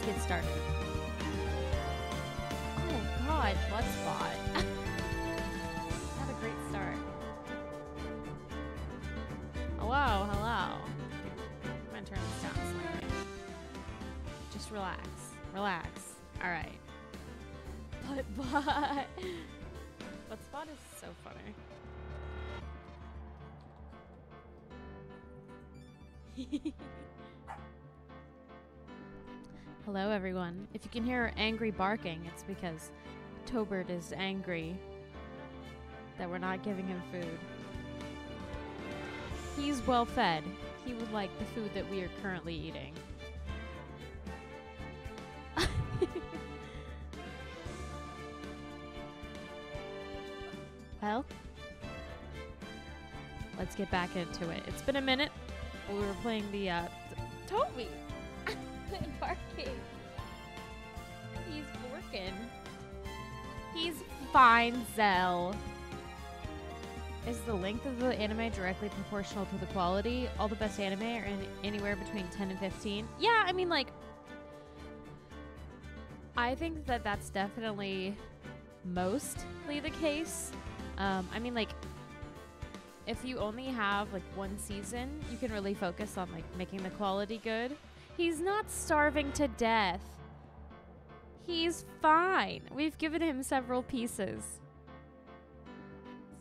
get started. Oh God, Bloodspot. Had a great start. Hello, hello. I'm gonna turn this down slightly. Just relax, relax. All right. Bloodspot is so funny. Hello, everyone. If you can hear angry barking, it's because Tobert is angry that we're not giving him food. He's well fed. He would like the food that we are currently eating. Well, let's get back into it. It's been a minute. We were playing the Toby barking. He's working. He's fine, Zell. Is the length of the anime directly proportional to the quality? All the best anime are anywhere between 10 and 15. Yeah, I mean, like, I think that that's definitely mostly the case. I mean, like, if you only have, like, one season, you can really focus on, like, making the quality good. He's not starving to death. He's fine. We've given him several pieces.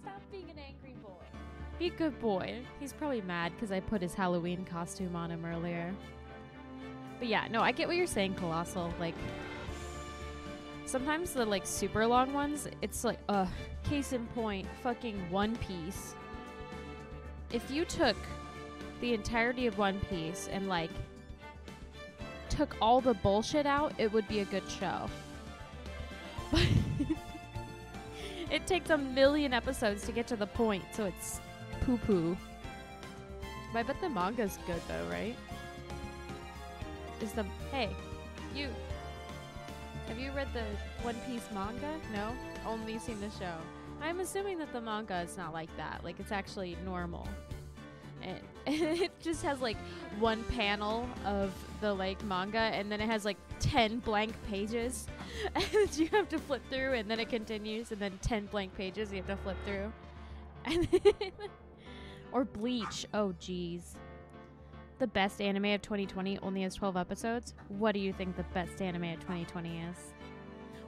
Stop being an angry boy. Be a good boy. He's probably mad because I put his Halloween costume on him earlier. But yeah, no, I get what you're saying, Colossal. Like, sometimes the, like, super long ones, it's like, case in point, fucking One Piece. If you took the entirety of One Piece and, like, took all the bullshit out, it would be a good show. But it takes a million episodes to get to the point, so it's poo-poo. But I bet the manga's good, though, right? Hey, you... Have you read the One Piece manga? No? Only seen the show. I'm assuming that the manga is not like that. Like, it's actually normal. And it just has, like, one panel of the, like, manga, and then it has, like, 10 blank pages. And you have to flip through, and then it continues, and then 10 blank pages you have to flip through. And then or Bleach. Oh, jeez. The best anime of 2020 only has 12 episodes. What do you think the best anime of 2020 is?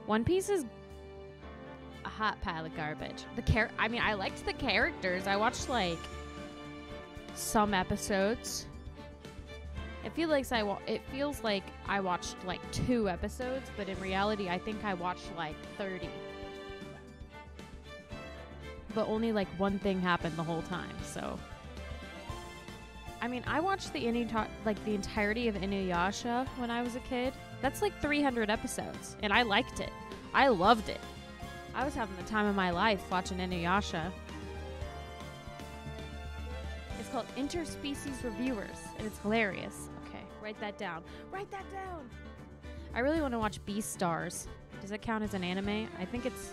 One Piece is a hot pile of garbage. I mean, I liked the characters. I watched, like, some episodes. It feels like I watched, like, 2 episodes, but in reality, I think I watched, like, 30. But only, like, one thing happened the whole time, so... I mean, I watched the entirety of Inuyasha when I was a kid. That's like 300 episodes, and I liked it. I loved it. I was having the time of my life watching Inuyasha. It's called Interspecies Reviewers, and it's hilarious. Okay, write that down. Write that down! I really want to watch Beastars. Does that count as an anime? I think it's...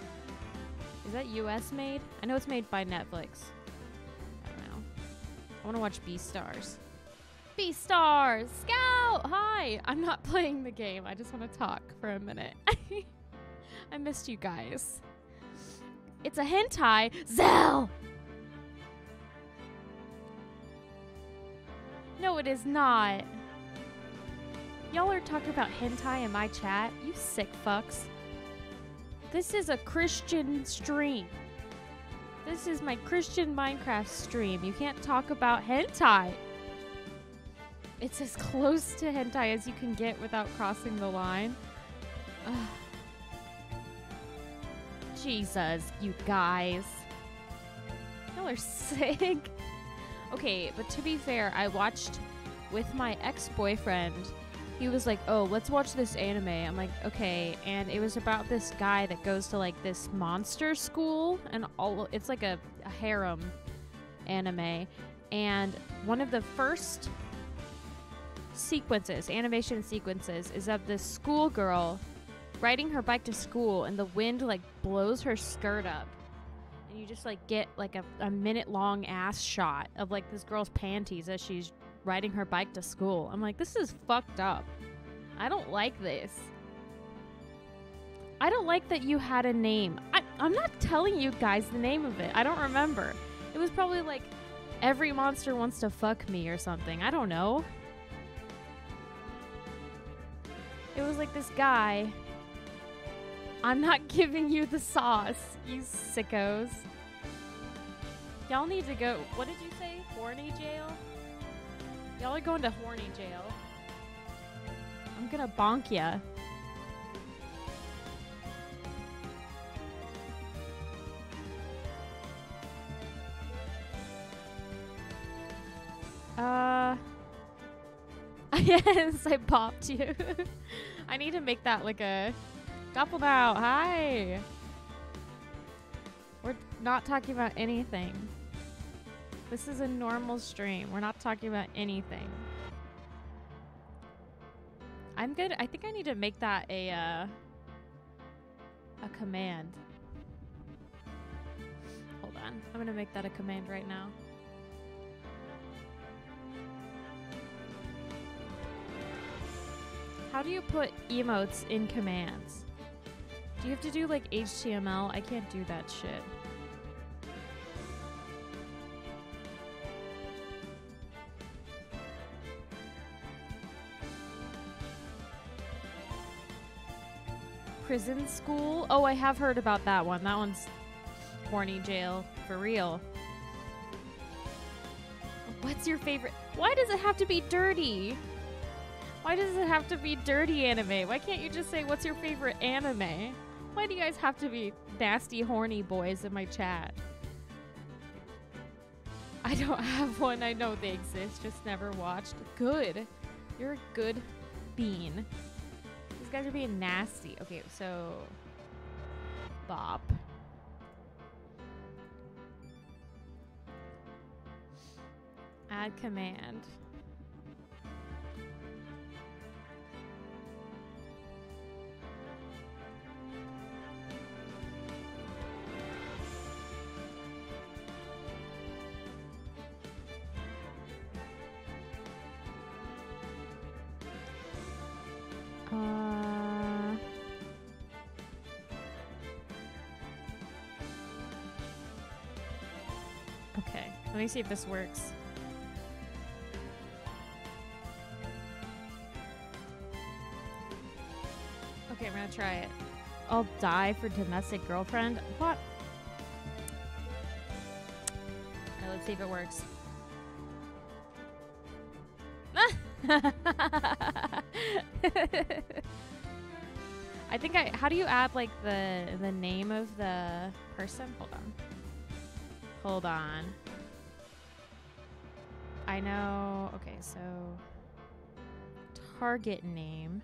Is that US made? I know it's made by Netflix. I want to watch Beastars. Beastars! Scout! Hi! I'm not playing the game. I just want to talk for a minute. I missed you guys. It's a hentai. Zell! No, it is not. Y'all are talking about hentai in my chat? You sick fucks. This is a Christian stream. This is my Christian Minecraft stream. You can't talk about hentai. It's as close to hentai as you can get without crossing the line. Ugh. Jesus, you guys. Y'all are sick. Okay, but to be fair, I watched with my ex-boyfriend. He was like, oh, let's watch this anime. I'm like, okay. And it was about this guy that goes to, like, this monster school. And it's like a harem anime. And one of the first animation sequences, is of this schoolgirl riding her bike to school. And the wind, like, blows her skirt up. And you just, like, get, like, a minute-long ass shot of, like, this girl's panties as she's riding her bike to school. I'm like, this is fucked up. I don't like this. I don't like that you had a name. I'm not telling you guys the name of it. I don't remember. It was probably like Every Monster Wants to Fuck Me or something. I don't know. It was like this guy. I'm not giving you the sauce, you sickos. Y'all need to go. What did you say? Horny jail? Y'all are going to horny jail. I'm gonna bonk ya. Yes, I popped you. I need to make that like a couple now. Hi. We're not talking about anything. This is a normal stream. We're not talking about anything. I'm good. I think I need to make that a command. Hold on. I'm gonna make that a command right now. How do you put emotes in commands? Do you have to do like HTML? I can't do that shit. Prison School? Oh, I have heard about that one. That one's horny jail for real. What's your favorite? Why does it have to be dirty? Why does it have to be dirty anime? Why can't you just say, what's your favorite anime? Why do you guys have to be nasty, horny boys in my chat? I don't have one. I know they exist, just never watched. Good. You're a good bean. These guys are being nasty. Okay, so... Bop. Add command. Okay, let me see if this works. Okay, I'm gonna try it. I'll die for domestic girlfriend. What? Alright, let's see if it works. I think how do you add like the name of the person? Hold on. I know. Okay, so target name.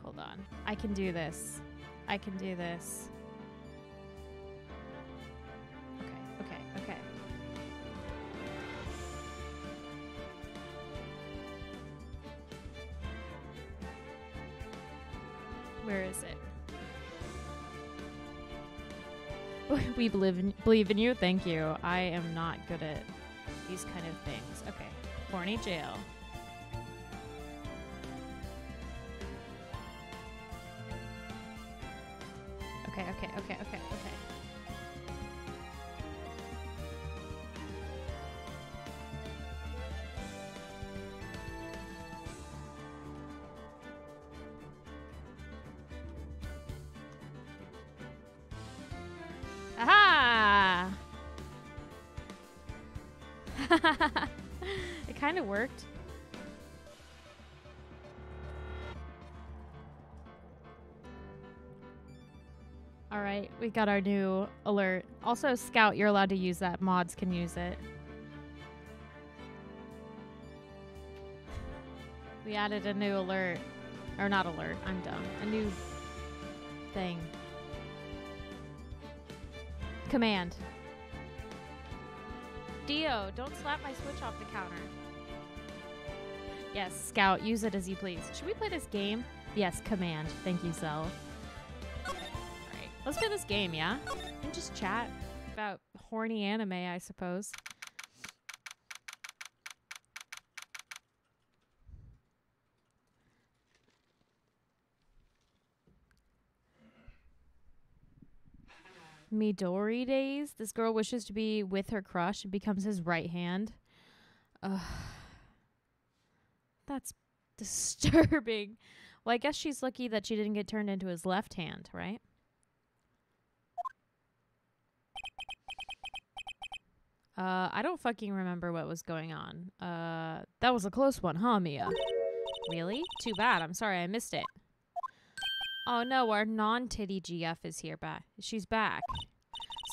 Hold on. I can do this. I can do this. Okay. Where is it? We believe in you. Thank you. I am not good at these kind of things. Okay. Horny jail. Okay. Aha! It kind of worked. All right, we got our new alert. Also, Scout, you're allowed to use that. Mods can use it. We added a new alert. Or not alert, I'm dumb. A new thing. Command. Dio, don't slap my Switch off the counter. Yes, Scout, use it as you please. Should we play this game? Yes, command. Thank you, Cell. Alright, let's play this game, yeah? And just chat about horny anime, I suppose. Midori days. This girl wishes to be with her crush and becomes his right hand. Ugh. That's disturbing. Well, I guess she's lucky that she didn't get turned into his left hand, right? I don't fucking remember what was going on. That was a close one, huh, Mia? Really? Too bad. I'm sorry I missed it. Oh no, our non-titty GF is here back. She's back.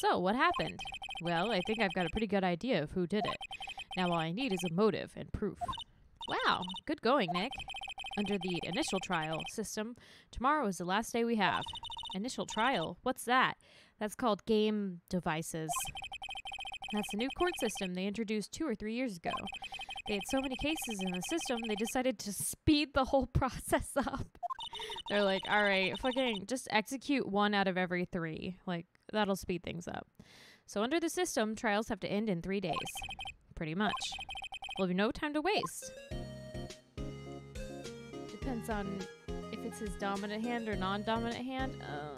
So, what happened? Well, I think I've got a pretty good idea of who did it. Now all I need is a motive and proof. Wow, good going, Nick. Under the initial trial system, tomorrow is the last day we have. Initial trial? What's that? That's called game devices. That's the new court system they introduced 2 or 3 years ago. They had so many cases in the system, they decided to speed the whole process up. They're like, all right, fucking just execute 1 out of every 3. Like, that'll speed things up. So under the system, trials have to end in 3 days. Pretty much. We'll have no time to waste. Depends on if it's his dominant hand or non-dominant hand. Oh,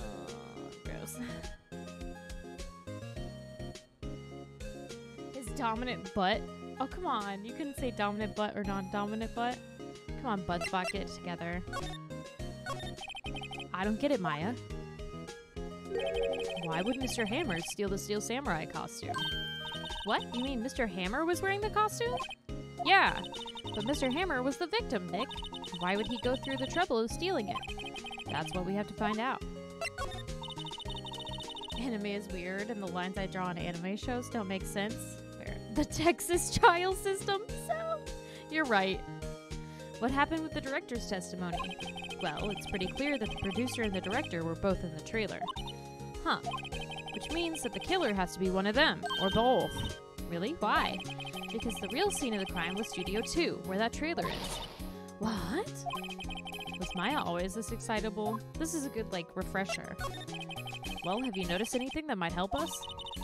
gross. His dominant butt? Oh, come on. You couldn't say dominant butt or non-dominant butt. Come on, Buzzbot, get it together. I don't get it, Maya. Why would Mr. Hammer steal the Steel Samurai costume? What? You mean Mr. Hammer was wearing the costume? Yeah, but Mr. Hammer was the victim, Nick. Why would he go through the trouble of stealing it? That's what we have to find out. Anime is weird, and the lines I draw on anime shows don't make sense. The Texas trial system? So, you're right. What happened with the director's testimony? Well, it's pretty clear that the producer and the director were both in the trailer. Huh. Which means that the killer has to be one of them, or both. Really? Why? Because the real scene of the crime was Studio 2, where that trailer is. What? Was Maya always this excitable? This is a good, refresher. Well, have you noticed anything that might help us?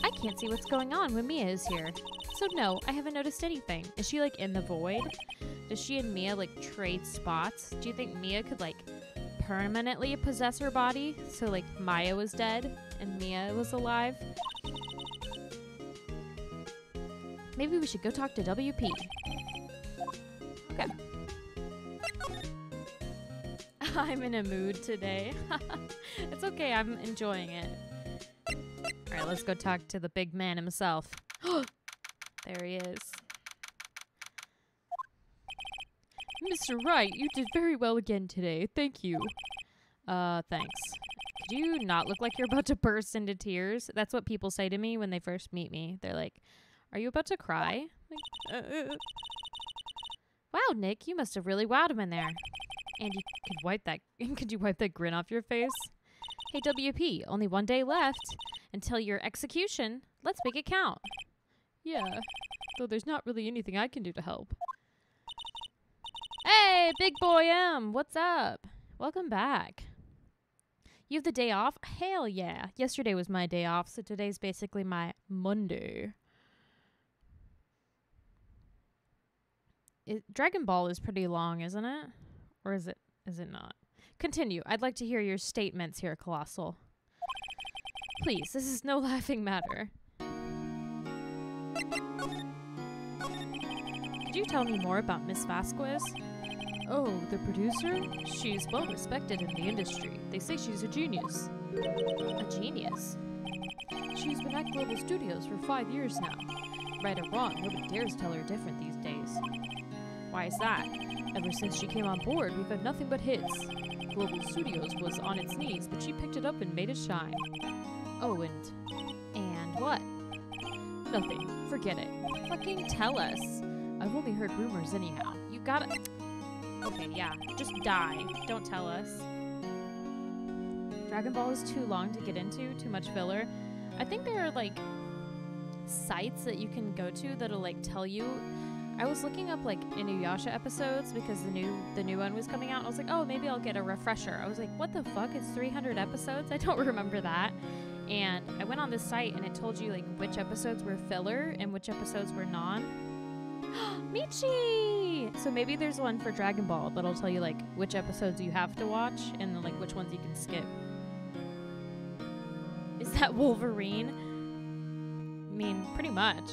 I can't see what's going on when Mia is here. So no, I haven't noticed anything. Is she, in the void? Does she and Mia, trade spots? Do you think Mia could, permanently possess her body? So, Maya was dead and Mia was alive? Maybe we should go talk to WP. Okay. I'm in a mood today. It's okay, I'm enjoying it. Alright, let's go talk to the big man himself. There he is. Mr. Wright, you did very well again today. Thank you. Thanks. Could you not look like you're about to burst into tears? That's what people say to me when they first meet me. They're like, are you about to cry? Wow, Nick, you must have really wowed him in there. And you could wipe that grin off your face? Hey, WP, only 1 day left until your execution. Let's make it count. Yeah, though there's not really anything I can do to help. Hey, Big Boy M, what's up? Welcome back. You have the day off? Hell yeah. Yesterday was my day off, so today's basically my Monday. Dragon Ball is pretty long, isn't it? Or is it not? Continue. I'd like to hear your statements here, Colossal. Please, this is no laughing matter. Could you tell me more about Miss Vasquez? Oh, the producer? She's well respected in the industry. They say she's a genius. A genius? She's been at Global Studios for 5 years now. Right or wrong, nobody dares tell her different these days. Why is that? Ever since she came on board, we've had nothing but hits. Global Studios was on its knees, but she picked it up and made it shine. Oh, and what? Nothing. Forget it. Fucking tell us. I've only heard rumors anyhow. You gotta... Okay, yeah. Just die. Don't tell us. Dragon Ball is too long to get into. Too much filler. I think there are, sites that you can go to that'll, tell you... I was looking up, Inuyasha episodes because the new one was coming out. I was like, oh, maybe I'll get a refresher. I was like, what the fuck? It's 300 episodes? I don't remember that. And I went on this site and it told you, which episodes were filler and which episodes were non. Michi! So maybe there's one for Dragon Ball that'll tell you, which episodes you have to watch and, which ones you can skip. Is that Wolverine? I mean, pretty much.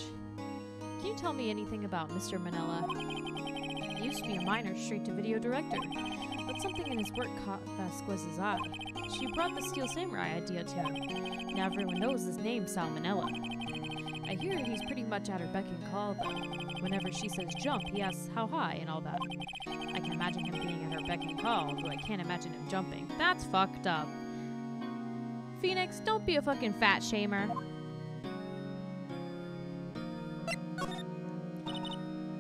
Can you tell me anything about Mr. Manila? He used to be a minor straight-to-video director, but something in his work caught Vasquez's eye. She brought the Steel Samurai idea to him. Now everyone knows his name, Salmonella. I hear he's pretty much at her beck and call, though. Whenever she says jump, he asks how high and all that. I can imagine him being at her beck and call, though I can't imagine him jumping. That's fucked up. Phoenix, don't be a fucking fat shamer.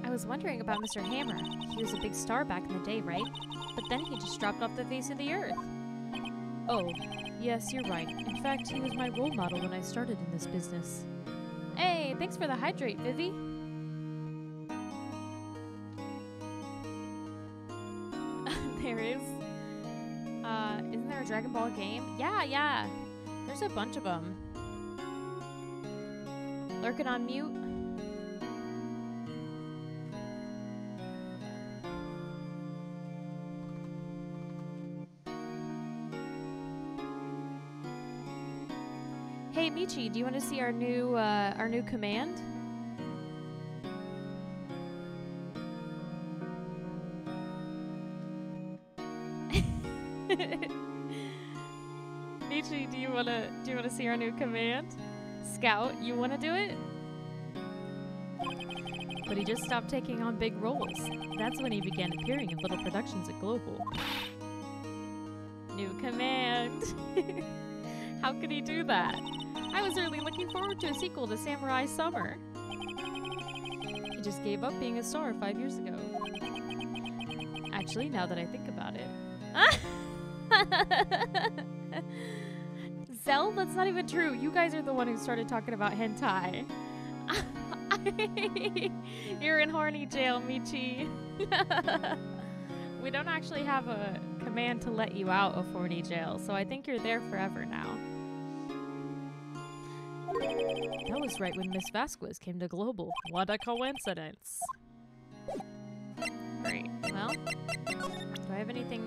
I was wondering about Mr. Hammer. He was a big star back in the day, right? But then he just dropped off the face of the earth. Oh, yes, you're right. In fact, he was my role model when I started in this business. Hey, thanks for the hydrate, Vivi. There is. Isn't there a Dragon Ball game? Yeah. There's a bunch of them. Lurking on mute. Hey Michi, do you want to see our new command? Michi, do you wanna see our new command? Scout, you wanna do it? But he just stopped taking on big roles. That's when he began appearing in little productions at Global. New command. How could he do that? I was really looking forward to a sequel to Samurai Summer. He just gave up being a star 5 years ago. Actually, now that I think about it. Zell, that's not even true. You guys are the one who started talking about hentai. You're in horny jail, Michi. We don't actually have a command to let you out of horny jail, so I think you're there forever now. That was right when Miss Vasquez came to Global. What a coincidence. Great. Well, do I have anything...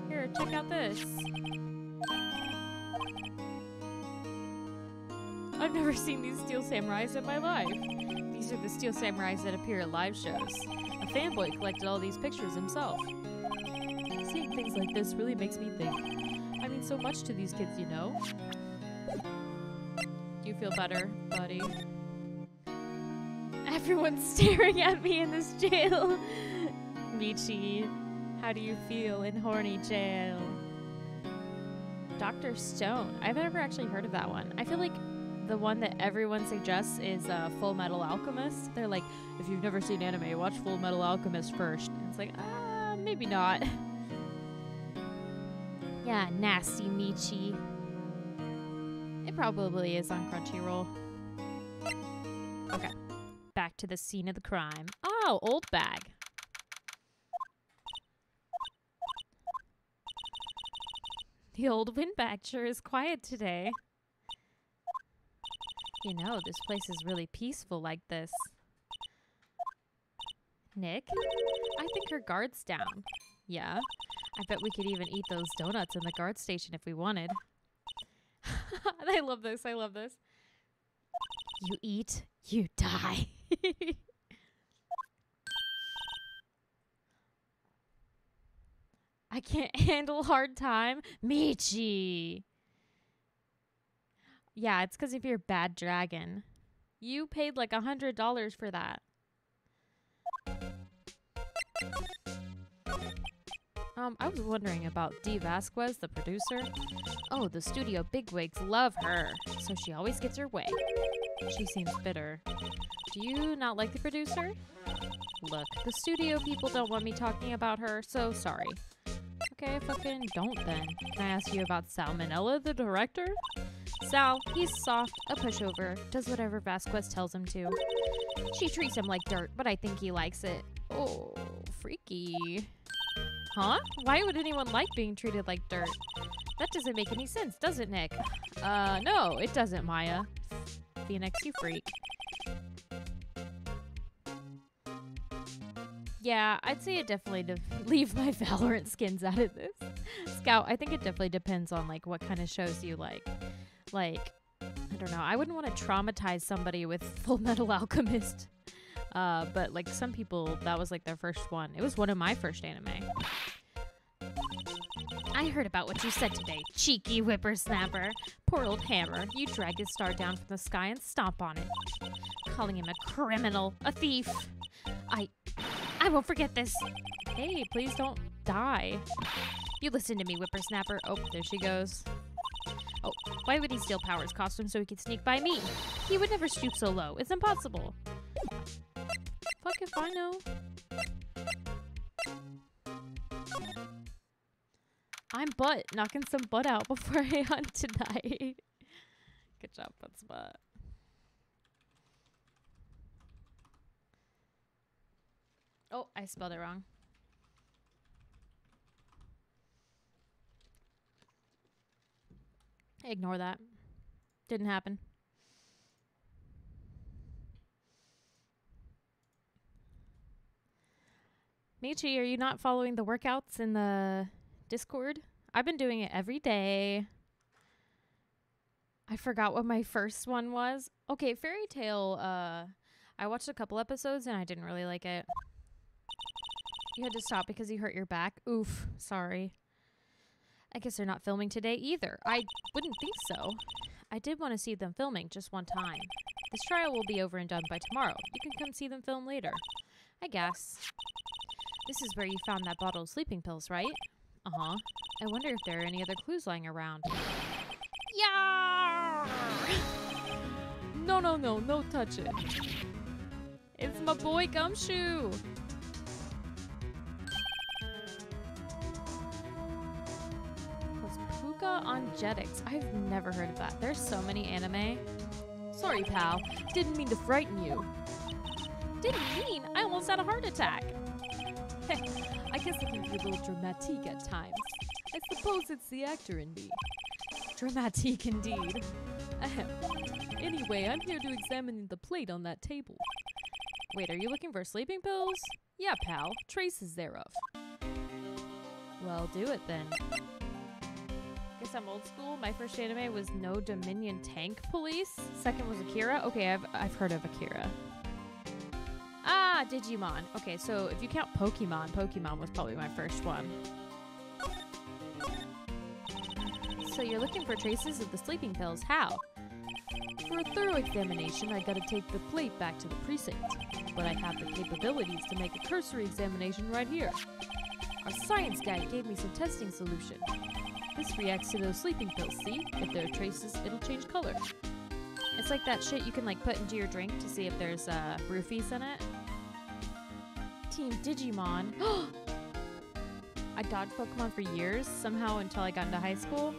Here, check out this. I've never seen these Steel Samurais in my life. These are the Steel Samurais that appear at live shows. A fanboy collected all these pictures himself. Seeing things like this really makes me think. I mean so much to these kids, you know? Do you feel better, buddy? Everyone's staring at me in this jail. Michi, how do you feel in horny jail? Dr. Stone. I've never actually heard of that one. I feel like the one that everyone suggests is Full Metal Alchemist. They're like, if you've never seen anime, watch Full Metal Alchemist first. And it's like, maybe not. Yeah, nasty Michi. It probably is on Crunchyroll. Okay. Back to the scene of the crime. Oh, old bag. The old windbag sure is quiet today. You know, this place is really peaceful like this. Nick? I think her guard's down. Yeah? I bet we could even eat those donuts in the guard station if we wanted. I love this. I love this. You eat, you die. I can't handle hard time. Michi. Yeah, it's because of your bad dragon. You paid like $100 for that. I was wondering about Dee Vasquez, the producer. Oh, the studio bigwigs love her, so she always gets her way. She seems bitter. Do you not like the producer? Look, the studio people don't want me talking about her, so sorry. Okay, fucking don't then. Can I ask you about Salmonella, the director? Sal, he's soft, a pushover, does whatever Vasquez tells him to. She treats him like dirt, but I think he likes it. Oh, freaky. Huh? Why would anyone like being treated like dirt? That doesn't make any sense, does it, Nick? No, it doesn't, Maya. Phoenix, you freak. Yeah, I'd say it definitely to leave my Valorant skins out of this. Scout, I think it definitely depends on like what kind of shows you like. Like, I don't know. I wouldn't want to traumatize somebody with Full Metal Alchemist. But like some people, that was like their first one. It was one of my first anime. I heard about what you said today, cheeky whippersnapper. Poor old Hammer. You drag his star down from the sky and stomp on it. Calling him a criminal, a thief. I won't forget this. Hey, please don't die. You listen to me, whippersnapper. Oh, there she goes. Oh, why would he steal Power's costume so he could sneak by me? He would never stoop so low. It's impossible. Fuck if I know. I'm butt, knocking some butt out before I hunt tonight. Good job, Butt's butt. Oh, I spelled it wrong. Ignore that. Didn't happen. Michi, are you not following the workouts in the Discord? I've been doing it every day. I forgot what my first one was. Okay, Fairy Tail, I watched a couple episodes and I didn't really like it. You had to stop because you hurt your back? Oof, sorry. I guess they're not filming today either. I wouldn't think so. I did want to see them filming just one time. This trial will be over and done by tomorrow. You can come see them film later. I guess. This is where you found that bottle of sleeping pills, right? Uh-huh. I wonder if there are any other clues lying around. Yeah! No, no, no. No touching. It's my boy Gumshoe. Angetics. I've never heard of that. There's so many anime. Sorry, pal. Didn't mean to frighten you. Didn't mean? I almost had a heart attack. I guess I can be a little dramatique at times. I suppose it's the actor in me. Dramatique indeed. Anyway, I'm here to examine the plate on that table. Wait, are you looking for sleeping pills? Yeah, pal. Traces thereof. Well, do it then. Guess I'm old school. My first anime was No Dominion Tank Police. Second was Akira. Okay, I've heard of Akira. Ah, Digimon. Okay, so if you count Pokemon, Pokemon was probably my first one. So you're looking for traces of the sleeping pills. How? For a thorough examination, I gotta take the plate back to the precinct. But I have the capabilities to make a cursory examination right here. Our science guy gave me some testing solution. This reacts to those sleeping pills, see? If there are traces, it'll change color. It's like that shit you can like put into your drink to see if there's roofies in it. Team Digimon. I dodged Pokemon for years, somehow until I got into high school.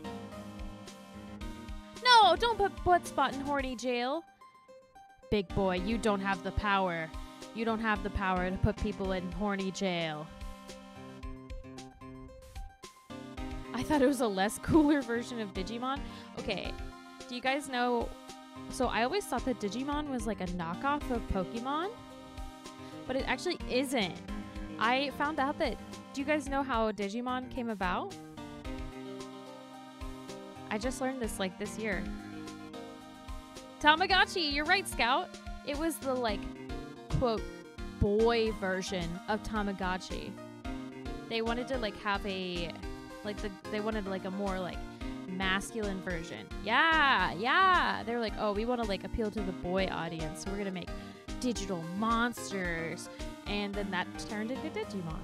No, don't put Butt Spot in horny jail. Big boy, you don't have the power. You don't have the power to put people in horny jail. I thought it was a less cooler version of Digimon. Okay, do you guys know... So I always thought that Digimon was like a knockoff of Pokemon, but it actually isn't. I found out that... Do you guys know how Digimon came about? I just learned this like this year. Tamagotchi, you're right, Scout. It was the like, quote, boy version of Tamagotchi. They wanted to like have a... they wanted like a more like masculine version. Yeah. They were like, oh, we want to like appeal to the boy audience, so we're gonna make digital monsters, and then that turned into Digimon,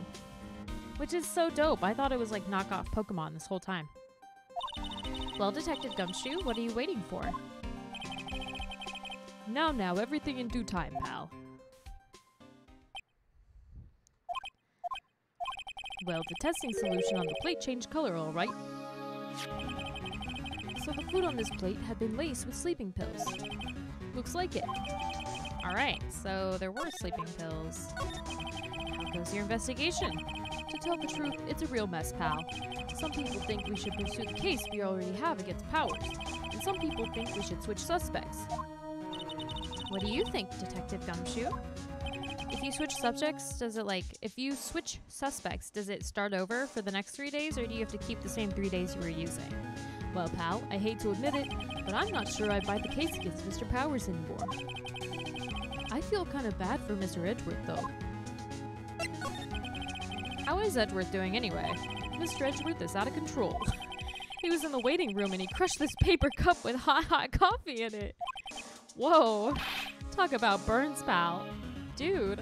which is so dope. I thought it was like knockoff Pokemon this whole time. Well, Detective Gumshoe, what are you waiting for? Now, everything in due time, pal. Well, the testing solution on the plate changed color, all right. So the food on this plate had been laced with sleeping pills. Looks like it. All right, so there were sleeping pills. How goes your investigation? To tell the truth, it's a real mess, pal. Some people think we should pursue the case we already have against Powers, and some people think we should switch suspects. What do you think, Detective Gumshoe? If you switch subjects, does it like, if you switch suspects, does it start over for the next 3 days, or do you have to keep the same 3 days you were using? Well, pal, I hate to admit it, but I'm not sure I'd buy the case against Mr. Powers anymore. I feel kind of bad for Mr. Edgeworth, though. How is Edgeworth doing anyway? Mr. Edgeworth is out of control. He was in the waiting room and he crushed this paper cup with hot coffee in it. Whoa. Talk about burns, pal. Dude.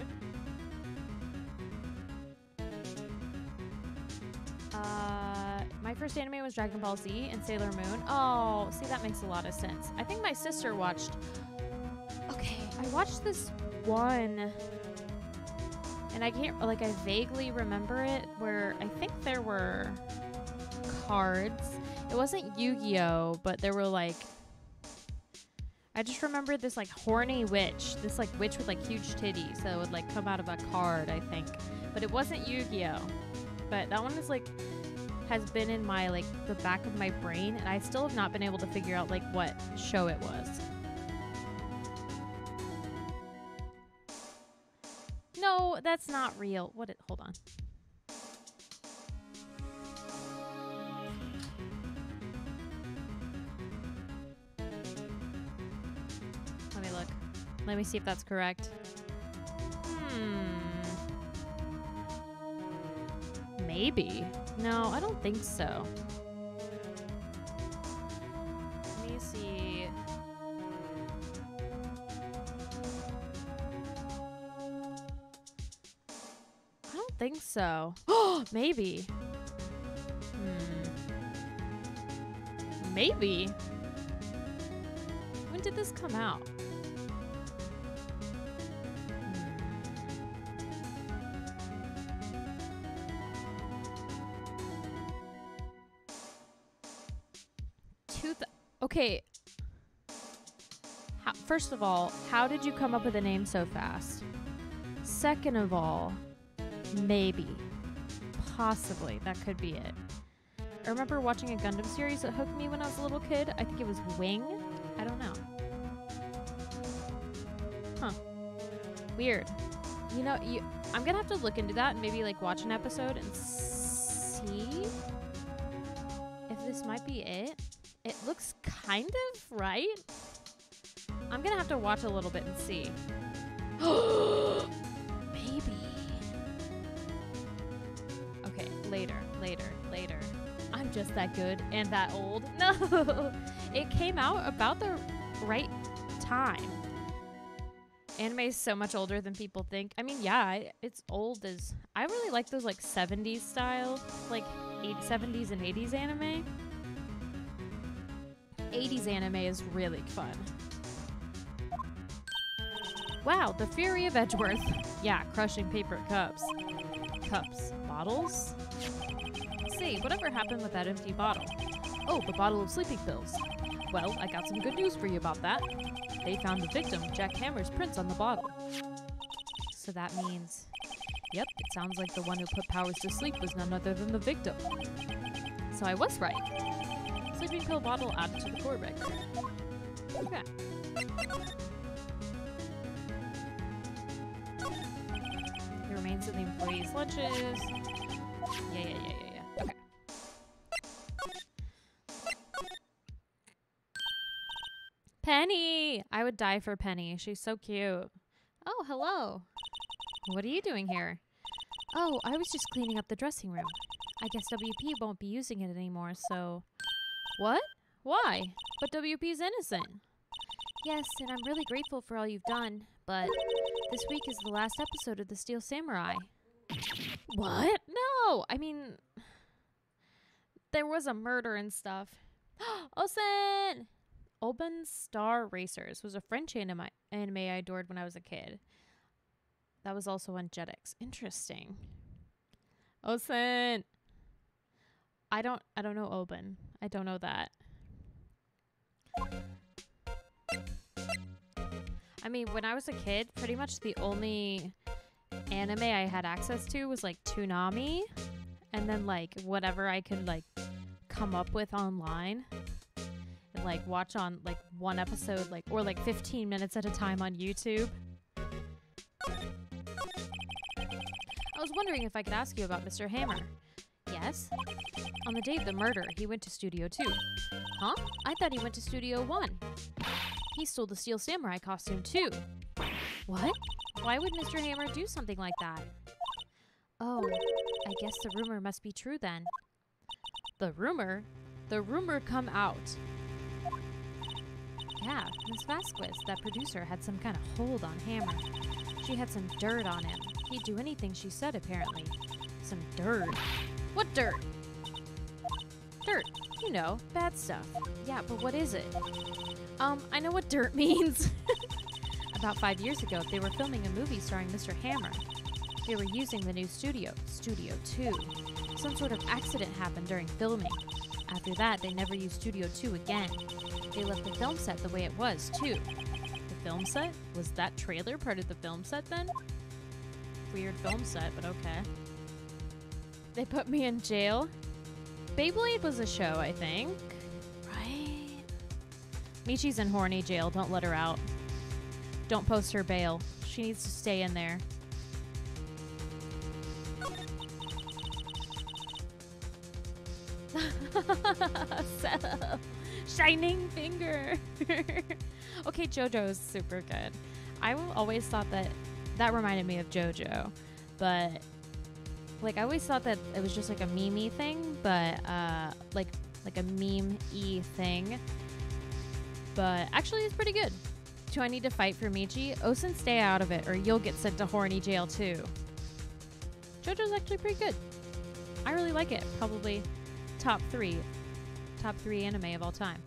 My first anime was Dragon Ball Z and Sailor Moon. Oh, see, that makes a lot of sense. I think my sister watched... Okay, I watched this one... And I can't... Like, I vaguely remember it, where I think there were cards. It wasn't Yu-Gi-Oh!, but there were, like... I just remember this, like, horny witch. This, like, witch with, like, huge titties that would, like, come out of a card, I think. But it wasn't Yu-Gi-Oh! But that one is, like... has been in my, like, the back of my brain, and I still have not been able to figure out, like, what show it was. No, that's not real. Hold on. Let me look. Let me see if that's correct. Maybe. No, I don't think so. Let me see. I don't think so. Oh, maybe. Maybe. When did this come out? Okay. First of all, how did you come up with a name so fast? Second of all, maybe. Possibly. That could be it. I remember watching a Gundam series that hooked me when I was a little kid. I think it was Wing. I don't know. Huh. Weird. You know, I'm gonna have to look into that and maybe, like, watch an episode and see if this might be it. It looks kind of right. I'm gonna have to watch a little bit and see. Maybe. Okay, later. I'm just that good and that old. No! It came out about the right time. Anime is so much older than people think. I mean, yeah, it's old as... I really like those, like, 70s style, like, 70s and 80s anime. 80s anime is really fun. Wow, the Fury of Edgeworth. Yeah, crushing paper cups. Bottles? Say, whatever happened with that empty bottle? Oh, the bottle of sleeping pills. Well, I got some good news for you about that. They found the victim, Jack Hammer's prints on the bottle. So that means... Yep, it sounds like the one who put Powers to sleep was none other than the victim. So I was right. Sleeping pill bottle added to the core record. Okay. The remains of the employees' lunches. Yeah. Okay. Penny! I would die for Penny. She's so cute. Oh, hello. What are you doing here? Oh, I was just cleaning up the dressing room. I guess WP won't be using it anymore, so... What? Why? But WP's innocent. Yes, and I'm really grateful for all you've done, but this week is the last episode of The Steel Samurai. What? No! I mean, there was a murder and stuff. Osen! Oben Star Racers was a French anime I adored when I was a kid. That was also on Jetix. Interesting. Osen! I don't know Oben. I don't know that. I mean, when I was a kid, pretty much the only anime I had access to was, like, Toonami. And then, like, whatever I could, like, come up with online. And, like, watch on, like, one episode, like, or, like, 15 minutes at a time on YouTube. I was wondering if I could ask you about Mr. Hammer. Yes? On the day of the murder, he went to Studio 2. Huh? I thought he went to Studio 1. He stole the Steel Samurai costume too. What? Why would Mr. Hammer do something like that? Oh, I guess the rumor must be true then. The rumor? The rumor come out. Yeah, Miss Vasquez, that producer, had some kind of hold on Hammer. She had some dirt on him. He'd do anything she said, apparently. Some dirt. What dirt? Dirt. You know, bad stuff. Yeah, but what is it? I know what dirt means. About 5 years ago, they were filming a movie starring Mr. Hammer. They were using the new studio, Studio 2. Some sort of accident happened during filming. After that, they never used Studio 2 again. They left the film set the way it was, too. The film set? Was that trailer part of the film set then? Weird film set, but okay. They put me in jail? Beyblade was a show, I think. Right? Michi's in horny jail. Don't let her out. Don't post her bail. She needs to stay in there. Shining finger. Okay, JoJo is super good. I always thought that reminded me of JoJo, but like I always thought that it was just like a meme-y thing, but like a meme-y thing. But actually, it's pretty good. Do I need to fight for Michi? Osen, stay out of it, or you'll get sent to horny jail too. JoJo's actually pretty good. I really like it. Probably top three anime of all time.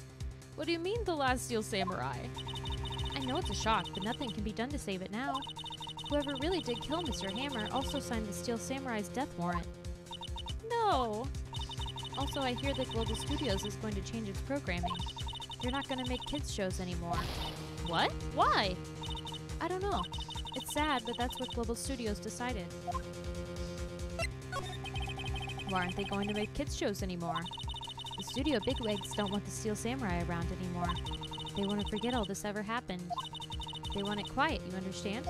What do you mean, The Last Steel Samurai? I know it's a shock, but nothing can be done to save it now. Whoever really did kill Mr. Hammer also signed the Steel Samurai's death warrant. No! Also, I hear that Global Studios is going to change its programming. They're not going to make kids shows anymore. What? Why? I don't know. It's sad, but that's what Global Studios decided. Why aren't they going to make kids shows anymore? The studio bigwigs don't want the Steel Samurai around anymore. They want to forget all this ever happened. They want it quiet, you understand?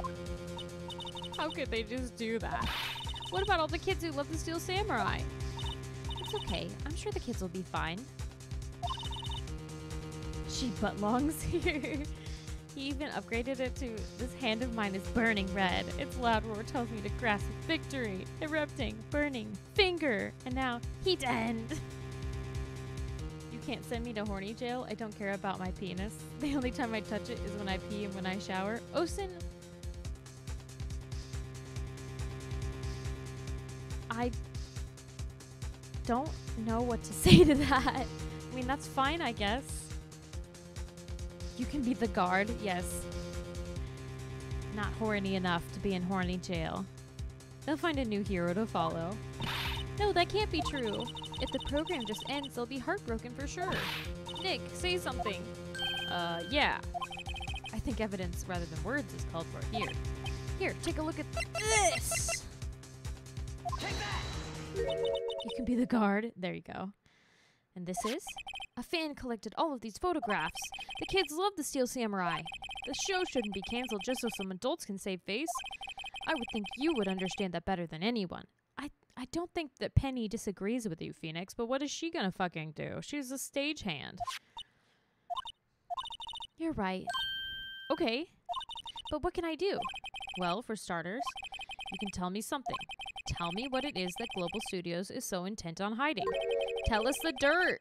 How could they just do that? What about all the kids who love the Steel Samurai? It's okay. I'm sure the kids will be fine. She butt longs here. He even upgraded it to, this hand of mine is burning red. Its loud roar tells me to grasp victory. Erupting, burning, finger, and now heat end. You can't send me to horny jail. I don't care about my penis. The only time I touch it is when I pee and when I shower. Osen, I don't know what to say to that. I mean, that's fine, I guess. You can be the guard, yes. Not horny enough to be in horny jail. They'll find a new hero to follow. No, that can't be true. If the program just ends, they'll be heartbroken for sure. Nick, say something. Yeah. I think evidence rather than words is called for here. Here, take a look at this! Take that! You can be the guard. There you go. And this is? A fan collected all of these photographs. The kids love the Steel Samurai. The show shouldn't be canceled just so some adults can save face. I would think you would understand that better than anyone. I don't think that Penny disagrees with you, Phoenix, but what is she gonna fucking do? She's a stagehand. You're right. Okay. But what can I do? Well, for starters, you can tell me something. Tell me what it is that Global Studios is so intent on hiding. Tell us the dirt.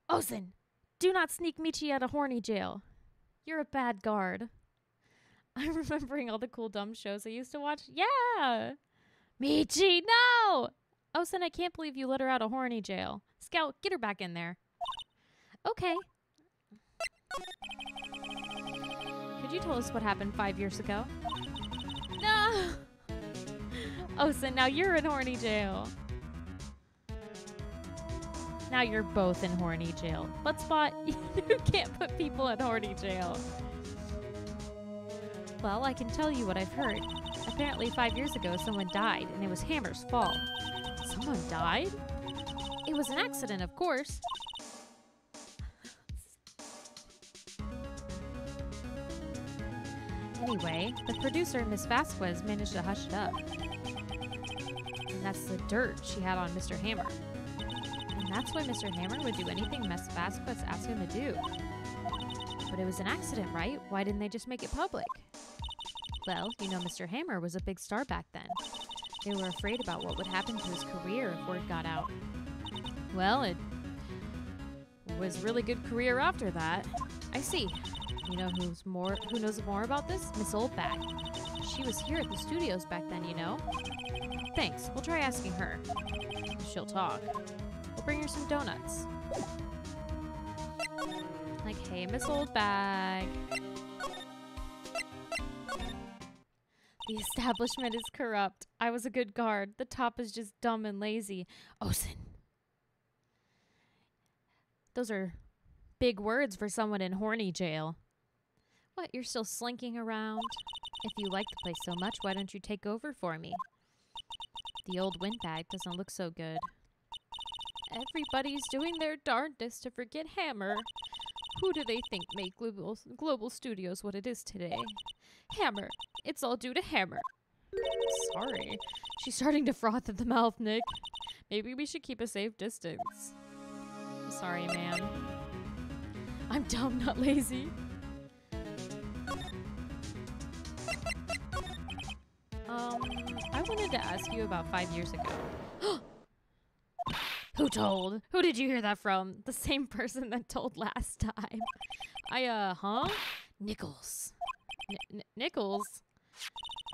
Osen, do not sneak Michi out of horny jail. You're a bad guard. I'm remembering all the cool dumb shows I used to watch. Yeah! Michi, no! Osen, I can't believe you let her out of horny jail. Scout, get her back in there. Okay. Could you tell us what happened 5 years ago? No! Osen, now you're in horny jail. Now you're both in horny jail. Bloodspot, you can't put people in horny jail. Well, I can tell you what I've heard. Apparently 5 years ago, someone died, and it was Hammer's fault. Someone died? It was an accident, of course. Anyway, the producer, Miss Vasquez, managed to hush it up. And that's the dirt she had on Mr. Hammer. And that's why Mr. Hammer would do anything Miss Vasquez asked him to do. But it was an accident, right? Why didn't they just make it public? Well, you know, Mr. Hammer was a big star back then. They were afraid about what would happen to his career if word got out. Well, it was a really good career after that. I see. You know who knows more about this? Miss Oldbag. She was here at the studios back then, you know? Thanks. We'll try asking her. She'll talk. We'll bring her some donuts. Like, hey, Miss Oldbag. The establishment is corrupt. I was a good guard. The top is just dumb and lazy. Osen. Those are big words for someone in horny jail. What, you're still slinking around? If you like the place so much, why don't you take over for me? The old windbag doesn't look so good. Everybody's doing their darndest to forget Hammer. Who do they think made Global Studios what it is today? Hammer. It's all due to Hammer. Sorry. She's starting to froth at the mouth, Nick. Maybe we should keep a safe distance. I'm sorry, ma'am. I'm dumb, not lazy. I wanted to ask you about 5 years ago. Who told? Who did you hear that from? The same person that told last time. Huh? Nichols. Nichols?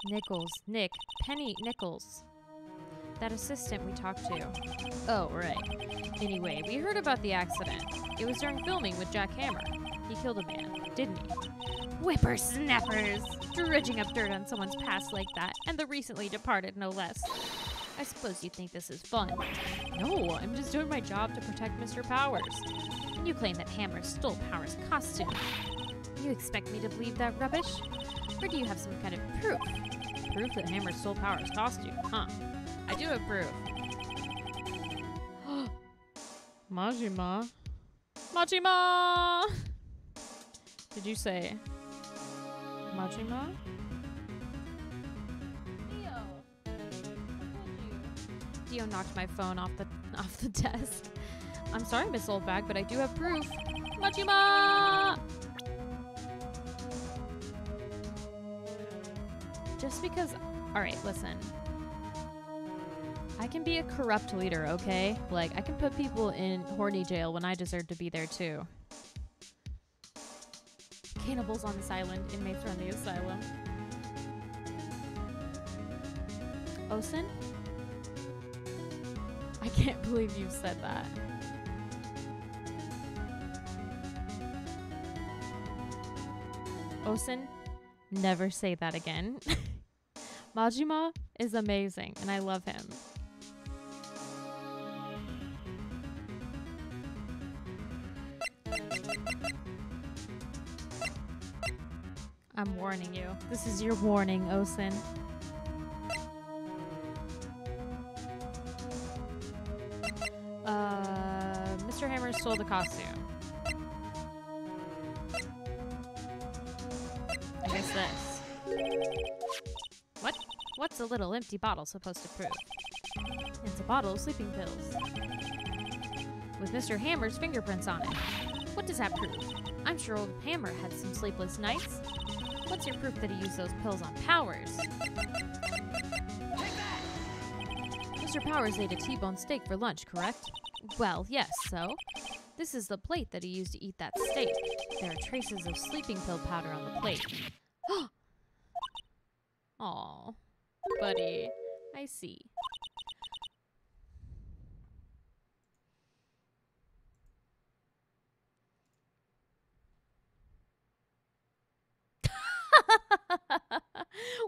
Nichols. Nick. Penny Nichols. That assistant we talked to. Oh, right. Anyway, we heard about the accident. It was during filming with Jack Hammer. He killed a man, didn't he? Whippersnappers! Dredging up dirt on someone's past like that, and the recently departed no less. I suppose you think this is fun. No, I'm just doing my job to protect Mr. Powers. You claim that Hammer stole Powers' costume. You expect me to believe that rubbish? Or do you have some kind of proof? Proof that Hammer stole Powers' costume, huh? I do have proof. Majima. Majima! Did you say Majima? Dio knocked my phone off the desk. I'm sorry, Miss Oldbag, but I do have proof. Majima! Just because... Alright, listen. I can be a corrupt leader, okay? Like, I can put people in horny jail when I deserve to be there, too. Cannibals on this island. Inmates run the asylum. Osen? I can't believe you said that. Osen, never say that again. Majima is amazing, and I love him. I'm warning you. This is your warning, Osen. Mr. Hammer stole the costume. I guess this. What? What's a little empty bottle supposed to prove? It's a bottle of sleeping pills. With Mr. Hammer's fingerprints on it. What does that prove? I'm sure old Hammer had some sleepless nights. What's your proof that he used those pills on Powers? Mr. Powers ate a T-bone steak for lunch, correct? Well, yes, so? This is the plate that he used to eat that steak. There are traces of sleeping pill powder on the plate. Aw, buddy, I see.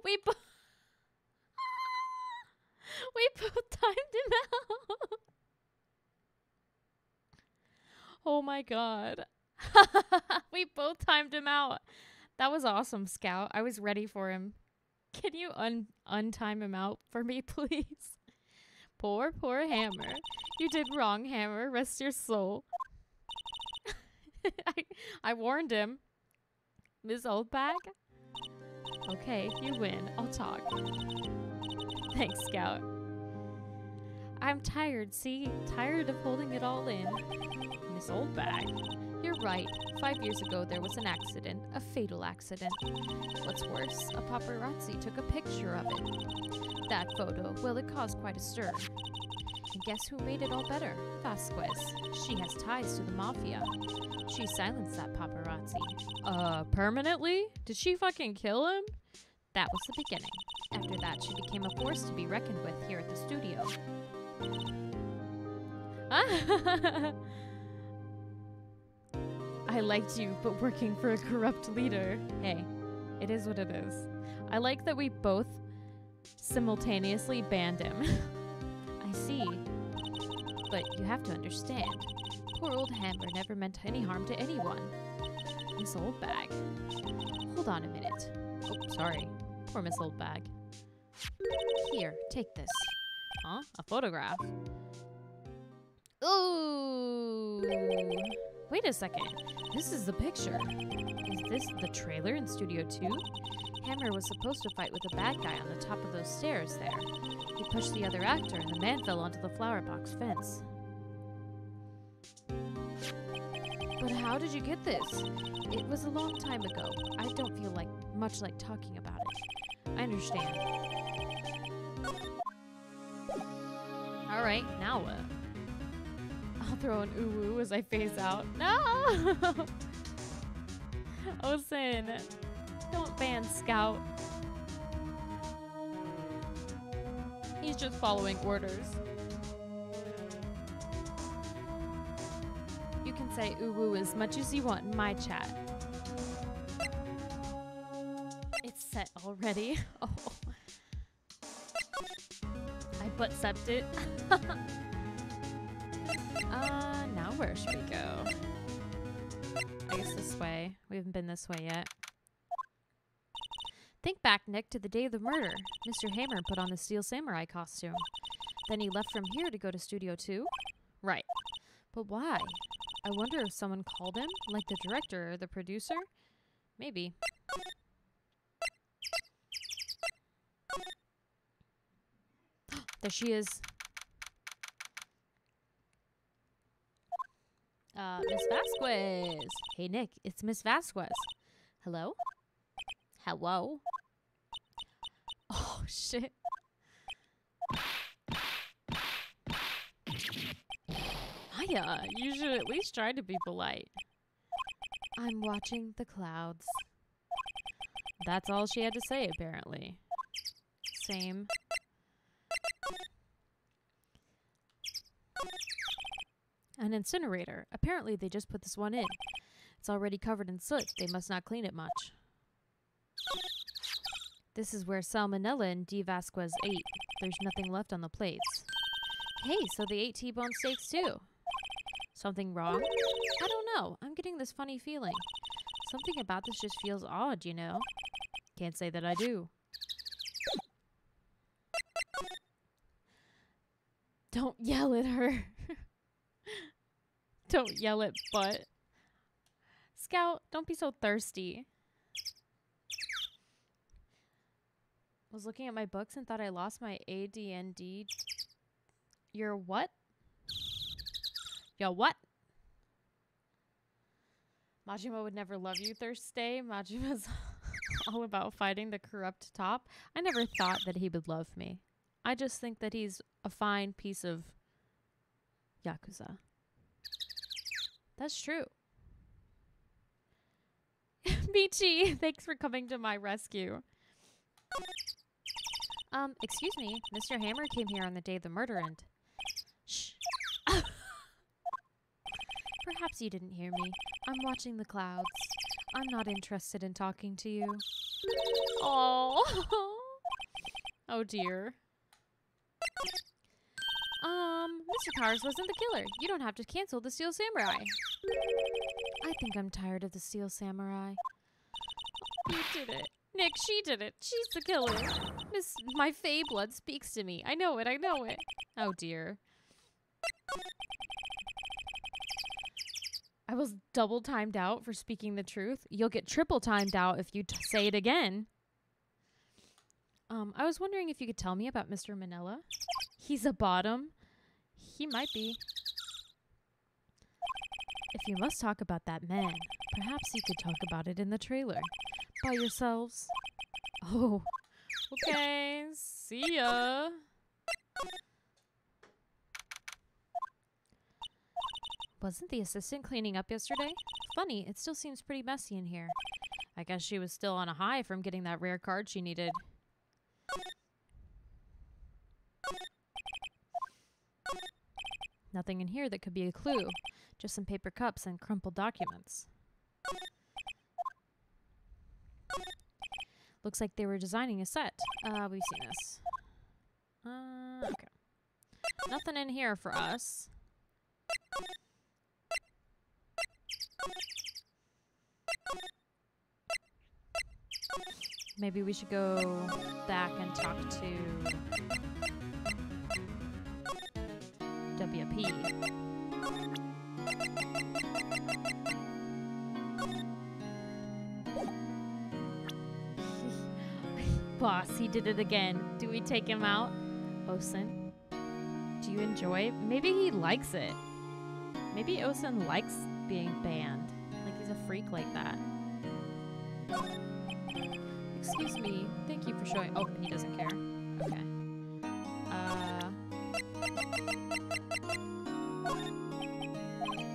we both timed him out. Oh my god. We both timed him out. That was awesome, Scout. I was ready for him. Can you untime him out for me, please? Poor Hammer. You did wrong, Hammer. Rest your soul. I warned him. Miss Oldbag? Okay, you win. I'll talk. Thanks, Scout. I'm tired, see? Tired of holding it all in. Miss Oldbag. You're right. 5 years ago, there was an accident. A fatal accident. What's worse, a paparazzi took a picture of it. That photo, well, it caused quite a stir. And guess who made it all better? Vasquez. She has ties to the mafia. She silenced that paparazzi. Permanently? Did she fucking kill him? That was the beginning. After that, she became a force to be reckoned with here at the studio. I liked you, but working for a corrupt leader. Hey, it is what it is. I like that we both simultaneously banned him. I see. But you have to understand. Poor old Hammer never meant any harm to anyone. Miss Oldbag. Hold on a minute. Oh, sorry. Poor Miss Oldbag. Here, take this. Huh? A photograph? Ooh! Wait a second. This is the picture. Is this the trailer in Studio 2? Hammer was supposed to fight with a bad guy on the top of those stairs there. He pushed the other actor and the man fell onto the flower box fence. But how did you get this? It was a long time ago. I don't feel much like talking about it. I understand. Alright, now what? I'll throw an ooh-woo as I phase out. No! Osen, don't ban Scout. He's just following orders. You can say ooh-woo as much as you want in my chat. It's set already. Oh. I butt-stepped it. Now where should we go? I guess this way. We haven't been this way yet. Think back, Nick, to the day of the murder. Mr. Hammer put on the Steel Samurai costume. Then he left from here to go to Studio 2? Right. But why? I wonder if someone called him? Like the director or the producer? Maybe. There she is. Miss Vasquez. Hey, Nick, it's Miss Vasquez. Hello? Hello? Oh, shit. Hiya, you should at least try to be polite. I'm watching the clouds. That's all she had to say, apparently. Same. An incinerator. Apparently they just put this one in. It's already covered in soot. They must not clean it much. This is where Salmonella and D. Vasquez ate. There's nothing left on the plates. Hey, so they ate T-bone steaks too. Something wrong? I don't know. I'm getting this funny feeling. Something about this just feels odd, you know? Can't say that I do. Don't yell at her. Don't yell at butt. Scout, don't be so thirsty. Was looking at my books and thought I lost my AD&D. Your what? Yo, what? Majima would never love you, Thursday. Majima's all about fighting the corrupt top. I never thought that he would love me. I just think that he's a fine piece of Yakuza. That's true. Michi, thanks for coming to my rescue. Excuse me. Mr. Hammer came here on the day of the murder and... Shh. Perhaps you didn't hear me. I'm watching the clouds. I'm not interested in talking to you. Oh. Oh dear. Mr. Powers wasn't the killer. You don't have to cancel the Steel Samurai. I think I'm tired of the Steel Samurai. You did it. Nick, she did it. She's the killer. My Fae blood speaks to me. I know it. I know it. Oh dear. I was double timed out for speaking the truth. You'll get triple timed out if you say it again. I was wondering if you could tell me about Mr. Manila. He's a bottom. He might be. If you must talk about that man, perhaps you could talk about it in the trailer. By yourselves. Oh, okay. See ya. Wasn't the assistant cleaning up yesterday? Funny, it still seems pretty messy in here. I guess she was still on a high from getting that rare card she needed. Nothing in here that could be a clue. Just some paper cups and crumpled documents. Looks like they were designing a set. We've seen this. Okay. Nothing in here for us. Maybe we should go back and talk to WP. Boss, he did it again. Do we take him out? Osen, do you enjoy it? Maybe he likes it. Maybe Osen likes being banned. Like he's a freak like that. Excuse me. Thank you for showing. Oh, he doesn't care. Okay.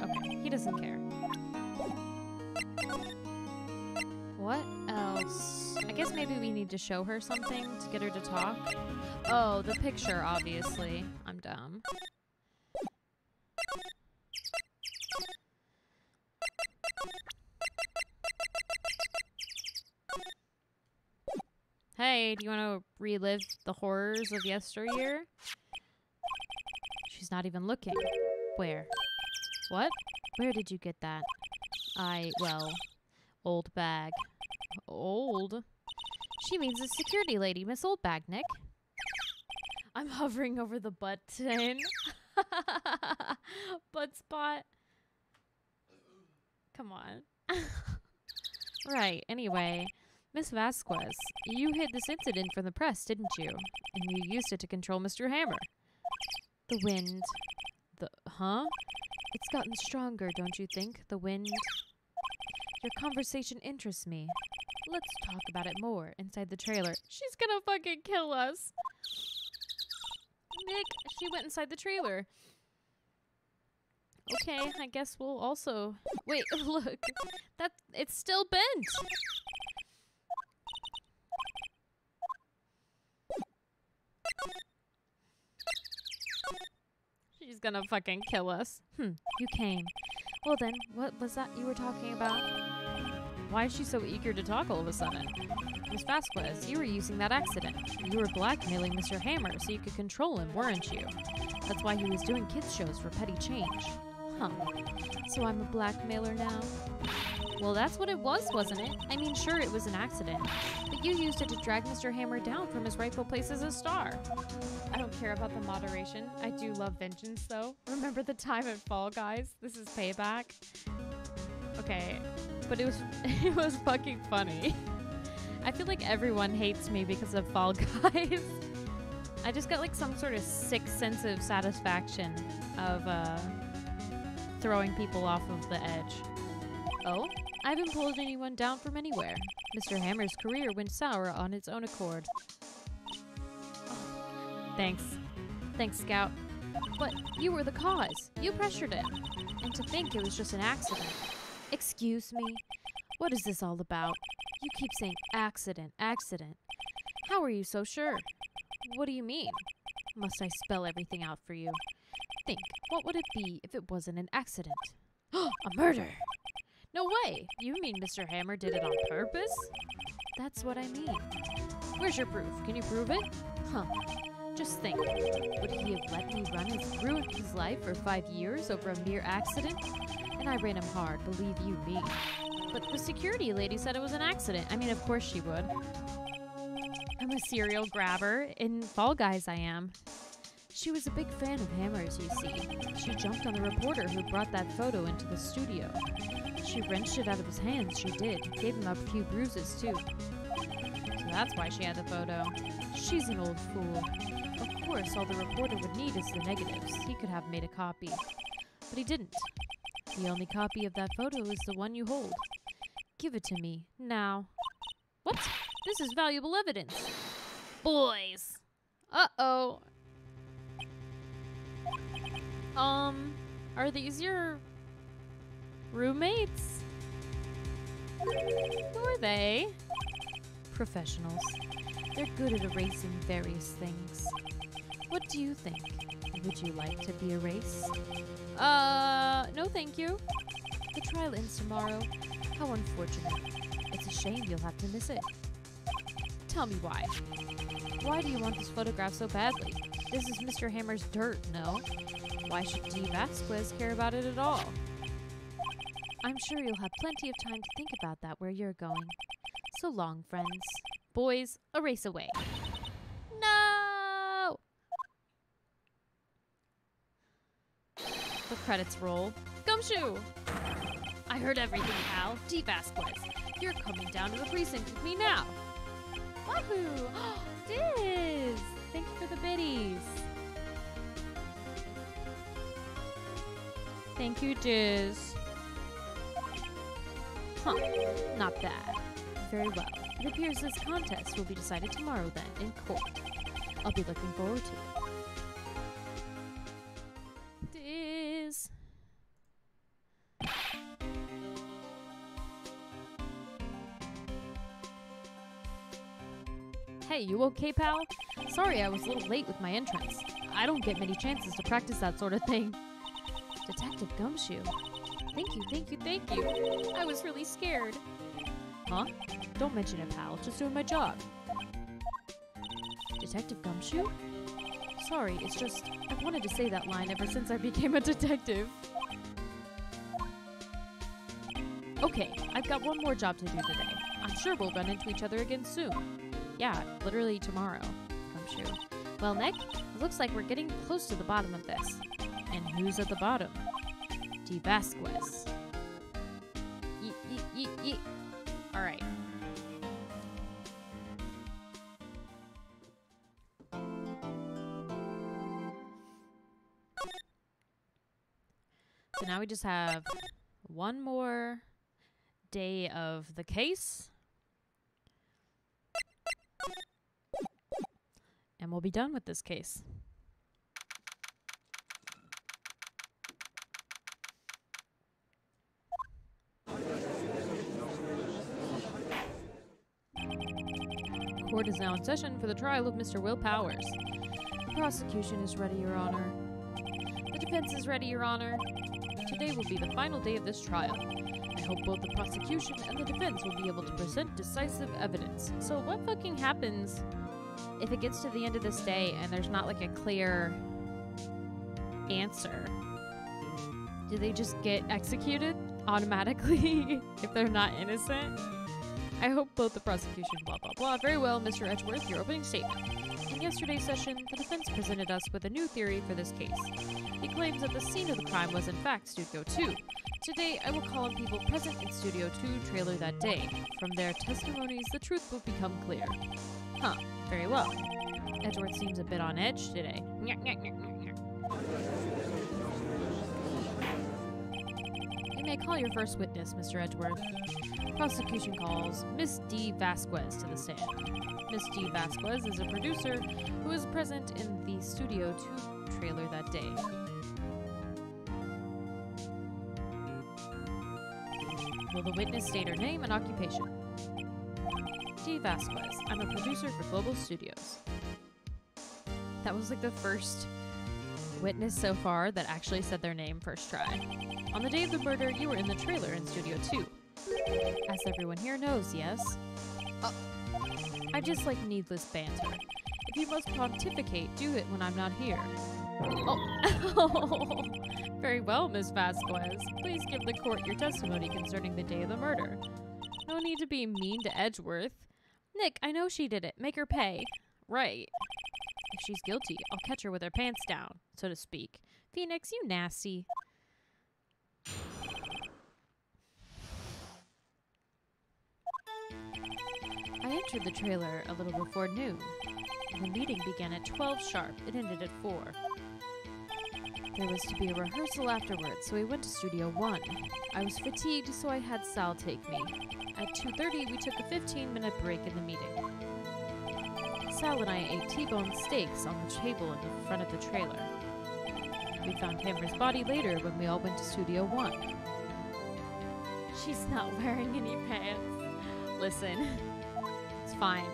Okay, he doesn't care. What else? I guess maybe we need to show her something to get her to talk. Oh, the picture, obviously. I'm dumb. Hey, do you want to relive the horrors of yesteryear? She's not even looking. Where? What? Where did you get that? Well, old bag. Old? She means the security lady, Miss Oldbag, Nick. I'm hovering over the button. Butt spot. Come on. Right, anyway. Miss Vasquez, you hid this incident from the press, didn't you? And you used it to control Mr. Hammer. The wind. Huh? It's gotten stronger, don't you think? The wind. Your conversation interests me. Let's talk about it more inside the trailer. She's gonna fucking kill us. Nick, she went inside the trailer. Okay, I guess we'll also... Wait, look. It's still bent. She's gonna fucking kill us. You came. Well then, what was that you were talking about? Why is she so eager to talk all of a sudden? Miss Vasquez, you were using that accident. You were blackmailing Mr. Hammer so you could control him, weren't you? That's why he was doing kids shows for petty change. Huh. So I'm a blackmailer now? Well, that's what it was, wasn't it? I mean, sure, it was an accident. But you used it to drag Mr. Hammer down from his rightful place as a star. I don't care about the moderation. I do love vengeance, though. Remember the time at Fall Guys? This is payback. Okay, but it was fucking funny. I feel like everyone hates me because of Fall Guys. I just got like some sort of sick sense of satisfaction of throwing people off of the edge. Oh? I haven't pulled anyone down from anywhere. Mr. Hammer's career went sour on its own accord. Oh, thanks. Thanks, Scout. But you were the cause. You pressured him. And to think it was just an accident. Excuse me? What is this all about? You keep saying accident, accident. How are you so sure? What do you mean? Must I spell everything out for you? Think, what would it be if it wasn't an accident? A murder! No way! You mean Mr. Hammer did it on purpose? That's what I mean. Where's your proof? Can you prove it? Huh. Just think. Would he have let me ruin his life for 5 years over a mere accident? And I ran him hard, believe you me. But the security lady said it was an accident. I mean, of course she would. I'm a serial grabber. In Fall Guys, I am. She was a big fan of Hammer's, you see. She jumped on the reporter who brought that photo into the studio. She wrenched it out of his hands, she did. Gave him a few bruises, too. So that's why she had the photo. She's an old fool. Of course, all the reporter would need is the negatives. He could have made a copy. But he didn't. The only copy of that photo is the one you hold. Give it to me, now. What? This is valuable evidence. Boys. Uh-oh. Are these your roommates? Who are they? Professionals. They're good at erasing various things. What do you think? Would you like to be erased? No thank you. The trial ends tomorrow. How unfortunate. It's a shame you'll have to miss it. Tell me why. Why do you want this photograph so badly? This is Mr. Hammer's dirt, no? Why should D. Vasquez care about it at all? I'm sure you'll have plenty of time to think about that where you're going. So long, friends. Boys, erase away. No! The credits roll. Gumshoe! I heard everything, pal. D. Vasquez. You're coming down to the precinct with me now. Wahoo! Diz! Thank you for the biddies. Thank you, Diz. Huh. Not bad. Very well. It appears this contest will be decided tomorrow then, in court. I'll be looking forward to it. Diz. Hey, you okay, pal? Sorry I was a little late with my entrance. I don't get many chances to practice that sort of thing. Detective Gumshoe. Thank you, thank you, thank you. I was really scared. Huh? Don't mention it, pal. Just doing my job. Detective Gumshoe? Sorry, it's just, I've wanted to say that line ever since I became a detective. Okay, I've got one more job to do today. I'm sure we'll run into each other again soon. Yeah, literally tomorrow, Gumshoe. Well, Nick, it looks like we're getting close to the bottom of this. And who's at the bottom? D. Vasquez. Yeet. Alright. So now we just have one more day of the case. And we'll be done with this case. Court is now in session for the trial of Mr. Will Powers. The prosecution is ready, Your Honor. The defense is ready, Your Honor. Today will be the final day of this trial. I hope both the prosecution and the defense will be able to present decisive evidence. So what fucking happens if it gets to the end of this day and there's not like a clear answer? Do they just get executed automatically if they're not innocent? I hope both the prosecution, blah, blah, blah. Very well, Mr. Edgeworth, your opening statement. In yesterday's session, the defense presented us with a new theory for this case. It claims that the scene of the crime was in fact Studio 2. Today, I will call on people present in Studio 2 trailer that day. From their testimonies, the truth will become clear. Huh, very well. Edgeworth seems a bit on edge today. You may call your first witness, Mr. Edgeworth. Prosecution calls Miss D. Vasquez to the stand. Miss D. Vasquez is a producer who was present in the Studio 2 trailer that day. Will the witness state her name and occupation? D. Vasquez. I'm a producer for Global Studios. That was like the first witness so far that actually said their name first try. On the day of the murder, you were in the trailer in Studio 2. As everyone here knows, yes? I just like needless banter. If you must pontificate, do it when I'm not here. Oh. Very well, Miss Vasquez. Please give the court your testimony concerning the day of the murder. No need to be mean to Edgeworth. Nick, I know she did it. Make her pay. Right. If she's guilty, I'll catch her with her pants down, so to speak. Phoenix, you nasty. I entered the trailer a little before noon. The meeting began at 12 sharp. It ended at 4. There was to be a rehearsal afterwards, so we went to Studio 1. I was fatigued, so I had Sal take me. At 2:30, we took a 15-minute break in the meeting. Sal and I ate T-bone steaks on the table in the front of the trailer. We found Hammer's body later when we all went to Studio 1. She's not wearing any pants. Listen, it's fine.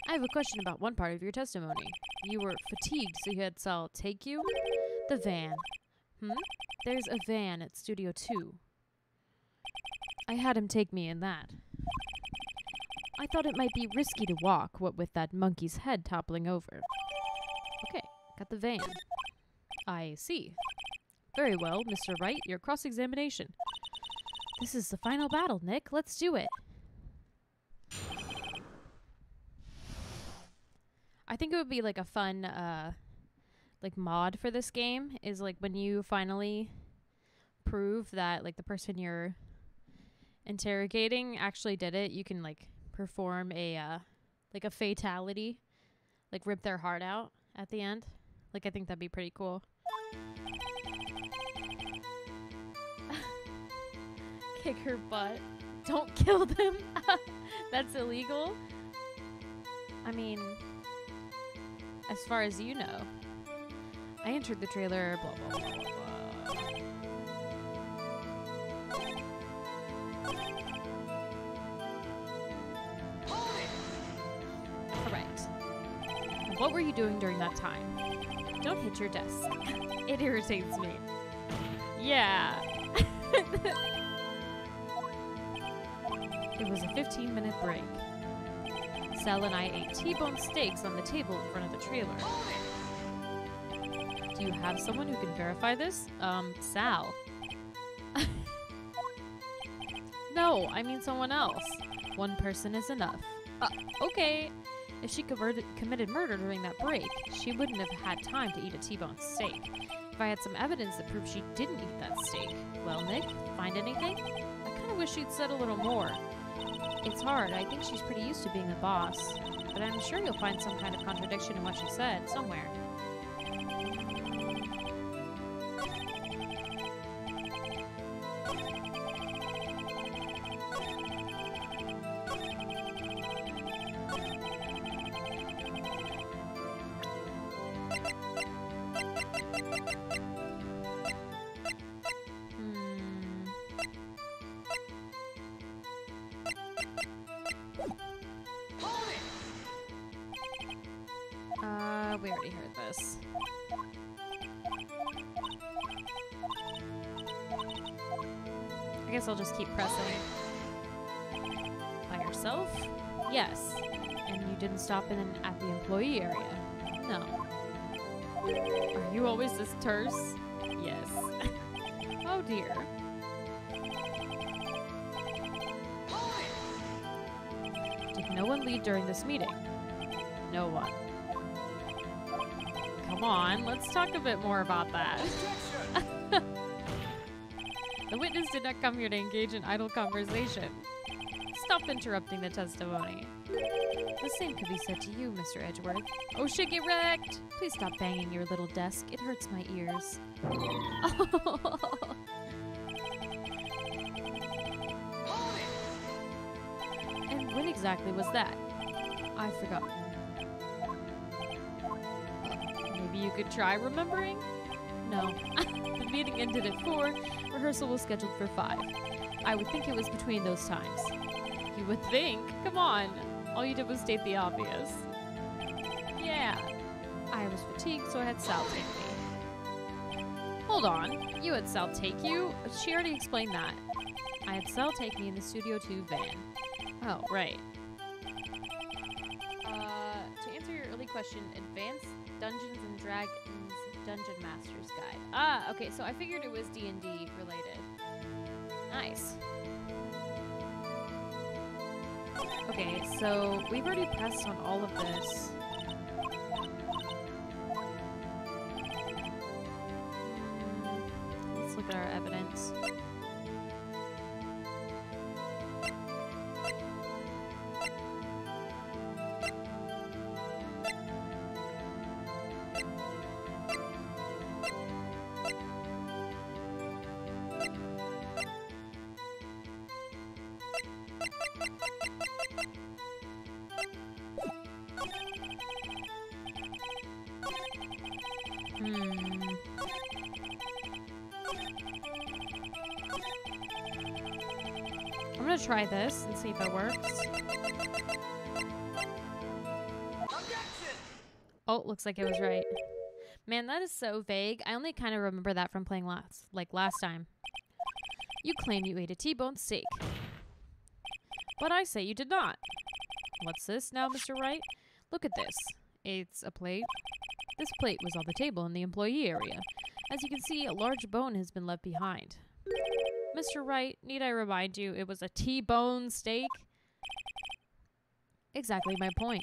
I have a question about one part of your testimony. You were fatigued, so you had Sal take you? The van. There's a van at Studio 2. I had him take me in that. I thought it might be risky to walk, what with that monkey's head toppling over. Okay, got the van. I see. Very well, Mr. Wright, your cross-examination. This is the final battle, Nick. Let's do it. I think it would be like a fun like mod for this game is like when you finally prove that like the person you're interrogating actually did it, you can like perform a like a fatality, like rip their heart out at the end. Like I think that'd be pretty cool. Kick her butt. Don't kill them. That's illegal. I mean, as far as you know. I entered the trailer, blah, blah, blah, blah. Alright. What were you doing during that time? Don't hit your desk. It irritates me. Yeah. It was a 15-minute break. Sal and I ate T-bone steaks on the table in front of the trailer. Do you have someone who can verify this? Sal. No, I mean someone else. One person is enough. Okay. If she committed murder during that break, she wouldn't have had time to eat a T-bone steak. If I had some evidence that proved she didn't eat that steak, well, Nick, find anything? I kind of wish she'd said a little more. It's hard. I think she's pretty used to being the boss. But I'm sure you'll find some kind of contradiction in what she said, somewhere. We already heard this. I guess I'll just keep pressing. By yourself? Yes. And you didn't stop at the employee area? No. Are you always this terse? Yes. Oh dear. Did no one leave during this meeting? No one. Come on, let's talk a bit more about that. The witness did not come here to engage in idle conversation. Stop interrupting the testimony. The same could be said to you, Mr. Edgeworth. Oh shit, get wrecked! Please stop banging your little desk. It hurts my ears. And when exactly was that? I've forgotten. Maybe you could try remembering? No. The meeting ended at 4. Rehearsal was scheduled for 5. I would think it was between those times. You would think? Come on. All you did was state the obvious. Yeah. I was fatigued, so I had Sal take me. Hold on. You had Sal take you? She already explained that. I had Sal take me in the Studio 2 van. Oh, right. To answer your early question, Advanced Dungeons and Dragons Dungeon Master's Guide. Ah, okay, so I figured it was D&D related. Nice. Okay, so we've already pressed on all of this. Let's look at our evidence. gonna try this and see if it works. Oh, looks like it was right. Man, that is so vague. I only kind of remember that from playing last time. You claim you ate a T-bone steak. But I say you did not. What's this now, Mr. Wright? Look at this. It's a plate. This plate was on the table in the employee area. As you can see, a large bone has been left behind. Mr. Wright, need I remind you, it was a T-bone steak? Exactly my point.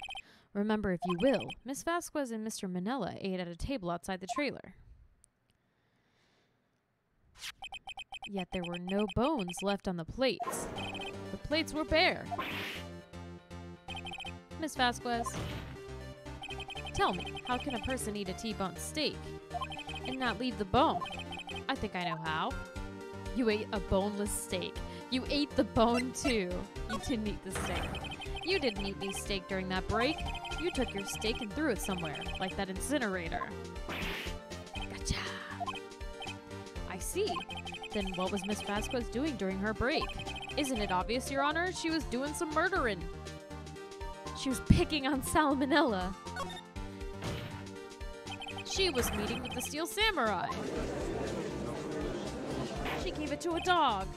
Remember, if you will, Miss Vasquez and Mr. Manella ate at a table outside the trailer. Yet there were no bones left on the plates. The plates were bare. Miss Vasquez, tell me, how can a person eat a T-bone steak and not leave the bone? I think I know how. You ate a boneless steak. You ate the bone too. You didn't eat the steak. You didn't eat any steak during that break. You took your steak and threw it somewhere, like that incinerator. Gotcha. I see. Then what was Miss Vasquez doing during her break? Isn't it obvious, Your Honor? She was doing some murdering. She was picking on Salmonella. She was meeting with the Steel Samurai. She gave it to a dog.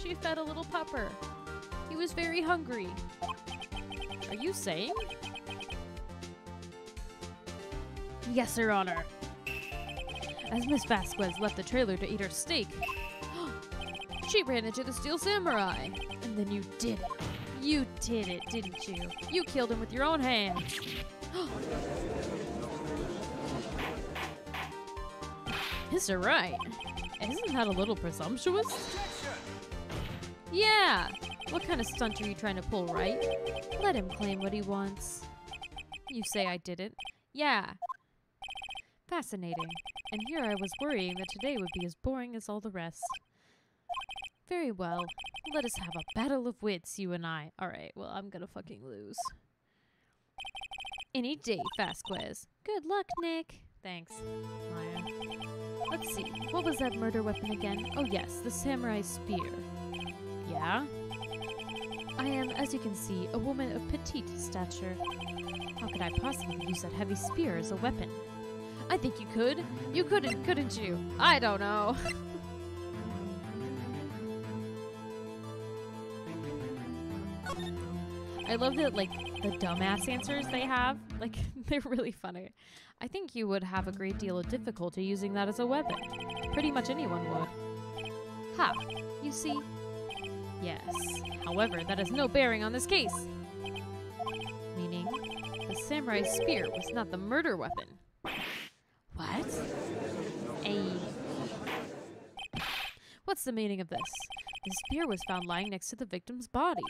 She fed a little pupper. He was very hungry. Are you saying? Yes, Your Honor. As Miss Vasquez left the trailer to eat her steak, she ran into the Steel Samurai. And then you did it. You did it, didn't you? You killed him with your own hands. Mr. Wright, isn't that a little presumptuous? Yeah. What kind of stunt are you trying to pull, Wright? Let him claim what he wants. You say I did it? Yeah. Fascinating. And here I was worrying that today would be as boring as all the rest. Very well. Let us have a battle of wits, you and I. Alright, well, I'm gonna fucking lose. Any day, Vasquez. Good luck, Nick. Thanks, Maya. Let's see. What was that murder weapon again? Oh yes, the samurai spear. Yeah? I am, as you can see, a woman of petite stature. How could I possibly use that heavy spear as a weapon? I think you could. You couldn't you? I don't know. I love that, like, the dumbass answers they have. Like, they're really funny. I think you would have a great deal of difficulty using that as a weapon. Pretty much anyone would. Ha! You see? Yes. However, that has no bearing on this case. Meaning, the samurai spear was not the murder weapon. What? What's the meaning of this? The spear was found lying next to the victim's body.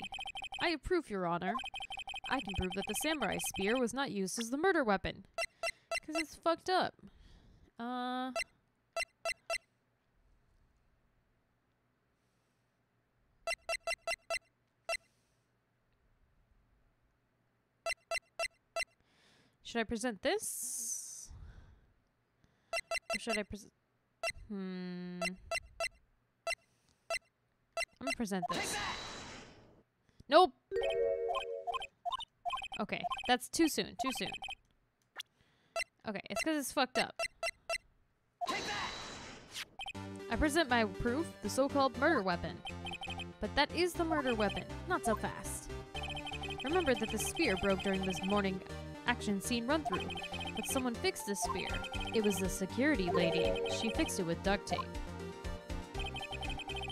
I have proof, Your Honor. I can prove that the samurai spear was not used as the murder weapon. Because it's fucked up. Should I present this? Or should I present... I'm gonna present this. Nope! Okay, that's too soon, too soon. Okay, it's because it's fucked up. I present my proof, the so-called murder weapon. But that is the murder weapon, not so fast. Remember that the spear broke during this morning action scene run-through, but someone fixed the spear. It was the security lady. She fixed it with duct tape.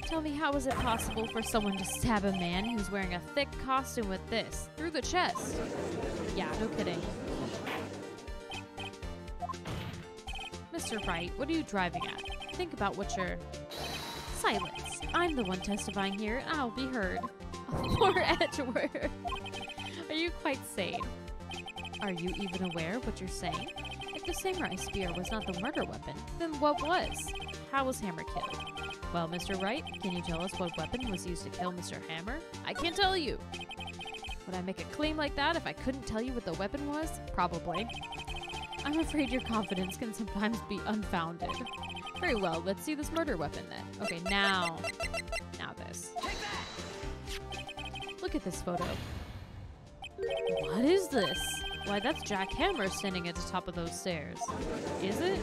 Tell me, how is it possible for someone to stab a man who's wearing a thick costume with this, through the chest? Yeah, no kidding. Mr. Wright, what are you driving at? Think about what you're... Silence. I'm the one testifying here, and I'll be heard. Poor Edgeworth. Are you quite sane? Are you even aware of what you're saying? If the samurai spear was not the murder weapon, then what was? How was Hammer killed? Well, Mr. Wright, can you tell us what weapon was used to kill Mr. Hammer? I can't tell you. Would I make a claim like that if I couldn't tell you what the weapon was? Probably. I'm afraid your confidence can sometimes be unfounded. Very well, let's see this murder weapon then. Okay, now this. Look at this photo. What is this? Why, that's Jack Hammer standing at the top of those stairs. Is it?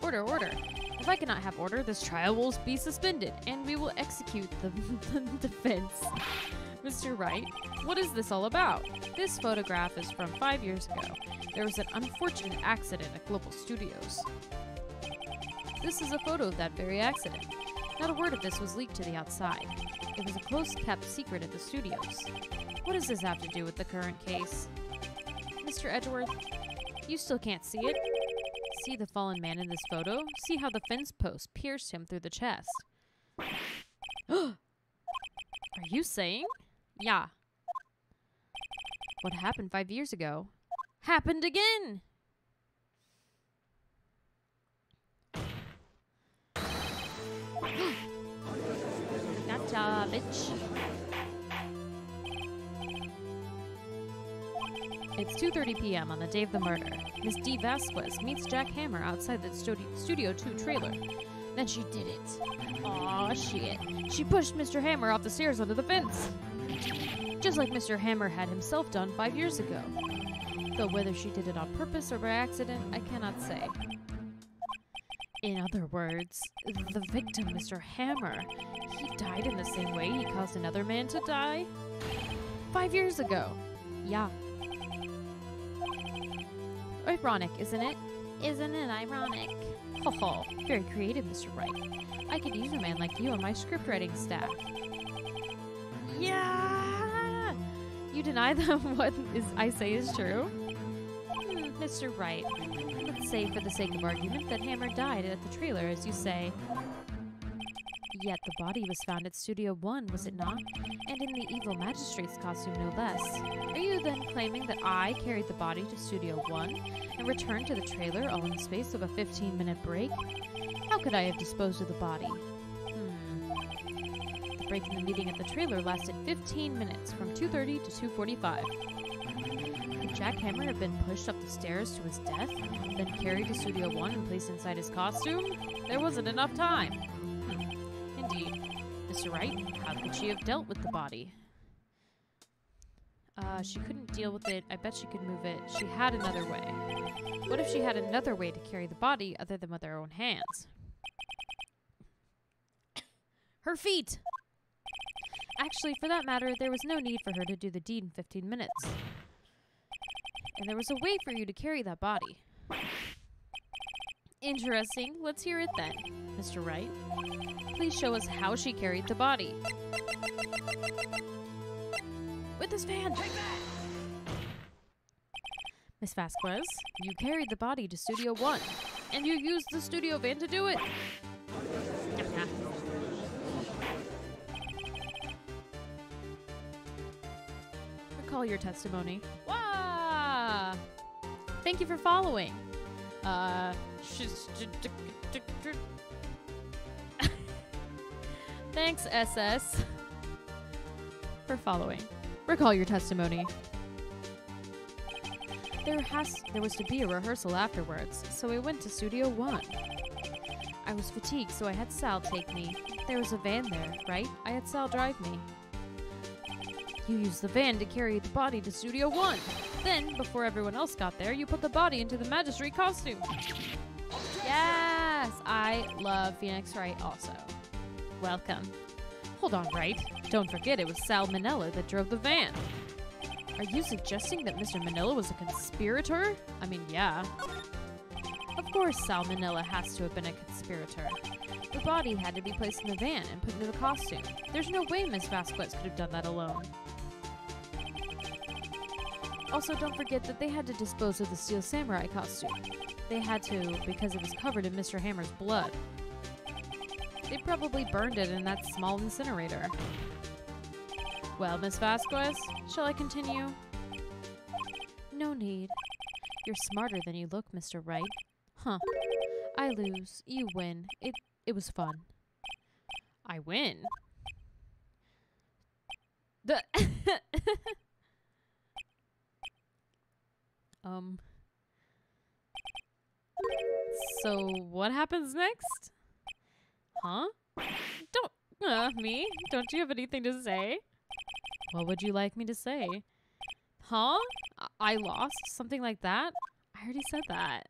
Order, order. If I cannot have order, this trial will be suspended, and we will execute the defense. Mr. Wright, what is this all about? This photograph is from 5 years ago. There was an unfortunate accident at Global Studios. This is a photo of that very accident. Not a word of this was leaked to the outside. It was a close-kept secret at the studios. What does this have to do with the current case? Mr. Edgeworth, you still can't see it? See the fallen man in this photo? See how the fence post pierced him through the chest? Are you saying? Yeah. What happened 5 years ago happened again! Gotcha, bitch. It's 2:30 p.m. on the day of the murder. Miss D. Vasquez meets Jack Hammer outside the Studio 2 trailer. Then she did it. Aw, shit. She pushed Mr. Hammer off the stairs onto the fence. Just like Mr. Hammer had himself done 5 years ago. Though whether she did it on purpose or by accident, I cannot say. In other words, the victim, Mr. Hammer, he died in the same way he caused another man to die? 5 years ago. Yeah. Ironic, isn't it? Isn't it ironic? Ho ho, very creative, Mr. Wright. I could use a man like you on my scriptwriting staff. Yeah! You deny that what I say is true? Mr. Wright, let's say for the sake of argument that Hammer died at the trailer, as you say. Yet the body was found at Studio 1, was it not? And in the evil magistrate's costume, no less. Are you then claiming that I carried the body to Studio 1 and returned to the trailer all in the space of a 15-minute break? How could I have disposed of the body? The break in the meeting at the trailer lasted 15 minutes, from 2:30 to 2:45. Could Jack Hammer have been pushed up the stairs to his death, then carried to Studio 1 and placed inside his costume? There wasn't enough time. Indeed. Mr. Wright, how could she have dealt with the body? She couldn't deal with it. I bet she could move it. She had another way. What if she had another way to carry the body other than with her own hands? Her feet! Actually, for that matter, there was no need for her to do the deed in 15 minutes. And there was a way for you to carry that body. Interesting. Let's hear it then, Mr. Wright. Please show us how she carried the body. With this van! Take that! Miss Vasquez, you carried the body to Studio 1, and you used the studio van to do it. Recall your testimony. Wow! Thank you for following. Thanks, SS, for following. Recall your testimony. There was to be a rehearsal afterwards, so I went to Studio 1. I was fatigued, so I had Sal take me. There was a van there, right? I had Sal drive me. You used the van to carry the body to Studio 1. Then, before everyone else got there, you put the body into the magistrate costume. Yes! I love Phoenix Wright also. Welcome. Hold on, Wright. Don't forget it was Sal Manella that drove the van. Are you suggesting that Mr. Manila was a conspirator? I mean, yeah. Of course Sal Manila has to have been a conspirator. The body had to be placed in the van and put into the costume. There's no way Miss Vasquez could have done that alone. Also, don't forget that they had to dispose of the Steel Samurai costume. They had to because it was covered in Mr. Hammer's blood. They probably burned it in that small incinerator. Well, Miss Vasquez, shall I continue? No need. You're smarter than you look, Mr. Wright. Huh. I lose. You win. It was fun. I win? So what happens next? Huh? Don't Me? Don't you have anything to say? What would you like me to say? Huh? I lost? Something like that? I already said that.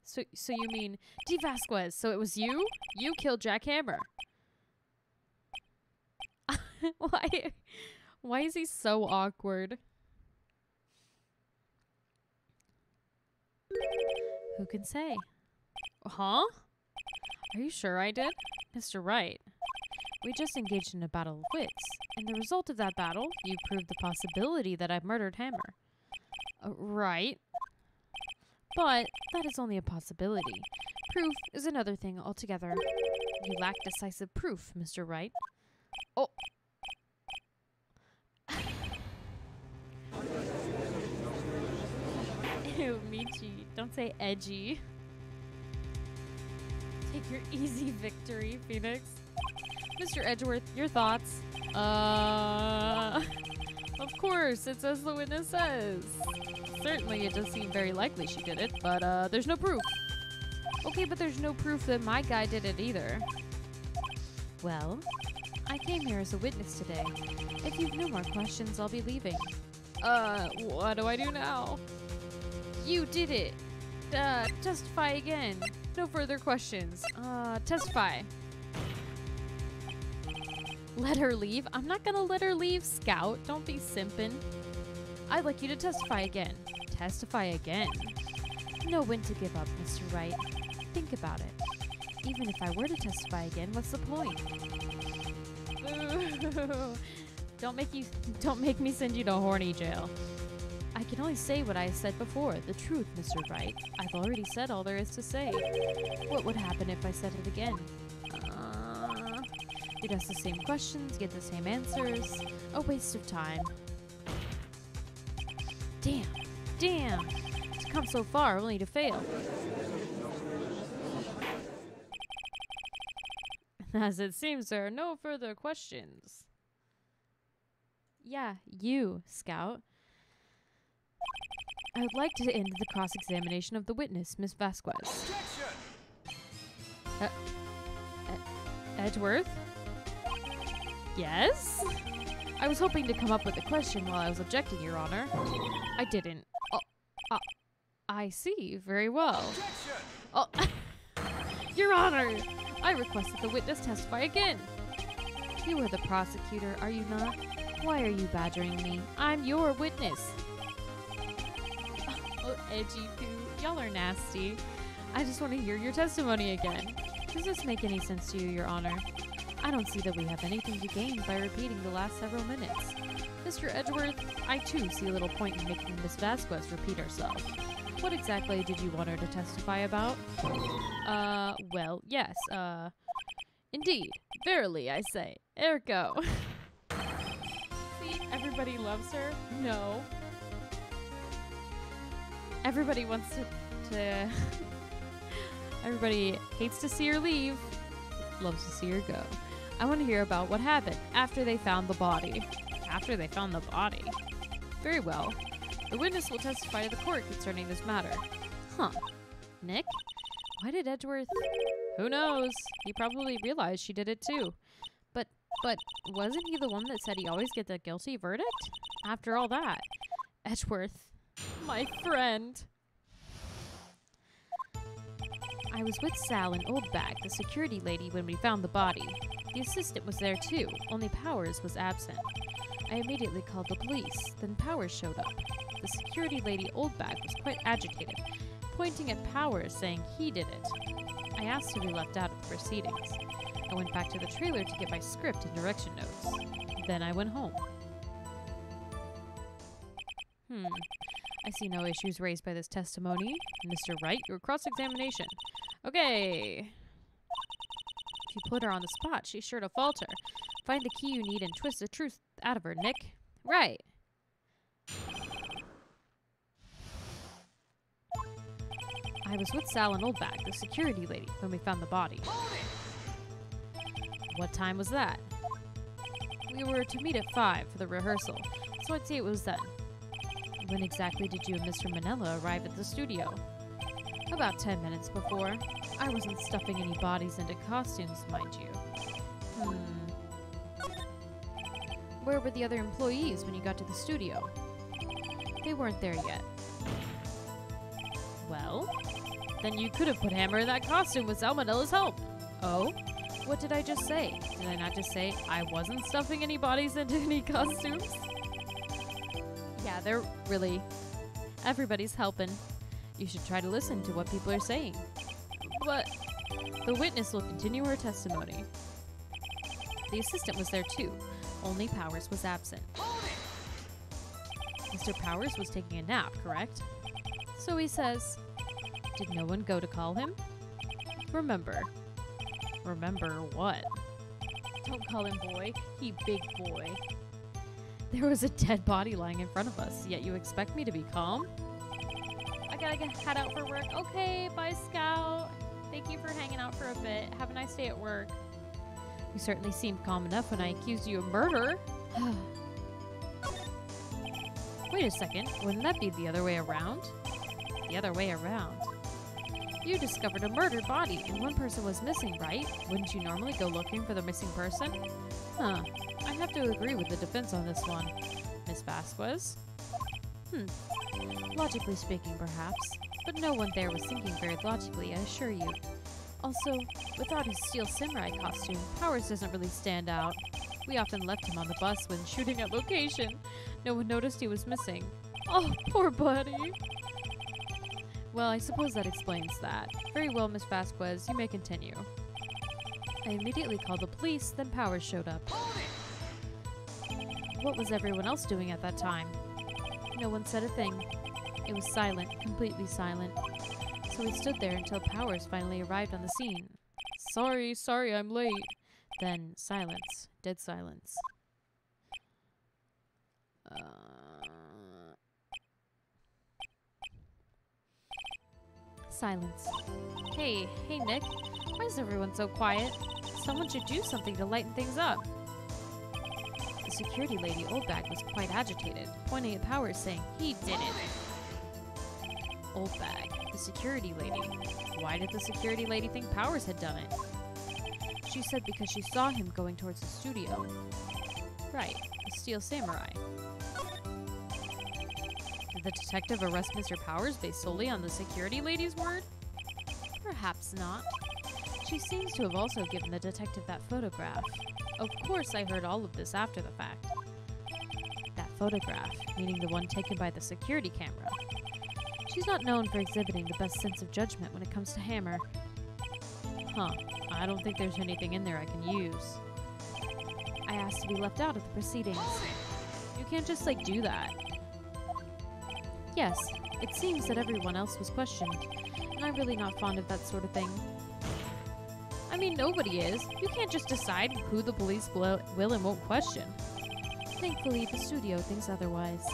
So you mean D. Vasquez? So it was you? You killed Jack Hammer. Why is he so awkward? Who can say? Huh? Are you sure I did? Mr. Wright, we just engaged in a battle of wits. In the result of that battle, you proved the possibility that I murdered Hammer. Right. But that is only a possibility. Proof is another thing altogether. You lack decisive proof, Mr. Wright. Oh. Ew, Michi. Don't say edgy. Take your easy victory, Phoenix. Mr. Edgeworth, your thoughts? Of course, it's as the witness says. Certainly, it does seem very likely she did it, but there's no proof. Okay, but there's no proof that my guy did it either. Well, I came here as a witness today. If you've no more questions, I'll be leaving. What do I do now? You did it. Testify again. No further questions. Testify. Let her leave? I'm not gonna let her leave, Scout. Don't be simping. I'd like you to testify again. Testify again? Know when to give up, Mr. Wright. Think about it. Even if I were to testify again, what's the point? Boo. Don't make me send you to horny jail. I can only say what I said before, the truth, Mr. Wright. I've already said all there is to say. What would happen if I said it again? You'd ask the same questions, get the same answers. A waste of time. Damn. To come so far only to fail. As it seems, there are no further questions. Yeah, you, Scout. I would like to end the cross-examination of the witness, Miss Vasquez. Edgeworth? Yes? I was hoping to come up with a question while I was objecting, Your Honor. I didn't. I see. Very well. Oh, Your Honor! I request that the witness testify again. You are the prosecutor, are you not? Why are you badgering me? I'm your witness. Oh, edgy poo. Y'all are nasty. I just want to hear your testimony again. Does this make any sense to you, Your Honor? I don't see that we have anything to gain by repeating the last several minutes. Mr. Edgeworth, I too see a little point in making Miss Vasquez repeat herself. What exactly did you want her to testify about? Well, yes, indeed. Verily, I say. Ergo. See, everybody loves her? No. Everybody wants to Everybody hates to see her leave, loves to see her go. I want to hear about what happened after they found the body. After they found the body? Very well. The witness will testify to the court concerning this matter. Huh. Nick? Why did Edgeworth... Who knows? He probably realized she did it too. But wasn't he the one that said he always gets a guilty verdict? After all that. Edgeworth. My friend. I was with Sal and Oldbag, the security lady, when we found the body. The assistant was there too, only Powers was absent. I immediately called the police, then Powers showed up. The security lady Oldbag was quite agitated, pointing at Powers saying he did it. I asked to be left out of the proceedings. I went back to the trailer to get my script and direction notes. Then I went home. I see no issues raised by this testimony. Mr. Wright, your cross-examination. Okay. If you put her on the spot, she's sure to falter. Find the key you need and twist the truth out of her, Nick. Right. I was with Sal and Oldbag, the security lady, when we found the body. What time was that? We were to meet at 5 for the rehearsal, so I'd say it was then. When exactly did you and Mr. Manella arrive at the studio? About 10 minutes before. I wasn't stuffing any bodies into costumes, mind you. Where were the other employees when you got to the studio? They weren't there yet. Well, then you could have put Hammer in that costume with Salmonella's help. Oh? What did I just say? Did I not just say I wasn't stuffing any bodies into any costumes? Yeah, they're really... Everybody's helping. You should try to listen to what people are saying. But the witness will continue her testimony. The assistant was there too. Only Powers was absent. Mr. Powers was taking a nap, correct? So he says, did no one go to call him? Remember. Remember what? Don't call him boy. He big boy. There was a dead body lying in front of us, yet you expect me to be calm? I gotta head out for work. Okay, bye, Scout. Thank you for hanging out for a bit. Have a nice day at work. You certainly seemed calm enough when I accused you of murder. Wait a second. Wouldn't that be the other way around? The other way around. You discovered a murdered body and one person was missing, right? Wouldn't you normally go looking for the missing person? Huh. I have to agree with the defense on this one. Miss Vasquez? Logically speaking, perhaps. But no one there was thinking very logically, I assure you. Also, without his steel samurai costume, Powers doesn't really stand out. We often left him on the bus when shooting at location. No one noticed he was missing. Oh, poor buddy. Well, I suppose that explains that. Very well, Miss Vasquez, you may continue. I immediately called the police, then Powers showed up. What was everyone else doing at that time? No one said a thing. It was silent, completely silent. So we stood there until Powers finally arrived on the scene. Sorry, I'm late. Then silence, dead silence. Silence. Hey, Nick. Why is everyone so quiet? Someone should do something to lighten things up. The security lady, Oldbag, was quite agitated, pointing at Powers, saying he did it. Oldbag, the security lady. Why did the security lady think Powers had done it? She said because she saw him going towards the studio. Right, the Steel Samurai. Did the detective arrest Mr. Powers based solely on the security lady's word? Perhaps not. She seems to have also given the detective that photograph. Of course, I heard all of this after the fact. That photograph, meaning the one taken by the security camera. She's not known for exhibiting the best sense of judgment when it comes to Hammer. Huh, I don't think there's anything in there I can use. I asked to be left out of the proceedings. You can't just, do that. Yes, it seems that everyone else was questioned, and I'm really not fond of that sort of thing. I mean, nobody is. You can't just decide who the police will and won't question. Thankfully, the studio thinks otherwise.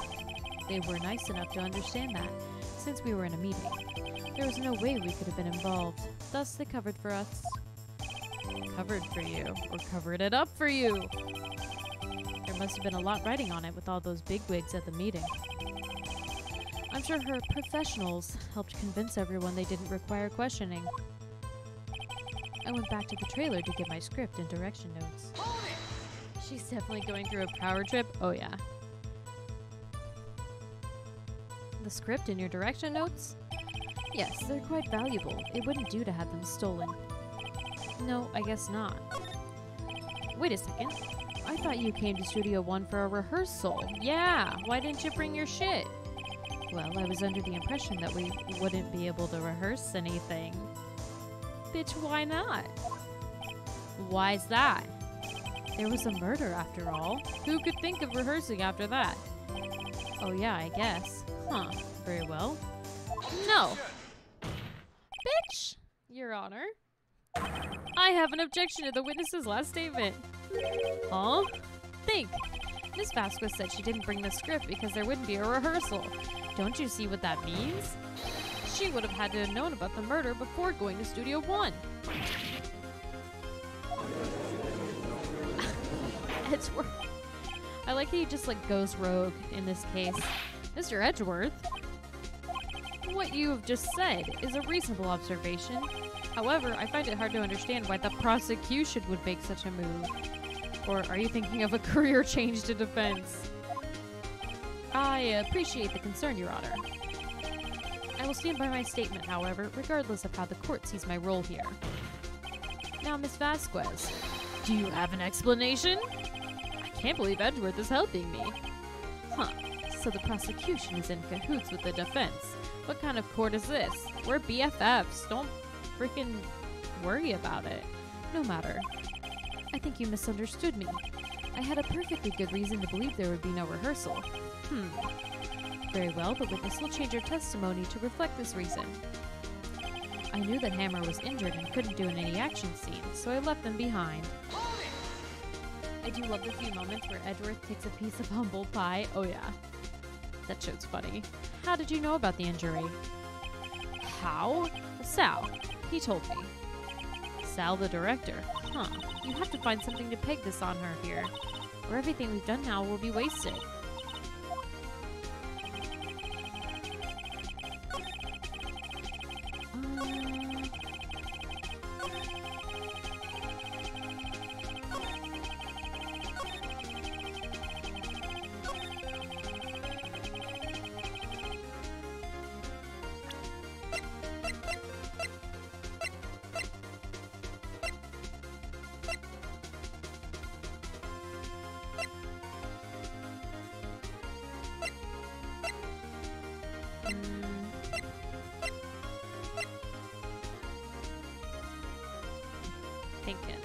They were nice enough to understand that, since we were in a meeting. There was no way we could have been involved. Thus, they covered for us. Covered for you, or covered it up for you. There must have been a lot writing on it with all those bigwigs at the meeting. I'm sure her professionals helped convince everyone they didn't require questioning. I went back to the trailer to get my script and direction notes. She's definitely going through a power trip. Oh yeah. The script and your direction notes? Yes, they're quite valuable. It wouldn't do to have them stolen. No, I guess not. Wait a second. I thought you came to Studio One for a rehearsal. Yeah, why didn't you bring your shit? Well, I was under the impression that we wouldn't be able to rehearse anything. Bitch, why not? Why's that? There was a murder after all. Who could think of rehearsing after that? Oh yeah, I guess. Huh, very well. No! Bitch! Your Honor. I have an objection to the witness's last statement. Huh? Think. Miss Vasquez said she didn't bring the script because there wouldn't be a rehearsal. Don't you see what that means? She would have had to have known about the murder before going to Studio One. Edgeworth. I like how he just goes rogue in this case. Mr. Edgeworth? What you have just said is a reasonable observation. However, I find it hard to understand why the prosecution would make such a move. Or are you thinking of a career change to defense? I appreciate the concern, Your Honor. I will stand by my statement, however, regardless of how the court sees my role here. Now, Miss Vasquez, do you have an explanation? I can't believe Edgeworth is helping me. Huh, so the prosecution is in cahoots with the defense. What kind of court is this? We're BFFs. Don't freaking worry about it. No matter. I think you misunderstood me. I had a perfectly good reason to believe there would be no rehearsal. Very well, the witness will change her testimony to reflect this reason. I knew that Hammer was injured and couldn't do any action scenes, so I left them behind. I do love the few moments where Edgeworth takes a piece of humble pie. Oh yeah. That show's funny. How did you know about the injury? How? Sal. He told me. Sal the director. Huh. You have to find something to peg this on her here, or everything we've done now will be wasted. Thinking.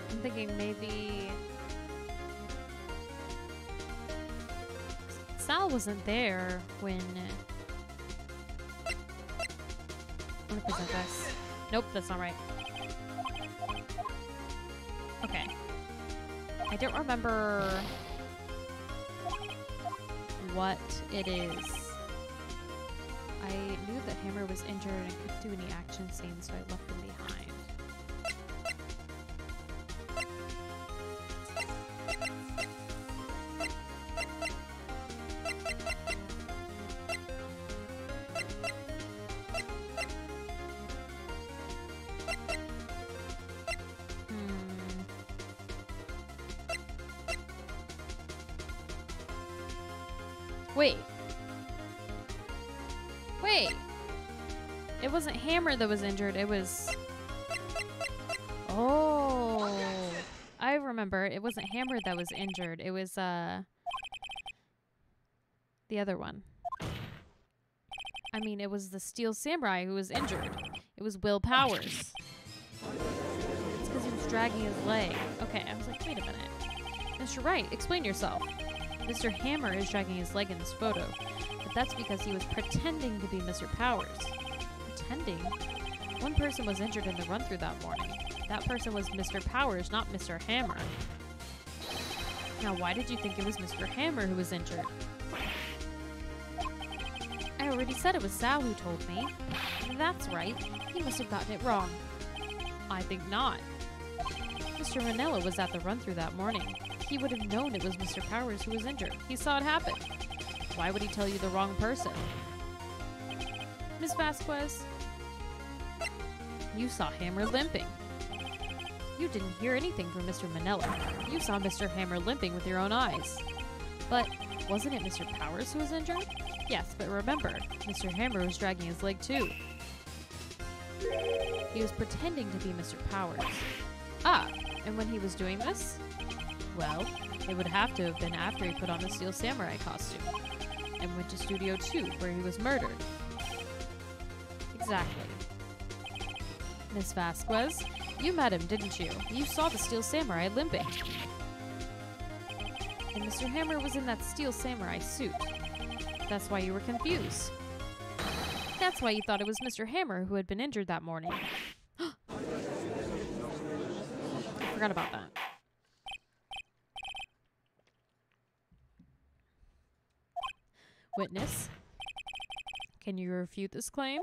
I'm thinking maybe Sal wasn't there when. Let me present this. Nope, that's not right. Okay. I don't remember what it is. I knew that Hammer was injured and couldn't do any action scenes, so I left them behind. Wait. Wait. It wasn't Hammer that was injured. It was... Oh. I remember. It wasn't Hammer that was injured. It was, the other one. I mean, it was the Steel Samurai who was injured. It was Will Powers. It's because he was dragging his leg. Okay, I was like, wait a minute. Mr. Wright, explain yourself. Mr. Hammer is dragging his leg in this photo, but that's because he was pretending to be Mr. Powers. Pretending? One person was injured in the run-through that morning. That person was Mr. Powers, not Mr. Hammer. Now, why did you think it was Mr. Hammer who was injured? I already said it was Sal who told me. That's right. He must have gotten it wrong. I think not. Mr. Manella was at the run-through that morning. He would have known it was Mr. Powers who was injured. He saw it happen. Why would he tell you the wrong person? Miss Vasquez, you saw Hammer limping. You didn't hear anything from Mr. Manella. You saw Mr. Hammer limping with your own eyes. But wasn't it Mr. Powers who was injured? Yes, but remember, Mr. Hammer was dragging his leg too. He was pretending to be Mr. Powers. Ah, and when he was doing this? Well, it would have to have been after he put on the Steel Samurai costume and went to Studio 2, where he was murdered. Exactly. Miss Vasquez, you met him, didn't you? You saw the Steel Samurai limping. And Mr. Hammer was in that Steel Samurai suit. That's why you were confused. That's why you thought it was Mr. Hammer who had been injured that morning. I forgot about that. Witness, Can you refute this claim?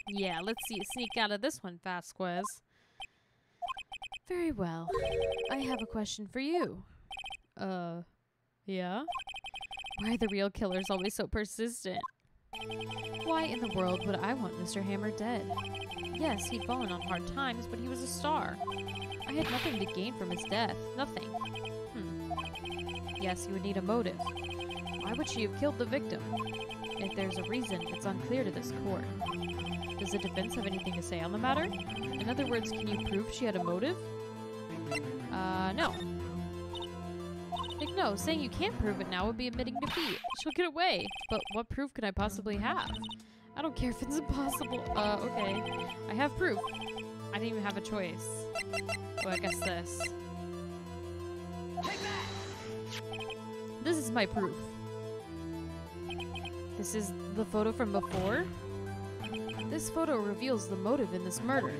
Yeah, let's see you sneak out of this one, Vasquez. Very well. I have a question for you. Yeah? Why are the real killers always so persistent? Why in the world would I want Mr. Hammer dead? Yes, he'd fallen on hard times, but he was a star. I had nothing to gain from his death. Nothing. Yes, he would need a motive. Why would she have killed the victim? If there's a reason, it's unclear to this court. Does the defense have anything to say on the matter? In other words, can you prove she had a motive? No. Nick, no. Saying you can't prove it now would be admitting defeat. She'll get away. But what proof could I possibly have? I don't care if it's impossible. Okay. I have proof. I didn't even have a choice. Oh, I guess this. This is my proof. This is the photo from before? This photo reveals the motive in this murder.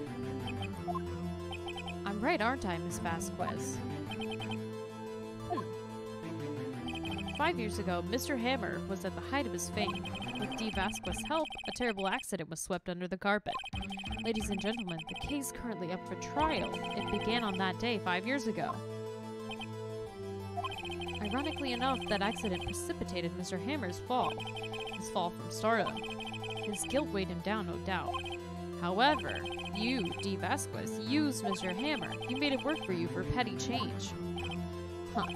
I'm right, aren't I, Miss Vasquez? 5 years ago, Mr. Hammer was at the height of his fame. With D. Vasquez's help, a terrible accident was swept under the carpet. Ladies and gentlemen, the case currently up for trial. It began on that day 5 years ago. Ironically enough, that accident precipitated Mr. Hammer's fall. His fall from stardom. His guilt weighed him down, no doubt. However, you, D. Vasquez, used Mr. Hammer. You made it work for you for petty change. Huh.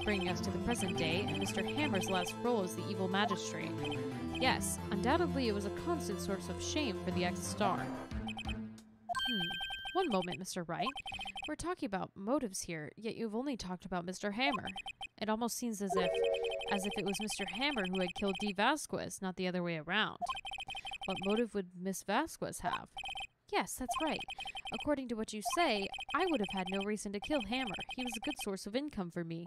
Bringing us to the present day, and Mr. Hammer's last role as the evil magistrate. Yes, undoubtedly it was a constant source of shame for the ex-star. One moment, Mr. Wright. We're talking about motives here, yet you've only talked about Mr. Hammer. It almost seems as if it was Mr. Hammer who had killed D. Vasquez, not the other way around. What motive would Miss Vasquez have? Yes, that's right. According to what you say, I would have had no reason to kill Hammer. He was a good source of income for me.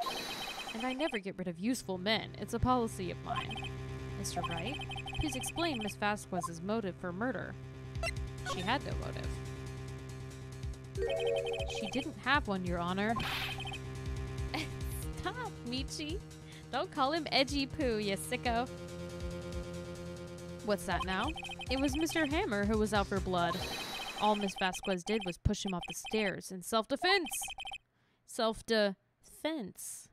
And I never get rid of useful men. It's a policy of mine. Mr. Wright, please explain Miss Vasquez's motive for murder. She had no motive. She didn't have one, Your Honor. Stop, Michi. Don't call him Edgy Poo, you sicko. What's that now? It was Mr. Hammer who was out for blood. All Miss Vasquez did was push him off the stairs in self-defense. Self-defense.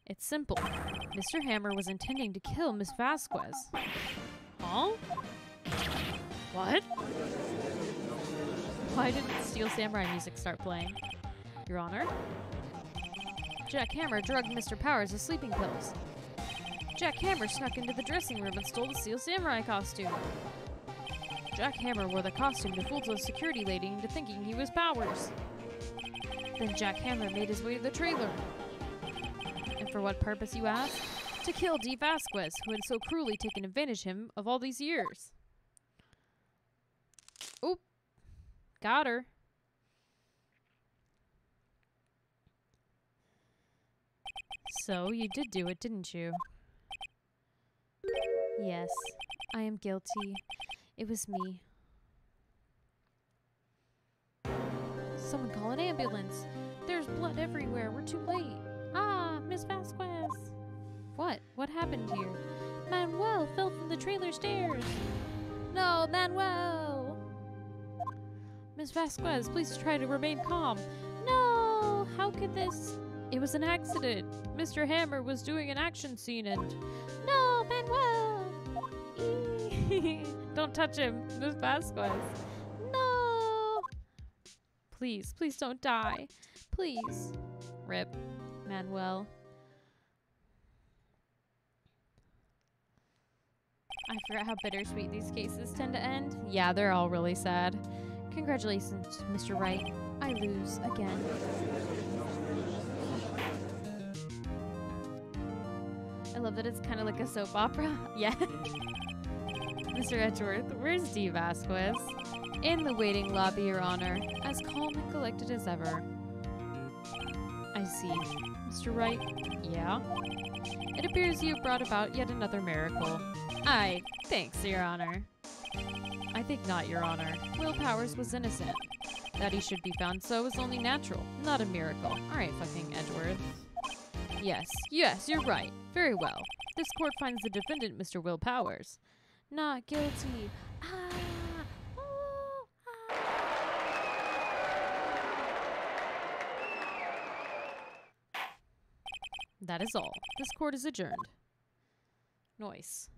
It's simple. Mr. Hammer was intending to kill Miss Vasquez. Huh? What? Why didn't Steel Samurai music start playing? Your Honor? Jack Hammer drugged Mr. Powers with sleeping pills. Jack Hammer snuck into the dressing room and stole the Steel Samurai costume. Jack Hammer wore the costume to fool the security lady into thinking he was Powers. Then Jack Hammer made his way to the trailer. And for what purpose, you ask? To kill D. Vasquez, who had so cruelly taken advantage of him of all these years. Oop. Got her. So, you did do it, didn't you? Yes, I am guilty. It was me. Someone call an ambulance. There's blood everywhere. We're too late. Ah, Miss Vasquez. What? What happened here? Manuel fell from the trailer stairs. No, Manuel. Miss Vasquez, please try to remain calm. No, how could this? It was an accident. Mr. Hammer was doing an action scene and... No, Manuel! Don't touch him, Miss Vasquez. No! Please, please don't die. Please. Rip, Manuel. I forgot how bittersweet these cases tend to end. Yeah, they're all really sad. Congratulations, Mr. Wright. I lose again. I love that it's kind of like a soap opera. Yeah. Mr. Edgeworth, where's D. Vasquez? In the waiting lobby, Your Honor, as calm and collected as ever. I see. Mr. Wright? Yeah? It appears you have brought about yet another miracle. Aye, thanks, Your Honor. I think not, Your Honor. Will Powers was innocent. That he should be found so is only natural, not a miracle. Alright, fucking Edgeworth. Yes, you're right. Very well. This court finds the defendant, Mr. Will Powers, not guilty. Ah! Oh, That is all. This court is adjourned. Noise.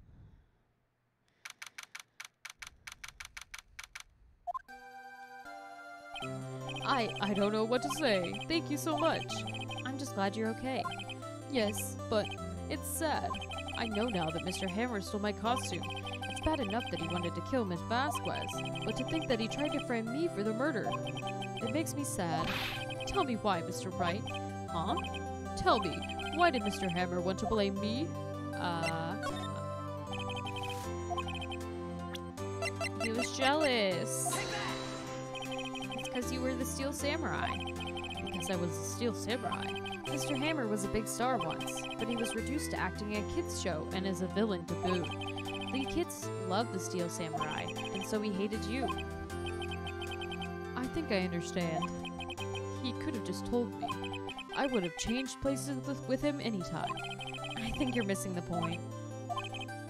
I don't know what to say. Thank you so much. I'm just glad you're okay. Yes, but it's sad. I know now that Mr. Hammer stole my costume. It's bad enough that he wanted to kill Miss Vasquez, but to think that he tried to frame me for the murder. It makes me sad. Tell me why, Mr. Wright. Huh? Tell me, why did Mr. Hammer want to blame me? He was jealous. It's because you were the Steel Samurai. Because I was the Steel Samurai. Mr. Hammer was a big star once, but he was reduced to acting a kids' show and as a villain to boot. The kids loved the Steel Samurai, and so he hated you. I think I understand. He could have just told me. I would have changed places with him anytime. I think you're missing the point.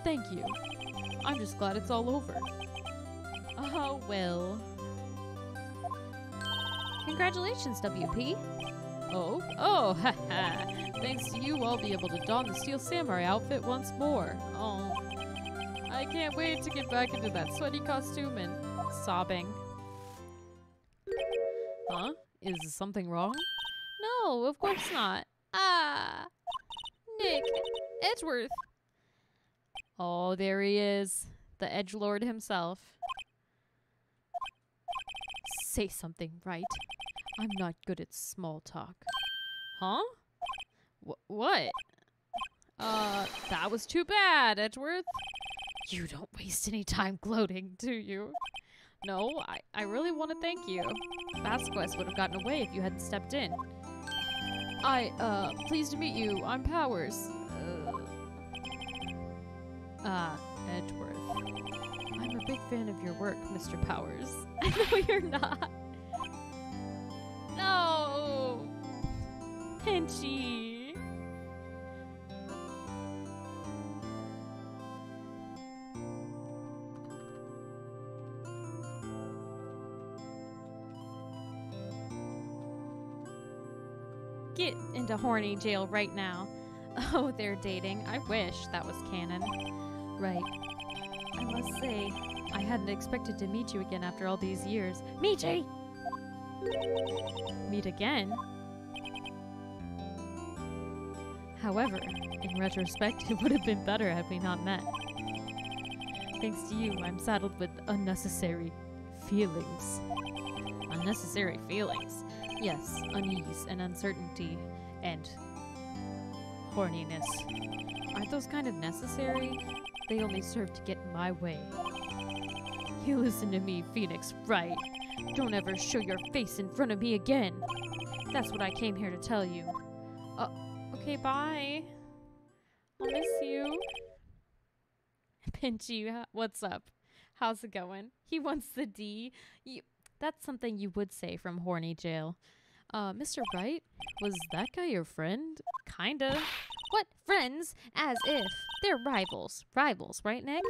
Thank you. I'm just glad it's all over. Oh, well. Congratulations, WP. Oh, haha. Thanks to you, I'll be able to don the Steel Samurai outfit once more. Oh, I can't wait to get back into that sweaty costume and sobbing. Huh? Is something wrong? No, of course not. Ah! Nick! Edgeworth! Oh, there he is. The edgelord himself. Say something, Wright. I'm not good at small talk. Huh? What? That was too bad, Edgeworth. You don't waste any time gloating, do you? No, I really want to thank you. Vasquez would have gotten away if you hadn't stepped in. Pleased to meet you. I'm Powers. Edgeworth. I'm a big fan of your work, Mr. Powers. No, you're not. No! Pinchy! Get into horny jail right now. Oh, they're dating. I wish that was canon. Right. I must say, I hadn't expected to meet you again after all these years. Michi! Meet again? However, in retrospect, it would have been better had we not met. Thanks to you, I'm saddled with unnecessary feelings. Unnecessary feelings? Yes, unease and uncertainty and horniness. Aren't those kind of necessary? They only serve to get in my way. You listen to me, Phoenix Wright. Don't ever show your face in front of me again. That's what I came here to tell you. Okay, bye. I'll miss you. Pinchy, what's up? How's it going? He wants the D. That's something you would say from horny jail. Mr. Wright, was that guy your friend? Kinda. What? Friends? As if. They're rivals. Rivals, right, Nick?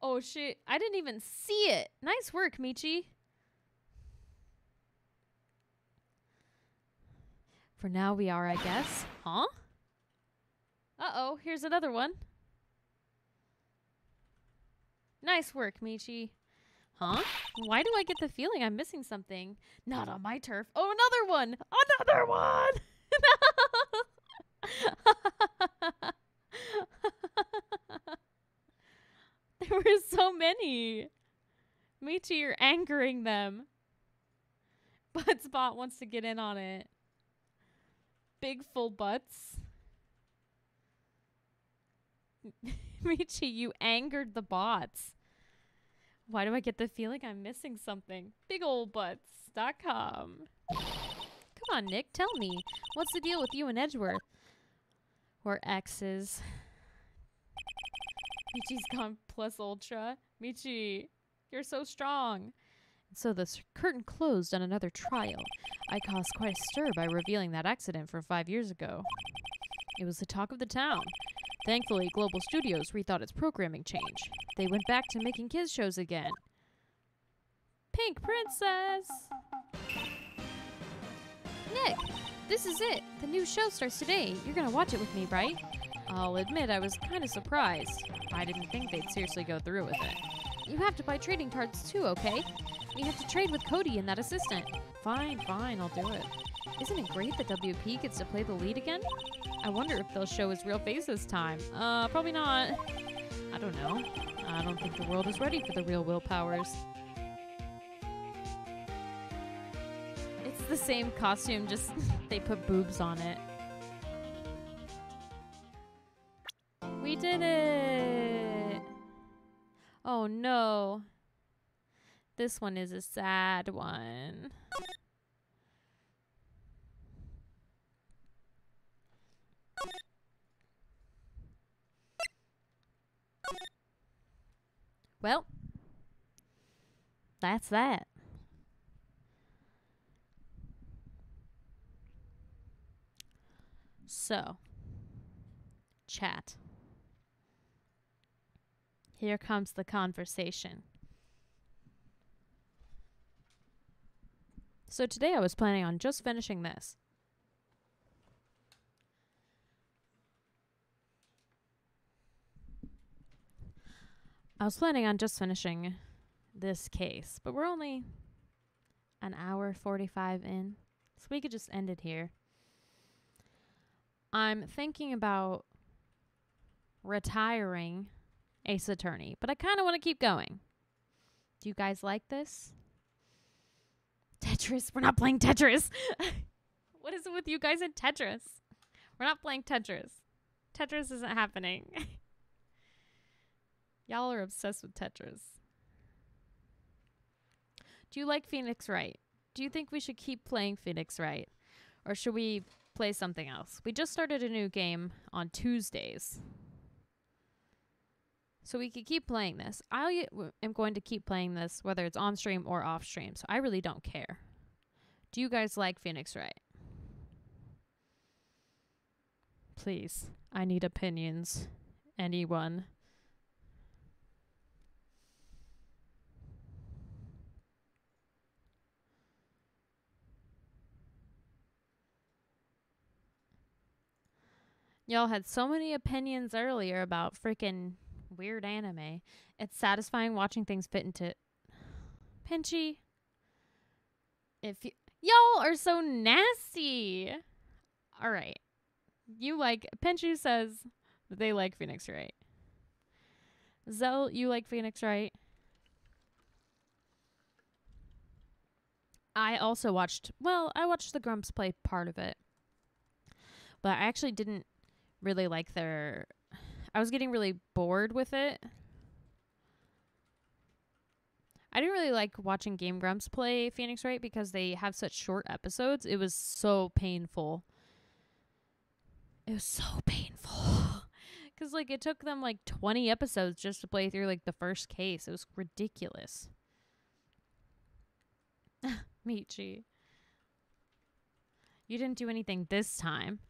Oh, shit. I didn't even see it. Nice work, Michi. For now we are, I guess. Huh? Uh-oh, here's another one. Nice work, Michi. Huh? Why do I get the feeling I'm missing something? Not on my turf. Oh, another one! Another one! There were so many. Michi, you're angering them. Butt Spot wants to get in on it. Big full butts. Michi, you angered the bots. Why do I get the feeling I'm missing something? BigOldButts.com. Come on, Nick, tell me. What's the deal with you and Edgeworth? We're exes. Michi's gone plus ultra. Michi, you're so strong. So the curtain closed on another trial. I caused quite a stir by revealing that accident from 5 years ago. It was the talk of the town. Thankfully, Global Studios rethought its programming change. They went back to making kids shows again. Pink Princess! Nick, this is it. The new show starts today. You're gonna watch it with me, right? I'll admit I was kind of surprised. I didn't think they'd seriously go through with it. You have to buy trading cards too, okay? We have to trade with Cody and that assistant. Fine, I'll do it. Isn't it great that WP gets to play the lead again? I wonder if they'll show his real face this time. Probably not. I don't know. I don't think the world is ready for the real Will Powers. It's the same costume, just they put boobs on it. We did it! Oh no. This one is a sad one. Well, that's that. So, chat. Here comes the conversation. So today I was planning on just finishing this. I was planning on just finishing this case, but we're only an hour 45 in, so we could just end it here. I'm thinking about retiring Ace Attorney, but I kind of want to keep going. Do you guys like this? Tetris? We're not playing Tetris. What is it with you guys and Tetris? We're not playing Tetris. Tetris isn't happening. Y'all are obsessed with Tetris. Do you like Phoenix Wright? Do you think we should keep playing Phoenix Wright? Or should we play something else? We just started a new game on Tuesdays. So we could keep playing this. I am going to keep playing this whether it's on stream or off stream. So I really don't care. Do you guys like Phoenix Wright? Please. I need opinions. Anyone? Y'all had so many opinions earlier about freaking weird anime. It's satisfying watching things fit into... Pinchy. If you... Y'all are so nasty. All right. You like... Pinchy says that they like Phoenix Wright. Zell, you like Phoenix Wright? I also watched... Well, I watched the Grumps play part of it. But I actually didn't really like their... I was getting really bored with it. I didn't really like watching Game Grumps play Phoenix Wright because they have such short episodes. It was so painful. It was so painful. Because, like, it took them, like, 20 episodes just to play through, like, the first case. It was ridiculous. Michi. You didn't do anything this time.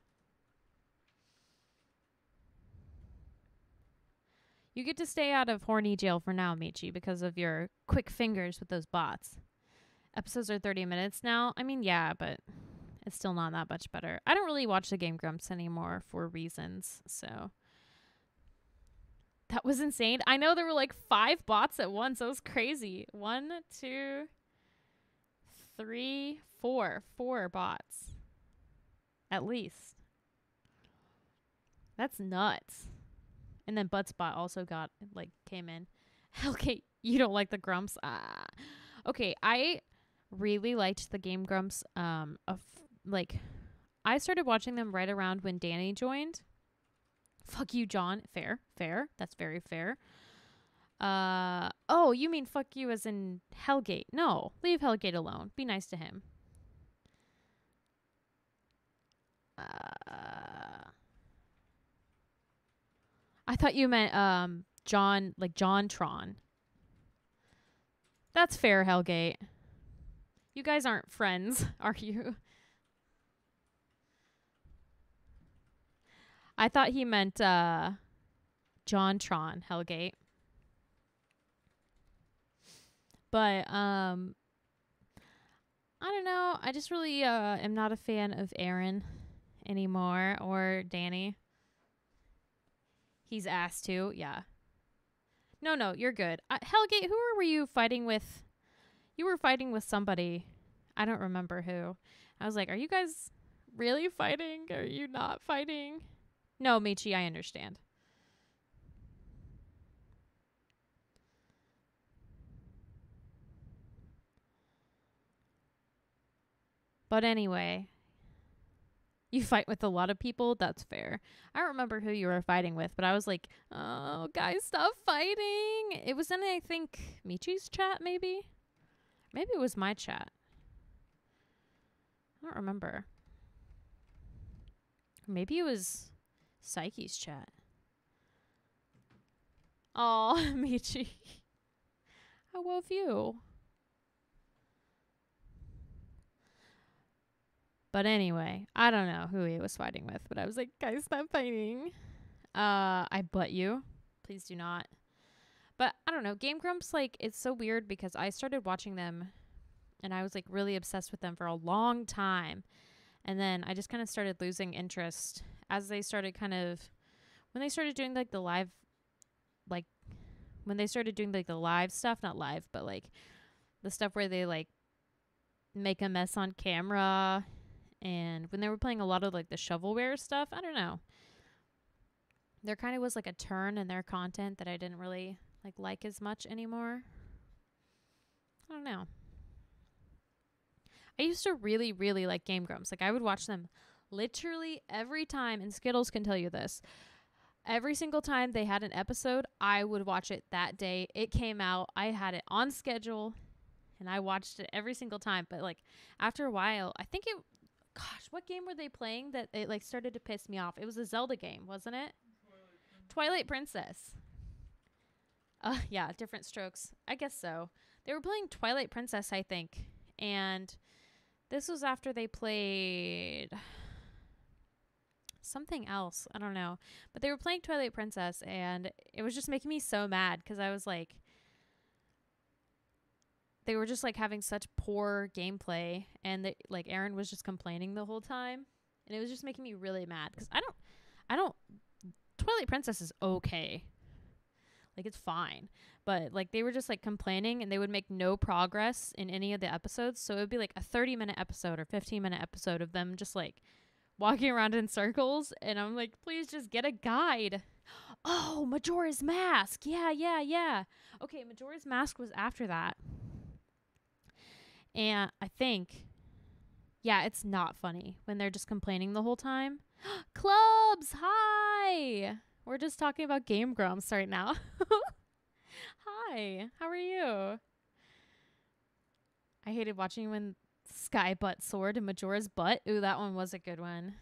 You get to stay out of horny jail for now, Michi, because of your quick fingers with those bots. Episodes are 30 minutes now. I mean, yeah, but it's still not that much better. I don't really watch the Game Grumps anymore for reasons, so. That was insane. I know there were like 5 bots at once. That was crazy. 1, 2, 3, 4. 4 bots. At least. That's nuts. And then Buttspot also came in. Hellgate, you don't like the Grumps? Okay, I really liked the Game Grumps. I started watching them right around when Danny joined. Fuck you, John. Fair. That's very fair. Oh, you mean fuck you as in Hellgate. No, leave Hellgate alone. Be nice to him. I thought you meant John, like John Tron. That's fair, Hellgate. You guys aren't friends, are you? I thought he meant John Tron Hellgate. But I don't know. I just really am not a fan of Aaron anymore, or Danny. He's asked to, yeah. No, you're good. Hellgate, who were you fighting with? You were fighting with somebody. I don't remember who. I was like, are you guys really fighting? Are you not fighting? No, Michi, I understand. But anyway, you fight with a lot of people. That's fair. I don't remember who you were fighting with, but I was like, oh, guys, stop fighting. It was in, I think, Michi's chat, maybe? Maybe it was my chat. I don't remember. Maybe it was Psyche's chat. Oh, Michi. How love you. But anyway, I don't know who he was fighting with, but I was like, guys, stop fighting. I butt you. Please do not. But I don't know. Game Grumps, like, it's so weird because I started watching them and I was like really obsessed with them for a long time. And then I just kind of started losing interest as they started when they started doing like the live, like when they started doing like the live stuff, not live, but like the stuff where they like make a mess on camera. And when they were playing a lot of like the shovelware stuff, I don't know. There kind of was like a turn in their content that I didn't really like as much anymore. I don't know. I used to really, really like Game Grumps. Like I would watch them literally every time, and Skittles can tell you this. Every single time they had an episode, I would watch it that day. It came out. I had it on schedule, and I watched it every single time. But like after a while, I think gosh, what game were they playing that it like started to piss me off? It was a Zelda game, wasn't it? Twilight Princess. Yeah, different strokes. I guess so. They were playing Twilight Princess, I think. And this was after they played something else. I don't know. But they were playing Twilight Princess, and it was just making me so mad because I was like, they were just like having such poor gameplay, and like Aaron was just complaining the whole time, and it was just making me really mad because I don't. Twilight Princess is okay, like it's fine, but like they were just like complaining, and they would make no progress in any of the episodes. So it would be like a 30-minute episode or 15-minute episode of them just like walking around in circles, and I'm like, please just get a guide. Oh, Majora's Mask. Yeah. Okay, Majora's Mask was after that. And I think, yeah, it's not funny when they're just complaining the whole time. Clubs, hi! We're just talking about Game Grumps right now. Hi, how are you? I hated watching when Sky butt sword and Majora's butt. Ooh, that one was a good one.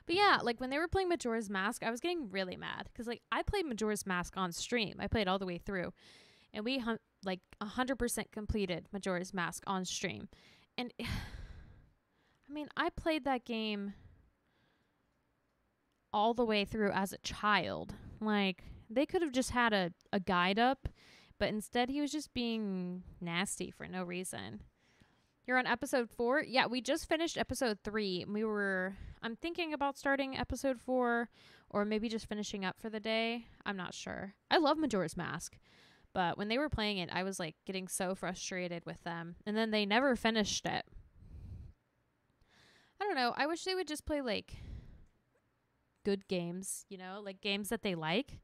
But yeah, like when they were playing Majora's Mask, I was getting really mad because like I played Majora's Mask on stream. I played all the way through, and we like 100% completed Majora's Mask on stream. And I mean, I played that game all the way through as a child. Like they could have just had a guide up, but instead he was just being nasty for no reason. You're on episode 4? Yeah, we just finished episode 3. I'm thinking about starting episode 4 or maybe just finishing up for the day. I'm not sure. I love Majora's Mask, but when they were playing it, I was like getting so frustrated with them. And then they never finished it. I don't know. I wish they would just play like good games, you know, like games that they like.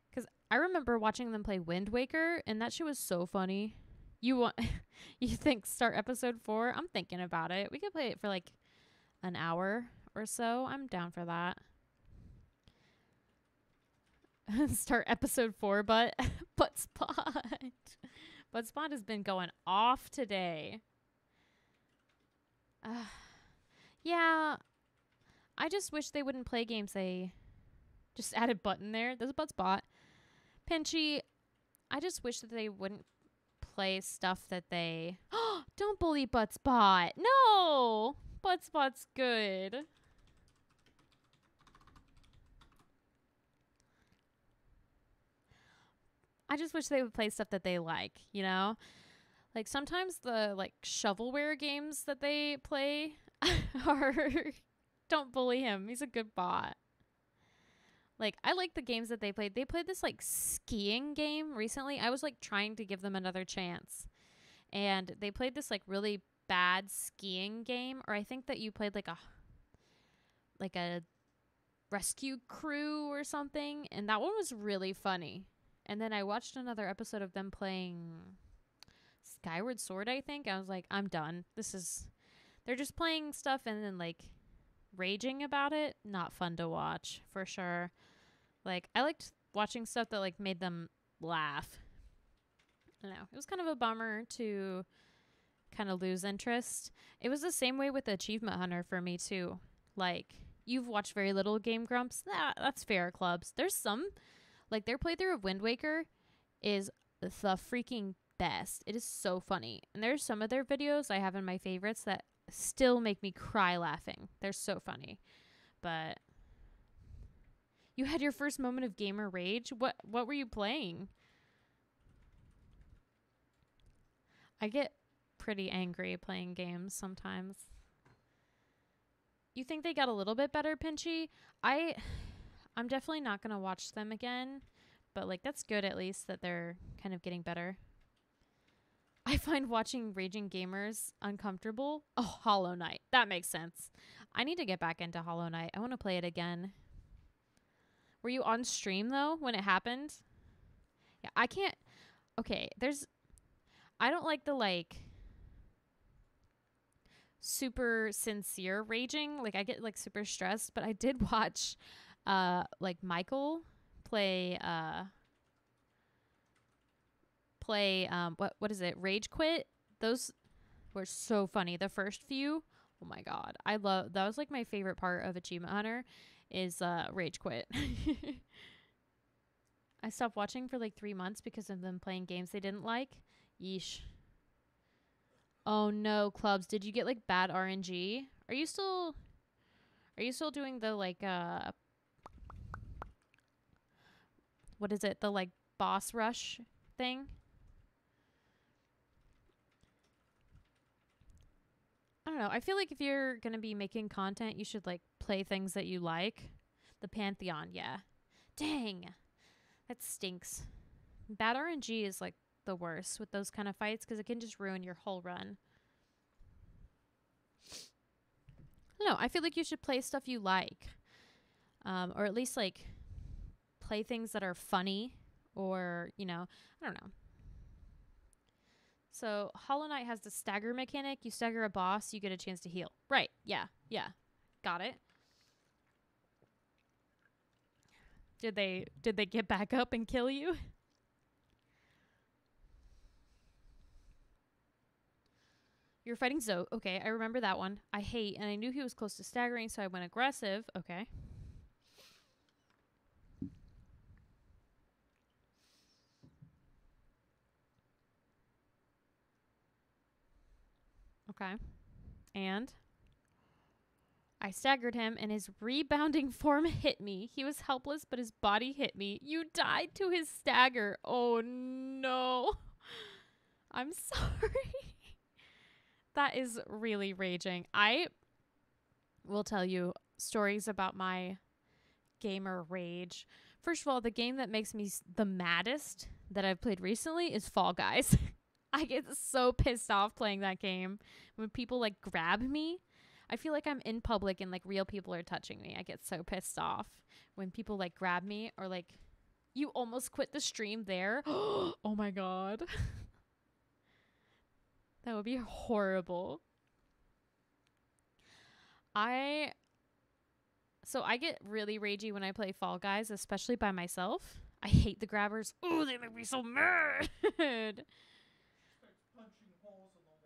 Because I remember watching them play Wind Waker, and that shit was so funny. You think start episode 4? I'm thinking about it. We could play it for like an hour or so. I'm down for that. Start episode 4, but Spot. But Spot has been going off today. Yeah. I just wish they wouldn't play games they Just added butt in there. There's a butt spot. Pinchy, I just wish that they wouldn't play stuff that they... Don't bully butt spot. No! Butt spot's good. I just wish they would play stuff that they like, you know? Like, sometimes the, like, shovelware games that they play are... Don't bully him. He's a good bot. Like, I like the games that they played. They played this, like, skiing game recently. I was, like, trying to give them another chance. And they played this, like, really bad skiing game. Or I think that you played, like a rescue crew or something. And that one was really funny. And then I watched another episode of them playing Skyward Sword, I think. I was like, I'm done. They're just playing stuff and then, like, raging about it. Not fun to watch, for sure. Like, I liked watching stuff that, like, made them laugh. I don't know. It was kind of a bummer to kind of lose interest. It was the same way with Achievement Hunter for me, too. Like, you've watched very little Game Grumps. That's fair, Clubs. There's some, like, their playthrough of Wind Waker is the freaking best. It is so funny. And there's some of their videos I have in my favorites that still make me cry laughing. They're so funny. But you had your first moment of gamer rage? What were you playing? I get pretty angry playing games sometimes. You think they got a little bit better, Pinchy? I'm definitely not going to watch them again, but like that's good at least that they're kind of getting better. I find watching raging gamers uncomfortable. Oh, Hollow Knight. That makes sense. I need to get back into Hollow Knight. I want to play it again. Were you on stream, though, when it happened? Yeah, I can't... Okay, I don't like the, like, super sincere raging. Like, I get, like, super stressed. But I did watch, like, Michael play... what is it, Rage Quit. Those were so funny. The first few, oh my god, that was like my favorite part of Achievement Hunter is Rage Quit. I stopped watching for like 3 months because of them playing games they didn't like. Yeesh. Oh no, Clubs, did you get like bad RNG? Are you still doing the like what is it, the like boss rush thing? I don't know. I feel like if you're going to be making content, you should, like, play things that you like. The Pantheon, yeah. Dang. That stinks. Bad RNG is, like, the worst with those kind of fights because it can just ruin your whole run. No, I feel like you should play stuff you like. Or at least, like, play things that are funny or, you know, I don't know. So, Hollow Knight has the stagger mechanic. You stagger a boss, you get a chance to heal. Right, yeah. Got it. Did they get back up and kill you? You're fighting Zoe. Okay, I remember that one. I knew he was close to staggering, so I went aggressive. Okay. Okay. And I staggered him, and his rebounding form hit me. He was helpless, but his body hit me. You died to his stagger. Oh, no. I'm sorry. That is really raging. I will tell you stories about my gamer rage. First of all, the game that makes me the maddest that I've played recently is Fall Guys. I get so pissed off playing that game when people like grab me. I feel like I'm in public and like real people are touching me. I get so pissed off when people like grab me or like you almost quit the stream there. Oh my god. That would be horrible. I get really ragey when I play Fall Guys, especially by myself. I hate the grabbers. Oh, they make me so mad.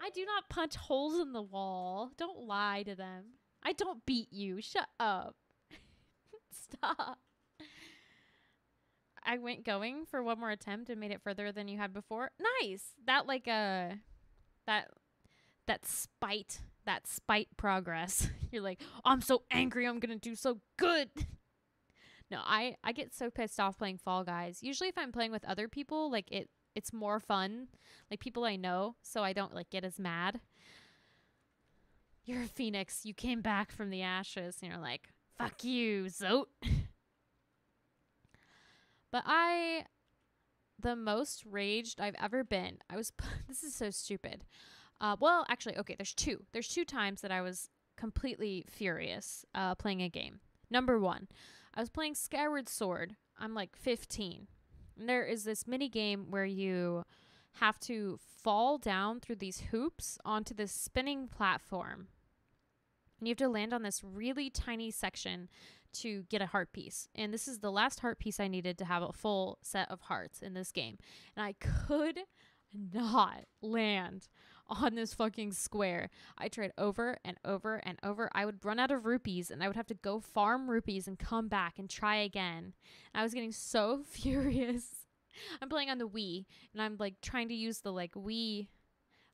I do not punch holes in the wall. Don't lie to them. I don't beat you. Shut up. Stop. I went going for one more attempt and made it further than you had before. Nice. That like that spite progress. You're like, oh, I'm so angry, I'm gonna do so good. No, I get so pissed off playing Fall Guys. Usually if I'm playing with other people, like it's more fun, like people I know, so I don't like get as mad. You're a phoenix, you came back from the ashes, and you're like, fuck you, Zote. But the most raged I've ever been, this is so stupid. Well, actually, okay, there's two times that I was completely furious playing a game. Number one, I was playing Skyward Sword. I'm like 15. And there is this mini game where you have to fall down through these hoops onto this spinning platform. And you have to land on this really tiny section to get a heart piece. And this is the last heart piece I needed to have a full set of hearts in this game. And I could not land on this fucking square. I tried over and over and over. I would run out of rupees and I would have to go farm rupees and come back and try again. I was getting so furious. I'm playing on the Wii and I'm like trying to use the like Wii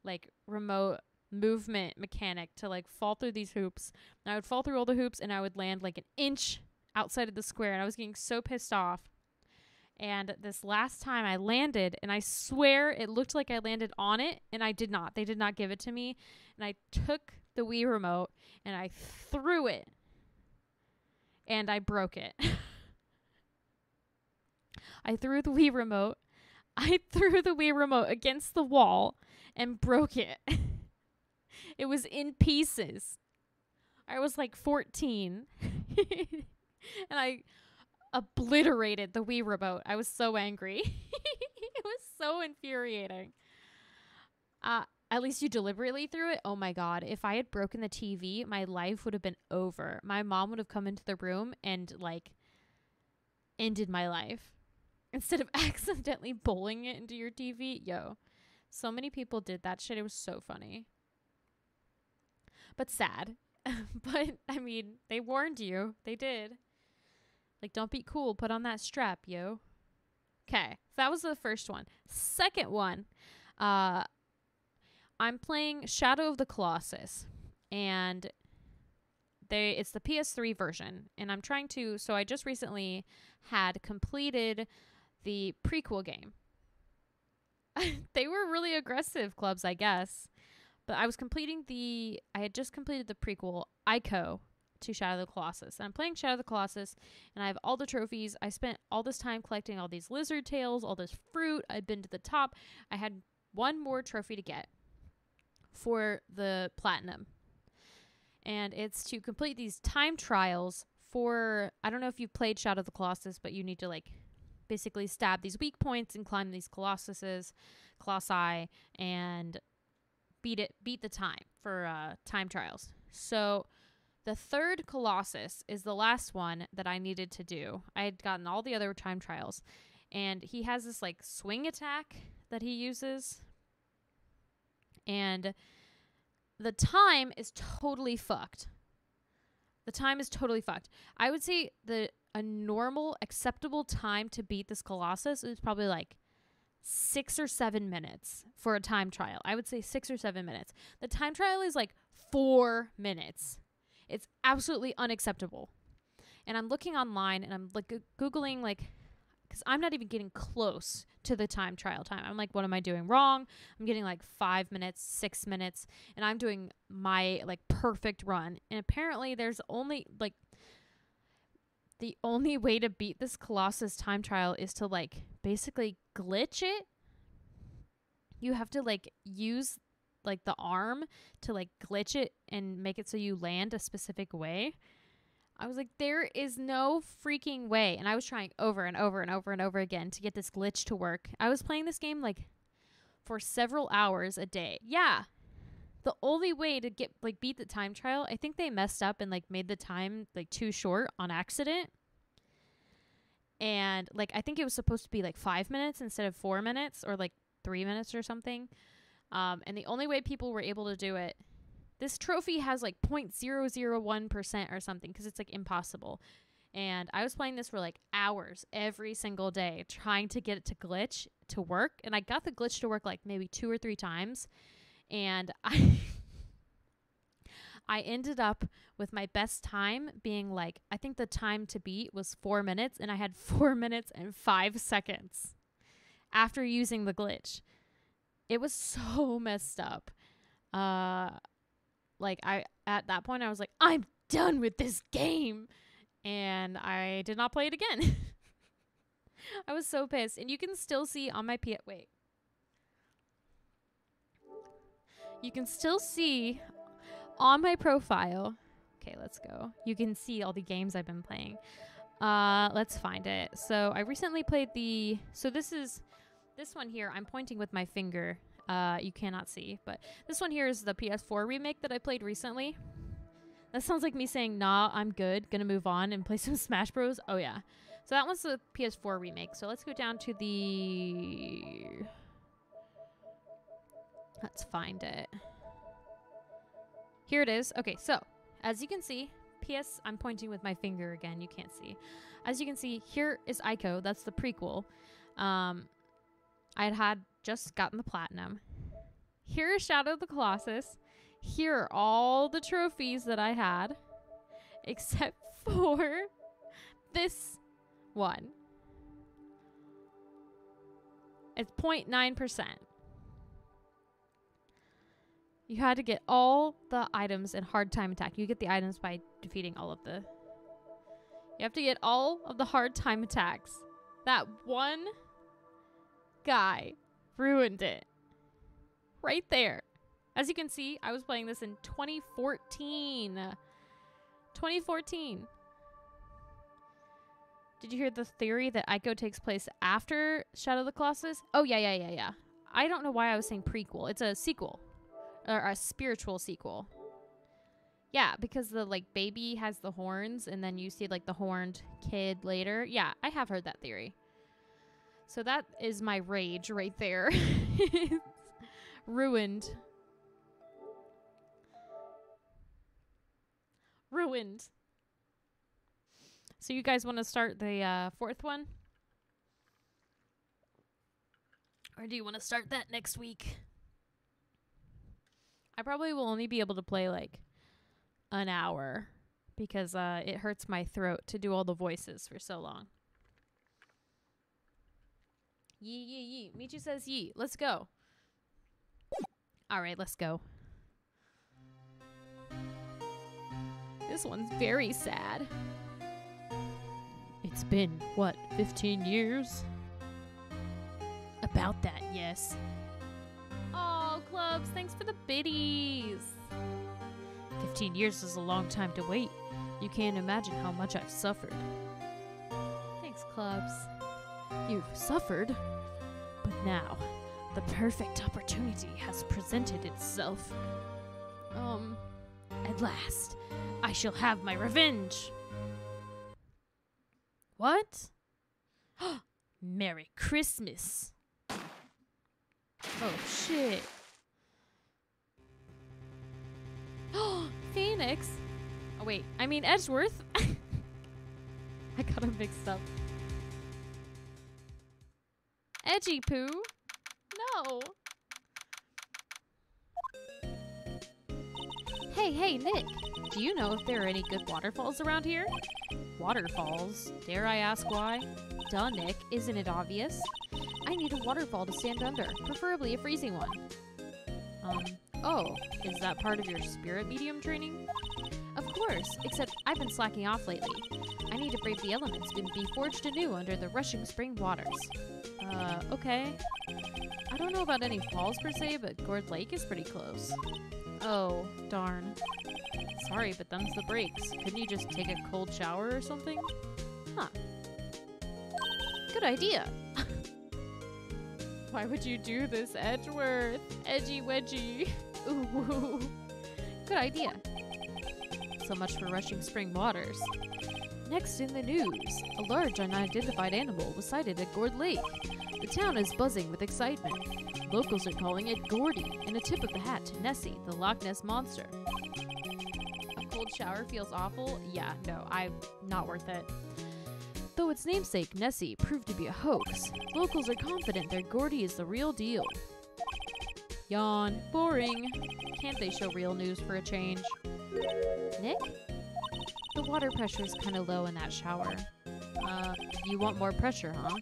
like remote movement mechanic to like fall through these hoops. And I would fall through all the hoops and I would land like an inch outside of the square, and I was getting so pissed off. And this last time I landed, and I swear it looked like I landed on it, and I did not. They did not give it to me. And I took the Wii remote and I threw it and I broke it. I threw the Wii remote. I threw the Wii remote against the wall and broke it. It was in pieces. I was like 14. And I obliterated the Wii remote. I was so angry. It was so infuriating. At least you deliberately threw it. Oh my God. If I had broken the TV, my life would have been over. My mom would have come into the room and like ended my life. Instead of accidentally bowling it into your TV. Yo, so many people did that shit. It was so funny. But sad. But, I mean, they warned you. They did. Like, don't be cool. Put on that strap, yo. Okay. That was the first one. Second one, I'm playing Shadow of the Colossus. And it's the PS3 version. And I'm trying to... So I just recently had completed the prequel game. They were really aggressive clubs, I guess. But I had just completed the prequel, Ico, to Shadow of the Colossus. And I'm playing Shadow of the Colossus, and I have all the trophies. I spent all this time collecting all these lizard tails, all this fruit. I've been to the top. I had one more trophy to get for the platinum. And it's to complete these time trials for, I don't know if you've played Shadow of the Colossus, but you need to, like, basically stab these weak points and climb these colossi, and beat the time for time trials. So the third Colossus is the last one that I needed to do. I had gotten all the other time trials, and he has this like swing attack that he uses, and the time is totally fucked. I would say a normal acceptable time to beat this Colossus is probably like 6 or 7 minutes for a time trial. I would say 6 or 7 minutes. The time trial is like 4 minutes. It's absolutely unacceptable. And I'm looking online and I'm like Googling, like, because I'm not even getting close to the time trial time. I'm like, what am I doing wrong? I'm getting like 5 minutes, 6 minutes, and I'm doing my like perfect run. And apparently there's only like the only way to beat this Colossus time trial is to like basically glitch it. You have to like use like the arm to like glitch it and make it so you land a specific way. I was like, there is no freaking way. And I was trying over and over and over and over again to get this glitch to work. I was playing this game like for several hours a day. Yeah. The only way to get like beat the time trial, I think they messed up and like made the time like too short on accident. And like I think it was supposed to be like 5 minutes instead of 4 minutes, or like 3 minutes or something. And the only way people were able to do it, this trophy has like 0.001% or something, because it's like impossible. And I was playing this for like hours every single day, trying to get it to glitch to work. And I got the glitch to work like maybe 2 or 3 times. And I ended up with my best time being like, I think the time to beat was 4 minutes, and I had 4 minutes and 5 seconds after using the glitch. It was so messed up. Like at that point I was like, I'm done with this game. And I did not play it again. I was so pissed. And you can still see on my wait. You can still see on my profile. Okay, let's go. You can see all the games I've been playing. Let's find it. So I recently played this one here. I'm pointing with my finger. You cannot see, but this one here is the PS4 remake that I played recently. That sounds like me saying, nah, I'm good. Gonna move on and play some Smash Bros. Oh, yeah. So that one's the PS4 remake. So let's go down to the... Let's find it. Here it is. Okay, so as you can see, I'm pointing with my finger again. You can't see. As you can see, here is Ico. That's the prequel. I had just gotten the platinum. Here is Shadow of the Colossus. Here are all the trophies that I had, except for this one. It's 0.9%. You had to get all the items in hard time attack. You get the items by defeating all of the... You have to get all of the hard time attacks. That one guy ruined it. Right there. As you can see, I was playing this in 2014. 2014. Did you hear the theory that Ico takes place after Shadow of the Colossus? Oh, yeah. I don't know why I was saying prequel. It's a sequel. Or a spiritual sequel. Yeah, because the, like, baby has the horns, and then you see, like, the horned kid later. Yeah, I have heard that theory. So that is my rage right there. Ruined. So you guys want to start the 4th one? Or do you want to start that next week? I probably will only be able to play like an hour because it hurts my throat to do all the voices for so long. Yee. Michi says yee. Let's go. All right, let's go. This one's very sad. It's been, what, 15 years? About that, yes. Oh, Clubs, thanks for the biddies. 15 years is a long time to wait. You can't imagine how much I've suffered. Thanks, Clubs. You've suffered, but now the perfect opportunity has presented itself. At last, I shall have my revenge. What? Merry Christmas. Oh, shit. Phoenix. Oh, wait. I mean Edgeworth. I got them mixed up. Edgy Poo? No. Hey, Nick. Do you know if there are any good waterfalls around here? Waterfalls? Dare I ask why? Duh, Nick. Isn't it obvious? I need a waterfall to stand under, preferably a freezing one. Oh, is that part of your spirit medium training? Of course, except I've been slacking off lately. I need to brave the elements and be forged anew under the rushing spring waters. Okay. I don't know about any falls per se, but Gourd Lake is pretty close. Oh, darn. Sorry, but them's the breaks. Couldn't you just take a cold shower or something? Huh. Good idea. Why would you do this, Edgeworth? Edgy wedgy. Ooh. Good idea. So much for rushing spring waters. Next in the news, a large unidentified animal was sighted at Gourd Lake. The town is buzzing with excitement. Locals are calling it Gordy, and a tip of the hat to Nessie, the Loch Ness Monster. Of cold shower feels awful. Yeah, no, not worth it. Though its namesake, Nessie, proved to be a hoax, locals are confident their Gordy is the real deal. Yawn. Boring. Can't they show real news for a change? Nick? The water pressure is kind of low in that shower. You want more pressure, huh?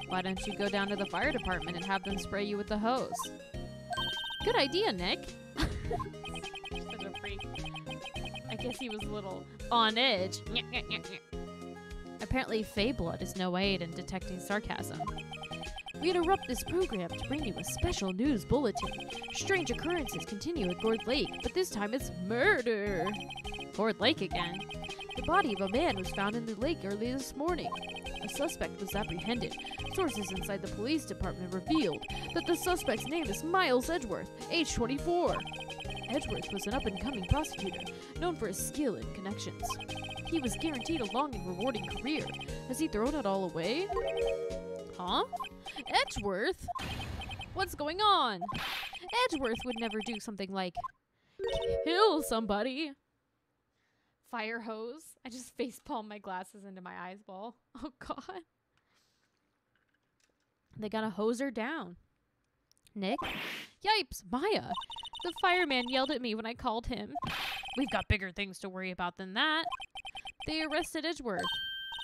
Why don't you go down to the fire department and have them spray you with the hose? Good idea, Nick. Such a freak. I guess he was a little on edge. Apparently, Fey blood is no aid in detecting sarcasm. We interrupt this program to bring you a special news bulletin. Strange occurrences continue at Gord Lake, but this time it's murder. Gord Lake again. The body of a man was found in the lake early this morning. A suspect was apprehended. Sources inside the police department revealed that the suspect's name is Miles Edgeworth, age 24. Edgeworth was an up-and-coming prosecutor, known for his skill and connections. He was guaranteed a long and rewarding career. Has he thrown it all away? Huh? Edgeworth? What's going on? Edgeworth would never do something like kill somebody. Fire hose. I just facepalm my glasses into my eyes ball. Oh, God. They gotta hose her down. Nick? Yipes, Maya. The fireman yelled at me when I called him. We've got bigger things to worry about than that. They arrested Edgeworth.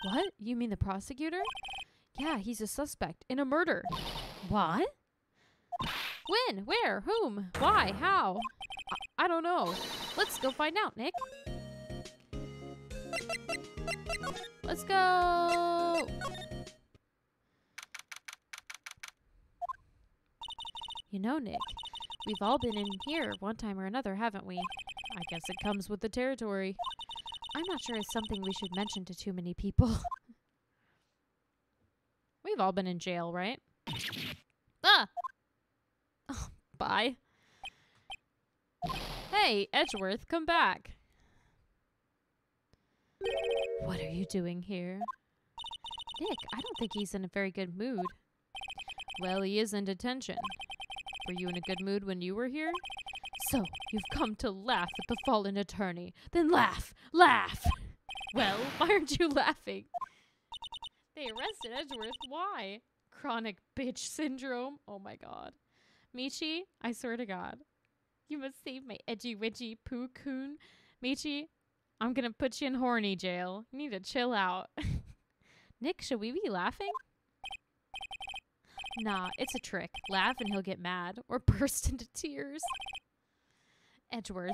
What? You mean the prosecutor? Yeah, he's a suspect in a murder. What? When? Where? Whom? Why? How? I don't know. Let's go find out, Nick. Let's go! You know, Nick, we've all been in here one time or another, haven't we? I guess it comes with the territory. I'm not sure it's something we should mention to too many people. We've all been in jail, right? Ah! Oh, bye. Hey, Edgeworth, come back. What are you doing here? Nick, I don't think he's in a very good mood. Well, he is in detention. Were you in a good mood when you were here? So, you've come to laugh at the fallen attorney. Then laugh! Laugh! Well, why aren't you laughing? They arrested Edgeworth. Why? Chronic bitch syndrome. Oh my God. Michi, I swear to God. You must save my edgy widgy poo coon. Michi, I'm gonna put you in horny jail. You need to chill out. Nick, should we be laughing? Nah, it's a trick. Laugh and he'll get mad or burst into tears. Edgeworth,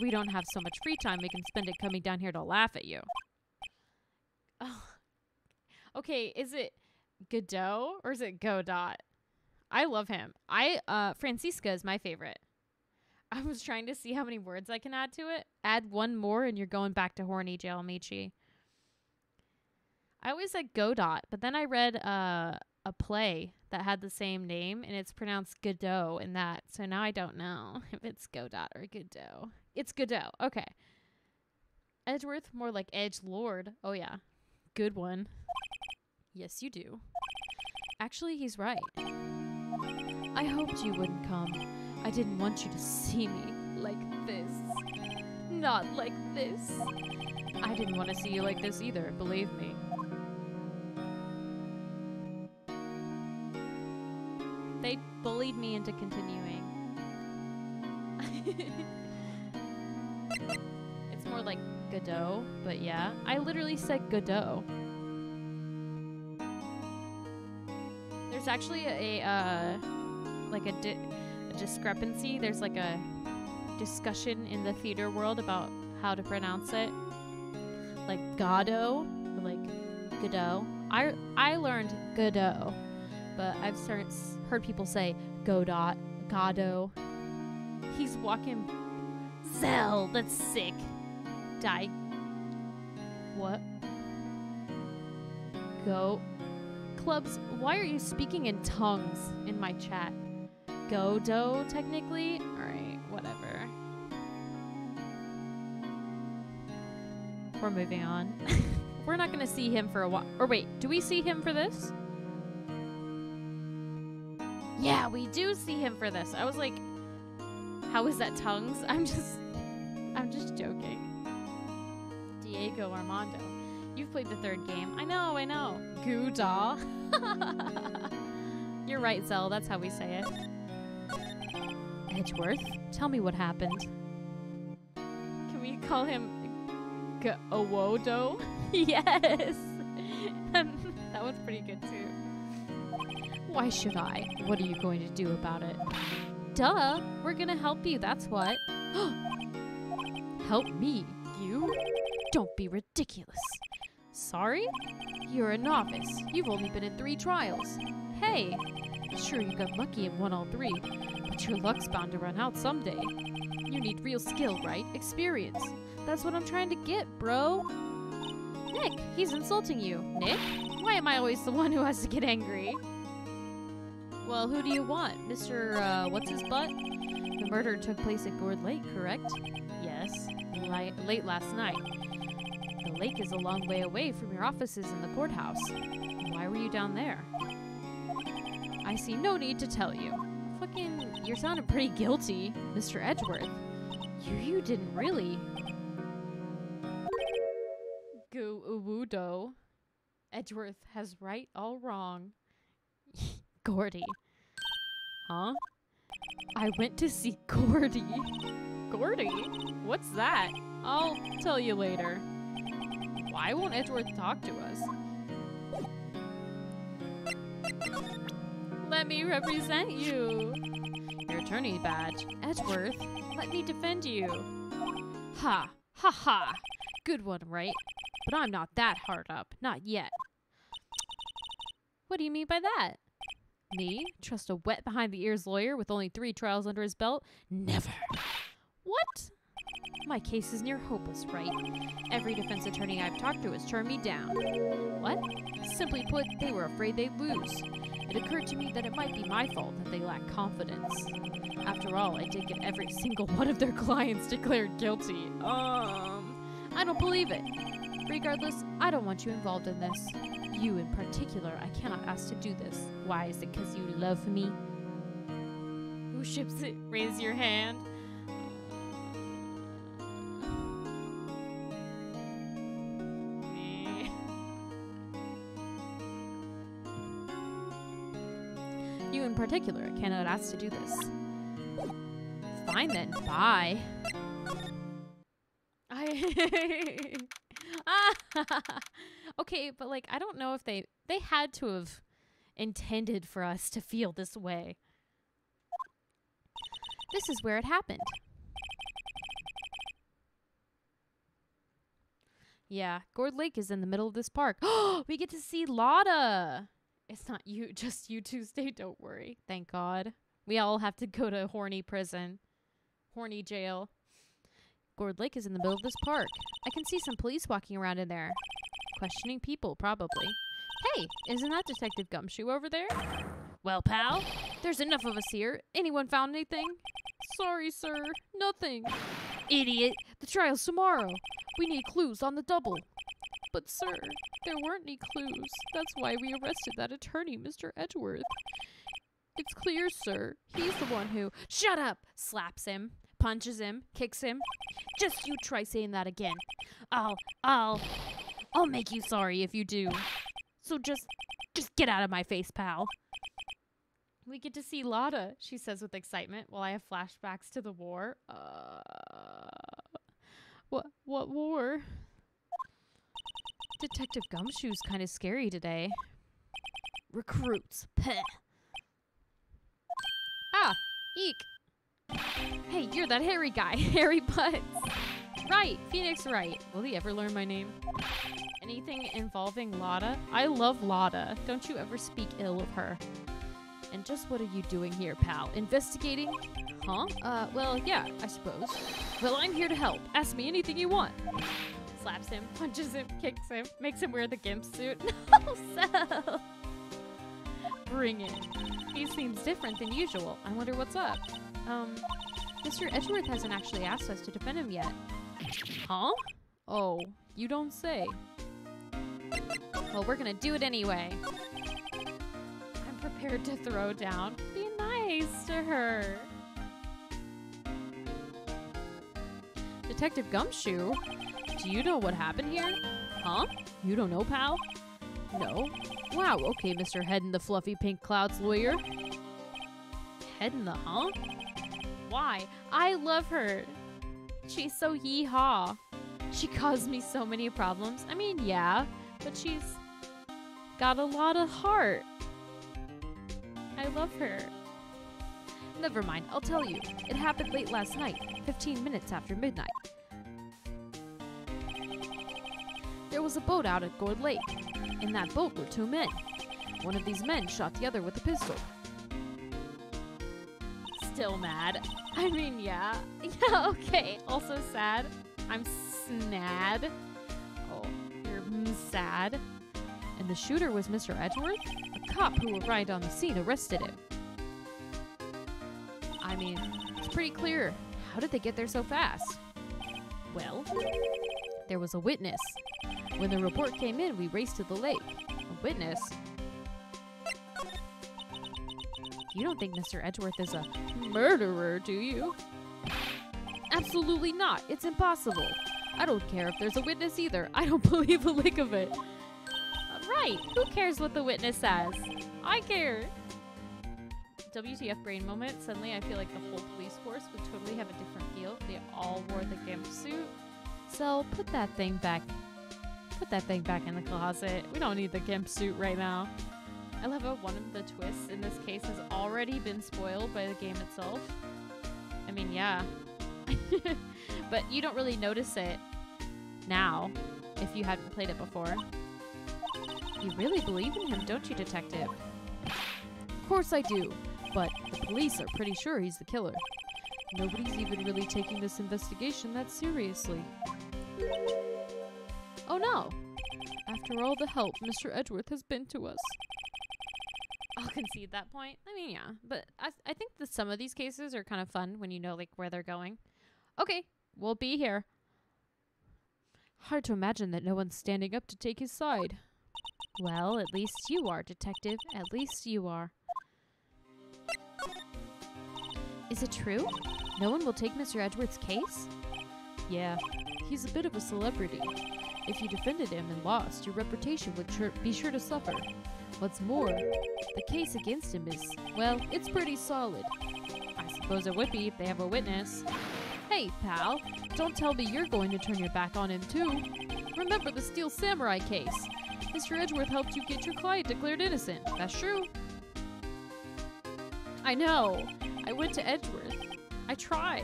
we don't have so much free time we can spend it coming down here to laugh at you. Oh. Okay, is it Godot or is it Godot? I love him. Francisca is my favorite. I was trying to see how many words I can add to it. Add one more and you're going back to horny jail, Michi. I always said Godot, but then I read a play that had the same name and it's pronounced Godot in that. So now I don't know if it's Godot or Godot. It's Godot. Okay. Edgeworth, more like Edge Lord. Oh yeah. Good one. Yes, you do. Actually, he's right. I hoped you wouldn't come. I didn't want you to see me like this. Not like this. I didn't want to see you like this either, believe me. They bullied me into continuing. It's more like Godot, but yeah. I literally said Godot. There's actually a discrepancy. There's like a discussion in the theater world about how to pronounce it. Like Godot, or like Godot. I learned Godot, but I've heard people say Godot, Godot. He's walking. Cell, that's sick. Die. What? Go. Clubs, why are you speaking in tongues in my chat? Godot, technically? Alright, whatever. We're moving on. We're not gonna see him for a while. Or wait, do we see him for this? Yeah, we do see him for this. I was like, how is that tongues? I'm just joking. go, Armando. You've played the third game. I know. Gouda. You're right, Zell. That's how we say it. Edgeworth, tell me what happened. Can we call him Owodo? Yes. That one's pretty good, too. Why should I? What are you going to do about it? Duh! We're gonna help you, that's what. Help me? You? Don't be ridiculous. Sorry? You're a novice. You've only been in 3 trials. Hey! Sure, you got lucky and won all 3, but your luck's bound to run out someday. You need real skill, right? Experience. That's what I'm trying to get, bro. Nick, he's insulting you. Nick? Why am I always the one who has to get angry? Well, who do you want? Mr. What's his butt? The murder took place at Gourd Lake, correct? Yes. Late last night. The lake is a long way away from your offices in the courthouse. Why were you down there? I see no need to tell you. Fucking, you're sounding pretty guilty, Mr. Edgeworth. You didn't really. Go-uwudo. Edgeworth has right all wrong. Gordy. Huh? I went to see Gordy. Gordy? What's that? I'll tell you later. Why won't Edgeworth talk to us? Let me represent you. Your attorney badge. Edgeworth, let me defend you. Ha! Ha ha! Good one, right? But I'm not that hard up. Not yet. What do you mean by that? Me? Trust a wet behind-the-ears lawyer with only 3 trials under his belt? Never. What? My case is near hopeless, right? Every defense attorney I've talked to has turned me down. What? Simply put, they were afraid they'd lose. It occurred to me that it might be my fault that they lack confidence. After all, I did get every single one of their clients declared guilty. I don't believe it. Regardless, I don't want you involved in this. You in particular, I cannot ask to do this. Why? Is it because you love me? Who ships it? Raise your hand. You in particular, I cannot ask to do this. Fine then, bye. Okay, but like, I don't know if they had to have intended for us to feel this way. This is where it happened. Yeah, Gourd Lake is in the middle of this park. We get to see Lotta. It's not you, just you two stay, don't worry. Thank God. We all have to go to horny prison. Horny jail. Gourd Lake is in the middle of this park. I can see some police walking around in there. Questioning people, probably. Hey, isn't that Detective Gumshoe over there? Well, pal, there's enough of us here. Anyone found anything? Sorry, sir. Nothing. Idiot. The trial's tomorrow. We need clues on the double. But, sir, there weren't any clues. That's why we arrested that attorney, Mr. Edgeworth. It's clear, sir. He's the one who— Shut up! Slaps him, punches him, kicks him. Just you try saying that again. I'll make you sorry if you do. So just get out of my face, pal. We get to see Lotta, she says with excitement, while I have flashbacks to the war. What war? Detective Gumshoe's kind of scary today. Recruits. Peh. Ah, eek. Hey, you're that hairy guy. Hairy Butts. Right, Phoenix Wright. Will he ever learn my name? Anything involving Lotta? I love Lotta. Don't you ever speak ill of her. And just what are you doing here, pal? Investigating? Huh? Well, yeah, I suppose. Well, I'm here to help. Ask me anything you want. Slaps him, punches him, kicks him, makes him wear the gimp suit. No, so. Bring it. He seems different than usual. I wonder what's up. Mr. Edgeworth hasn't actually asked us to defend him yet. Huh? Oh, you don't say. Well, we're gonna do it anyway. I'm prepared to throw down. Be nice to her. Detective Gumshoe? Do you know what happened here? Huh? You don't know, pal? No. Wow, okay, Mr. Head in the Fluffy Pink Clouds lawyer. Head in the huh? Why? I love her. She's so hee-haw. She caused me so many problems. I mean, yeah, but she's got a lot of heart. I love her. Never mind, I'll tell you. It happened late last night, 15 minutes after midnight. There was a boat out at Gourd Lake. In that boat were 2 men. One of these men shot the other with a pistol. Still mad. I mean, yeah. Yeah, okay. Also sad. I'm snad. Oh, you're sad. And the shooter was Mr. Edgeworth? A cop who arrived on the scene arrested him. I mean, it's pretty clear. How did they get there so fast? Well, there was a witness. When the report came in, we raced to the lake. A witness? You don't think Mr. Edgeworth is a murderer, do you? Absolutely not. It's impossible. I don't care if there's a witness either. I don't believe a lick of it. Right. Who cares what the witness says? I care. WTF brain moment. Suddenly I feel like the whole police force would totally have a different feel if they all wore the gimp suit. So put that thing back. Put that thing back in the closet. We don't need the gimp suit right now. I love how one of the twists in this case has already been spoiled by the game itself. I mean, yeah. But you don't really notice it now if you hadn't played it before. You really believe in him, don't you, Detective? Of course I do, but the police are pretty sure he's the killer. Nobody's even really taking this investigation that seriously. Oh no! After all the help Mr. Edgeworth has been to us. I'll concede that point. I mean, yeah, but I think that some of these cases are kind of fun when you know, like, where they're going. Okay, we'll be here. Hard to imagine that no one's standing up to take his side. Well, at least you are, Detective. At least you are. Is it true? No one will take Mr. Edgeworth's case? Yeah, he's a bit of a celebrity. If you defended him and lost, your reputation would be sure to suffer. What's more, the case against him is, well, it's pretty solid. I suppose it would be if they have a witness. Hey, pal, don't tell me you're going to turn your back on him too. Remember the Steel Samurai case. Mr. Edgeworth helped you get your client declared innocent. That's true. I know. I went to Edgeworth. I tried.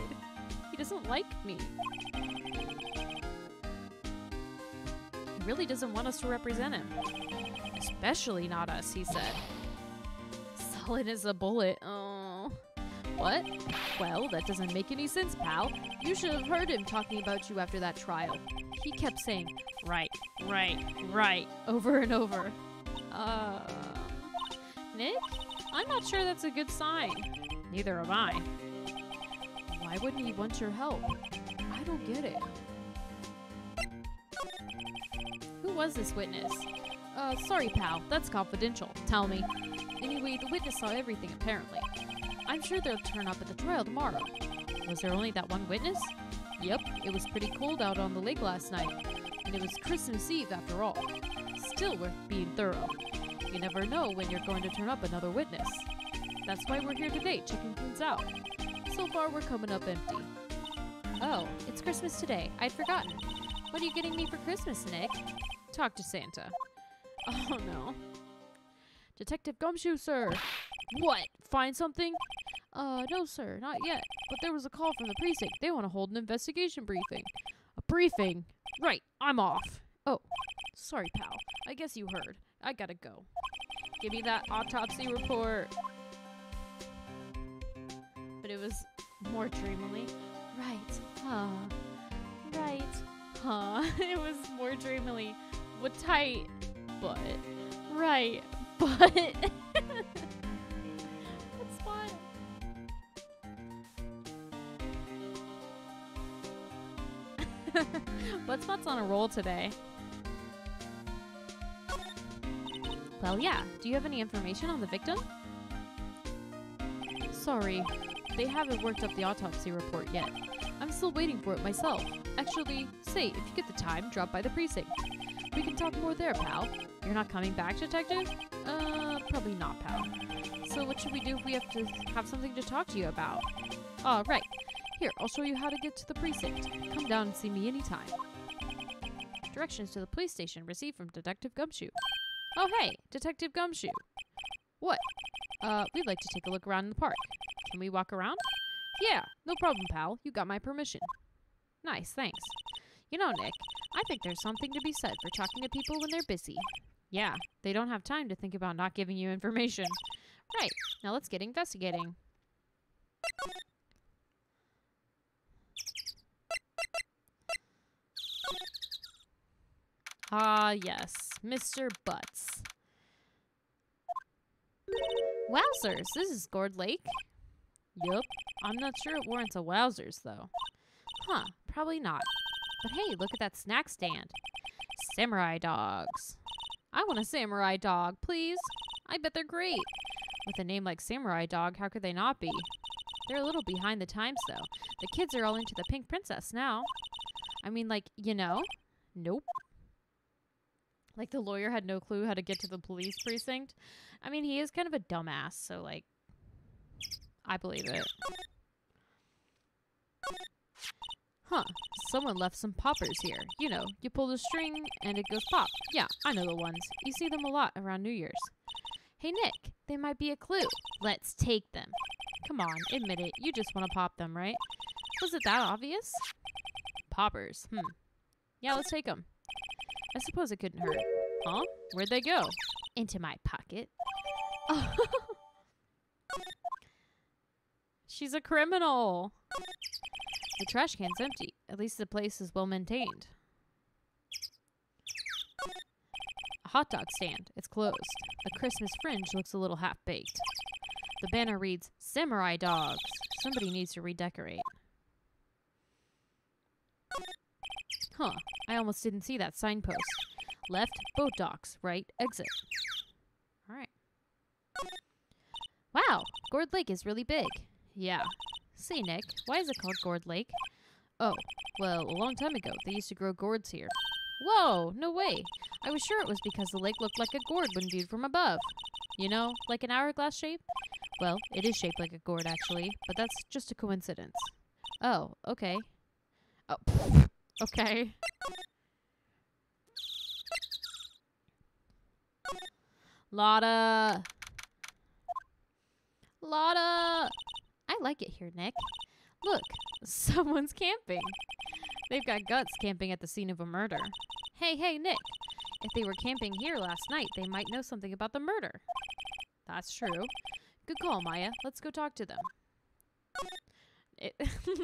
He doesn't like me. He really doesn't want us to represent him. Especially not us, he said. Solid as a bullet. Oh. What? Well, that doesn't make any sense, pal. You should have heard him talking about you after that trial. He kept saying, right, right, right, over and over. Nick? I'm not sure that's a good sign. Neither am I. Why wouldn't he want your help? I don't get it. Who was this witness? Sorry, pal. That's confidential. Tell me. Anyway, the witness saw everything, apparently. I'm sure they'll turn up at the trial tomorrow. Was there only that one witness? Yep, it was pretty cold out on the lake last night. And it was Christmas Eve, after all. Still worth being thorough. You never know when you're going to turn up another witness. That's why we're here today, checking things out. So far, we're coming up empty. Oh, it's Christmas today. I'd forgotten. What are you getting me for Christmas, Nick? Talk to Santa. Oh, no. Detective Gumshoe, sir. What? Find something? No, sir, not yet. But there was a call from the precinct. They want to hold an investigation briefing. A briefing? Right, I'm off. Oh, sorry, pal. I guess you heard. I gotta go. Give me that autopsy report. But it was more dreamily. Right, huh. Right, huh. It was more dreamily. What tight, but. Right, but. That's fun. Buttspot's on a roll today. Well, yeah. Do you have any information on the victim? Sorry, they haven't worked up the autopsy report yet. I'm still waiting for it myself. Actually, say, if you get the time, drop by the precinct. We can talk more there, pal. You're not coming back, detective? Probably not, pal. So what should we do if we have to have something to talk to you about? Right. Here, I'll show you how to get to the precinct. Come down and see me anytime. Directions to the police station received from Detective Gumshoe. Oh, hey, Detective Gumshoe. What? We'd like to take a look around in the park. Can we walk around? Yeah, no problem, pal. You got my permission. Nice, thanks. You know, Nick, I think there's something to be said for talking to people when they're busy. Yeah, they don't have time to think about not giving you information. Right, now let's get investigating. Ah, yes, Mr. Butts. Wowzers, this is Gourd Lake. Yup, I'm not sure it warrants a wowzers, though. Huh, probably not. But hey, look at that snack stand. Samurai dogs. I want a samurai dog, please. I bet they're great. With a name like Samurai Dog, how could they not be? They're a little behind the times, though. The kids are all into the Pink Princess now. I mean, like, you know? Nope. Like, the lawyer had no clue how to get to the police precinct. I mean, he is kind of a dumbass, so, like, I believe it. Huh. Someone left some poppers here. You know, you pull the string and it goes pop. Yeah, I know the ones. You see them a lot around New Year's. Hey, Nick, they might be a clue. Let's take them. Come on, admit it. You just want to pop them, right? Was it that obvious? Poppers. Yeah, let's take them. I suppose it couldn't hurt. Huh? Where'd they go? Into my pocket. She's a criminal. The trash can's empty. At least the place is well maintained. A hot dog stand. It's closed. The Christmas fringe looks a little half-baked. The banner reads, Samurai Dogs. Somebody needs to redecorate. Huh. I almost didn't see that signpost. Left, boat docks. Right, exit. Alright. Wow, Gourd Lake is really big. Yeah. Say, Nick, why is it called Gourd Lake? Oh, well, a long time ago, they used to grow gourds here. Whoa, no way. I was sure it was because the lake looked like a gourd when viewed from above. You know, like an hourglass shape? Well, it is shaped like a gourd, actually, but that's just a coincidence. Oh, okay. Oh, okay. Lotta! I like it here, Nick. Look, someone's camping. They've got guts camping at the scene of a murder. Hey, Nick. If they were camping here last night, they might know something about the murder. That's true. Good call, Maya. Let's go talk to them.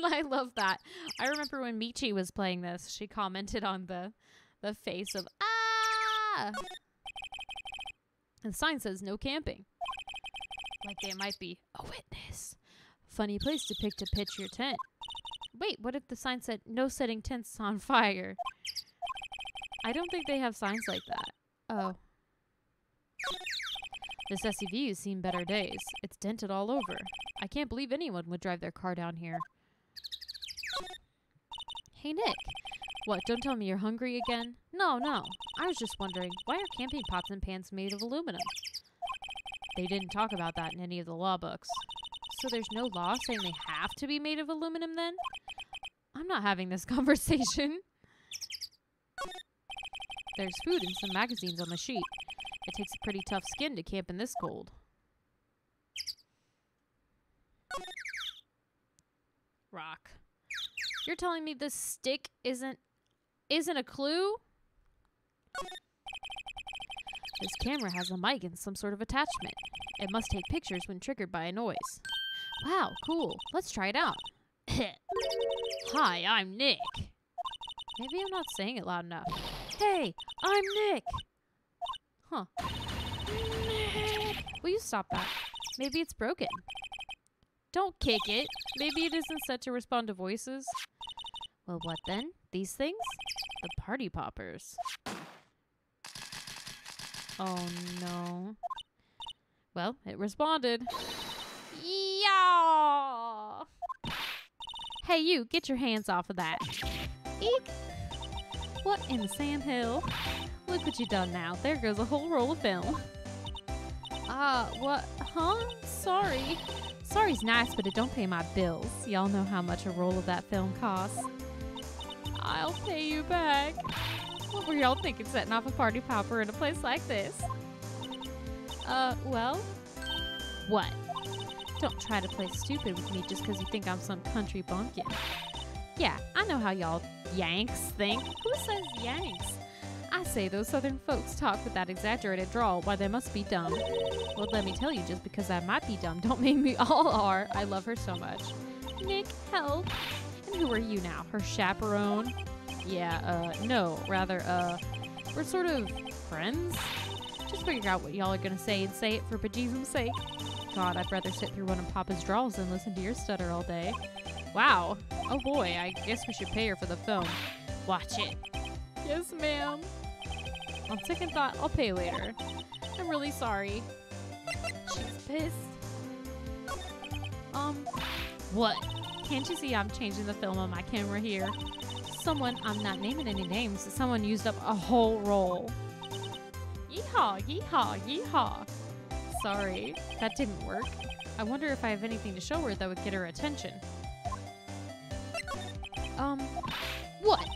I love that. I remember when Michi was playing this, she commented on the face of, ah! And the sign says no camping. Like they might be a witness. Funny place to pick to pitch your tent. Wait, what if the sign said no setting tents on fire? I don't think they have signs like that. Oh. This SUV's seen better days. It's dented all over. I can't believe anyone would drive their car down here. Hey, Nick. What, don't tell me you're hungry again? No. I was just wondering, why are camping pots and pans made of aluminum? They didn't talk about that in any of the law books. So there's no law saying they have to be made of aluminum then? I'm not having this conversation. There's food and some magazines on the sheet. It takes a pretty tough skin to camp in this cold. Rock. You're telling me this stick isn't a clue? This camera has a mic and some sort of attachment. It must take pictures when triggered by a noise. Wow, cool. Let's try it out. Hi, I'm Nick. Maybe I'm not saying it loud enough. Hey, I'm Nick. Huh. Nick. Will you stop that? Maybe it's broken. Don't kick it. Maybe it isn't set to respond to voices. Well, what then? These things? The party poppers. Oh, no. Well, it responded. Yeah! Hey, you, get your hands off of that. Eek. What in the Sam Hill? Look what you done now. There goes a whole roll of film. What? Huh? Sorry. Sorry's nice, but it don't pay my bills. Y'all know how much a roll of that film costs. I'll pay you back. What were y'all thinking setting off a party popper in a place like this? Well? What? Don't try to play stupid with me just because you think I'm some country bumpkin. Yeah, I know how y'all Yanks think. Who says Yanks? I say those southern folks talk with that exaggerated drawl. Why, they must be dumb. Well, let me tell you, just because I might be dumb don't mean we all are. I love her so much. Nick, help. And who are you now? Her chaperone? Yeah, no. Rather, we're sort of friends. Just figure out what y'all are gonna say and say it for bejesus's sake. God, I'd rather sit through one of Papa's draws than listen to your stutter all day. Wow. Oh boy, I guess we should pay her for the film. Watch it. Yes, ma'am. On second thought, I'll pay later. I'm really sorry. She's pissed. What? Can't you see I'm changing the film on my camera here? I'm not naming any names, someone used up a whole roll. Yeehaw, yeehaw, yeehaw. Sorry, that didn't work. I wonder if I have anything to show her that would get her attention. What?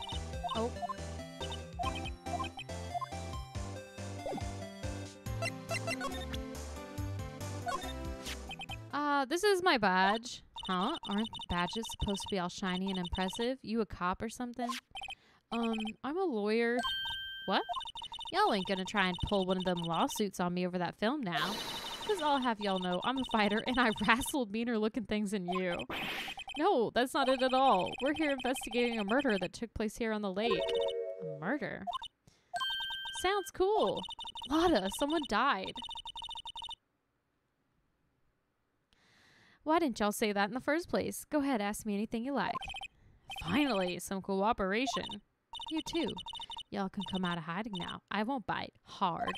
Oh. This is my badge. Huh? Aren't badges supposed to be all shiny and impressive? You a cop or something? I'm a lawyer. What? Y'all ain't gonna try and pull one of them lawsuits on me over that film now. Because I'll have y'all know I'm a fighter and I wrestled meaner looking things than you. No, that's not it at all. We're here investigating a murder that took place here on the lake. A murder? Sounds cool. Lotta, someone died. Why didn't y'all say that in the first place? Go ahead, ask me anything you like. Finally, some cooperation. You too. Y'all can come out of hiding now. I won't bite. Hard.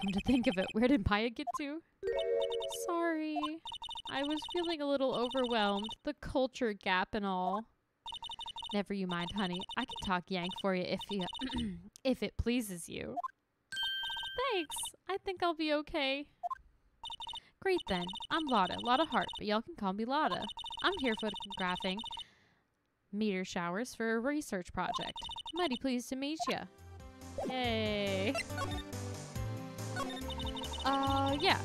Come to think of it, where did Maya get to? Sorry. I was feeling a little overwhelmed. The culture gap and all. Never you mind, honey. I can talk Yank for you if it pleases you. Thanks. I think I'll be okay. Great then. I'm Lotta Hart, but y'all can call me Lotta. I'm here photographing meteor showers for a research project. Mighty pleased to meet ya. Yay. Yeah.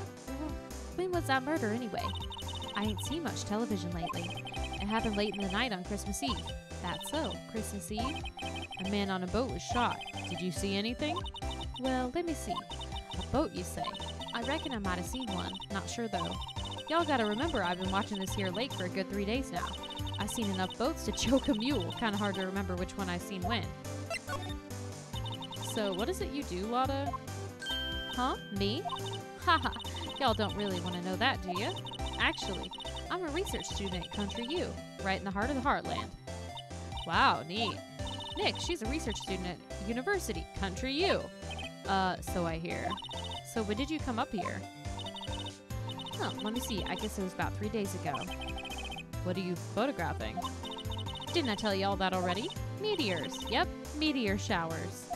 When was that murder anyway? I ain't seen much television lately. It happened late in the night on Christmas Eve. That's so. Christmas Eve? A man on a boat was shot. Did you see anything? Well, let me see. A boat, you say? I reckon I might have seen one. Not sure, though. Y'all gotta remember I've been watching this here lake for a good 3 days now. I've seen enough boats to choke a mule. Kinda hard to remember which one I seen when. So, what is it you do, Lotta? Huh? Me? Haha. Y'all don't really want to know that, do you? Actually, I'm a research student at Country U, right in the heart of the heartland. Wow, neat. Nick, she's a research student at University, Country U. So I hear. So when did you come up here? Oh, let me see. I guess it was about 3 days ago. What are you photographing? Didn't I tell you all that already? Meteors. Yep, meteor showers.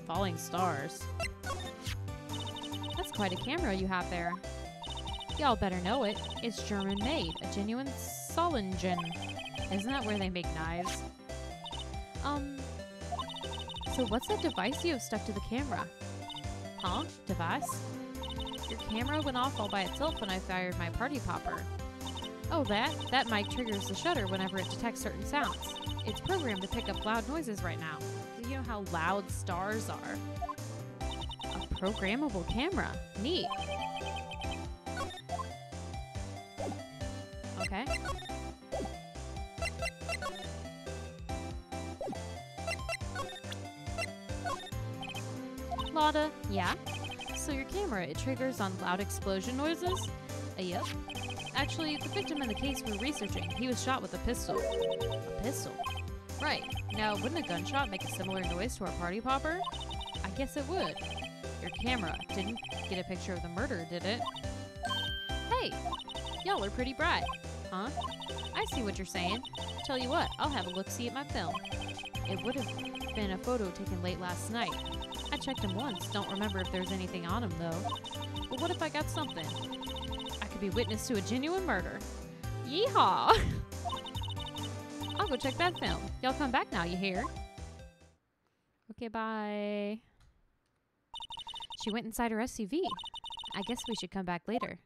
Falling stars. That's quite a camera you have there. Y'all better know it. It's German-made, a genuine Solingen. Isn't that where they make knives? So what's that device you have stuck to the camera? Huh? Device? Your camera went off all by itself when I fired my party popper. Oh, that mic triggers the shutter whenever it detects certain sounds. It's programmed to pick up loud noises right now. Do you know how loud stars are? A programmable camera. Neat. Okay. Lotta, yeah? So your camera, it triggers on loud explosion noises? Yep. Actually, the victim in the case we're researching, he was shot with a pistol. A pistol? Right. Now, wouldn't a gunshot make a similar noise to our party popper? I guess it would. Your camera didn't get a picture of the murder, did it? Hey! Y'all are pretty bright. Huh? I see what you're saying. Tell you what, I'll have a look-see at my film. It would have been a photo taken late last night. I checked him once. Don't remember if there's anything on him, though. But what if I got something? I could be witness to a genuine murder. Yeehaw! I'll go check that film. Y'all come back now, you hear? Okay, bye. She went inside her SUV. I guess we should come back later.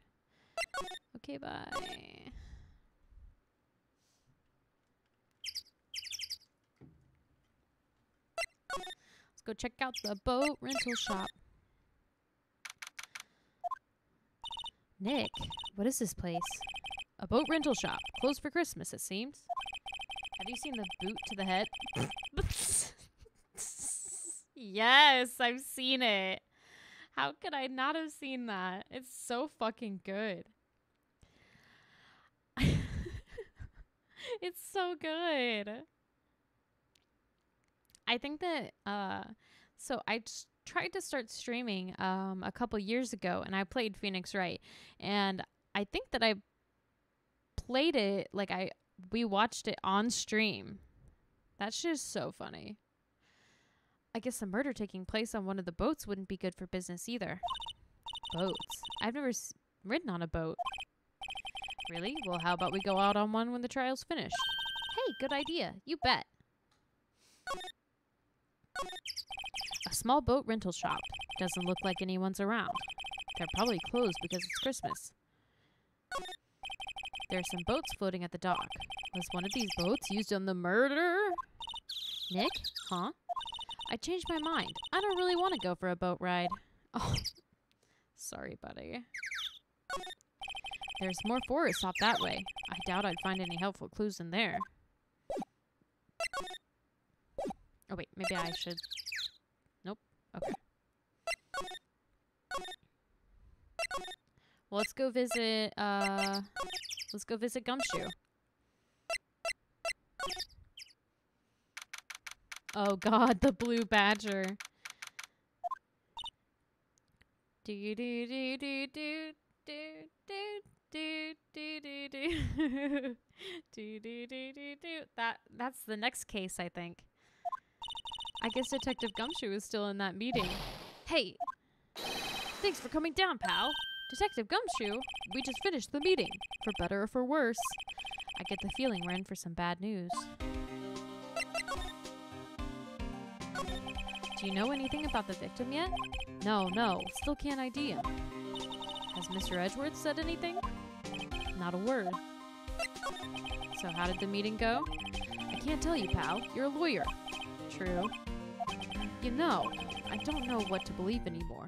Okay, bye. Let's go check out the boat rental shop. Nick, what is this place? A boat rental shop. Closed for Christmas, it seems. Have you seen the boot to the head? Yes, I've seen it. How could I not have seen that? It's so fucking good. It's so good. I think that, so I tried to start streaming a couple years ago, and I played Phoenix Wright. And I think that I played it, like we watched it on stream. That's just so funny. I guess the murder taking place on one of the boats wouldn't be good for business either. Boats? I've never ridden on a boat. Really? Well, how about we go out on one when the trial's finished? Hey, good idea. You bet. A small boat rental shop. Doesn't look like anyone's around. They're probably closed because it's Christmas. There are some boats floating at the dock. Was one of these boats used on the murder? Nick? Huh? I changed my mind. I don't really want to go for a boat ride. Oh, sorry, buddy. There's more forest off that way. I doubt I'd find any helpful clues in there. Oh, wait. Maybe I should... Nope. Okay. Well, let's go visit, Gumshoe. Oh god, the blue badger. Do do do do do do do do do do do do do do do. That's the next case, I think. I guess Detective Gumshoe is still in that meeting. Hey! Thanks for coming down, pal. Detective Gumshoe, we just finished the meeting. For better or for worse. I get the feeling we're in for some bad news. Do you know anything about the victim yet? No, still can't ID him. Has Mr. Edgeworth said anything? Not a word. So how did the meeting go? I can't tell you, pal. You're a lawyer. True. You know, I don't know what to believe anymore.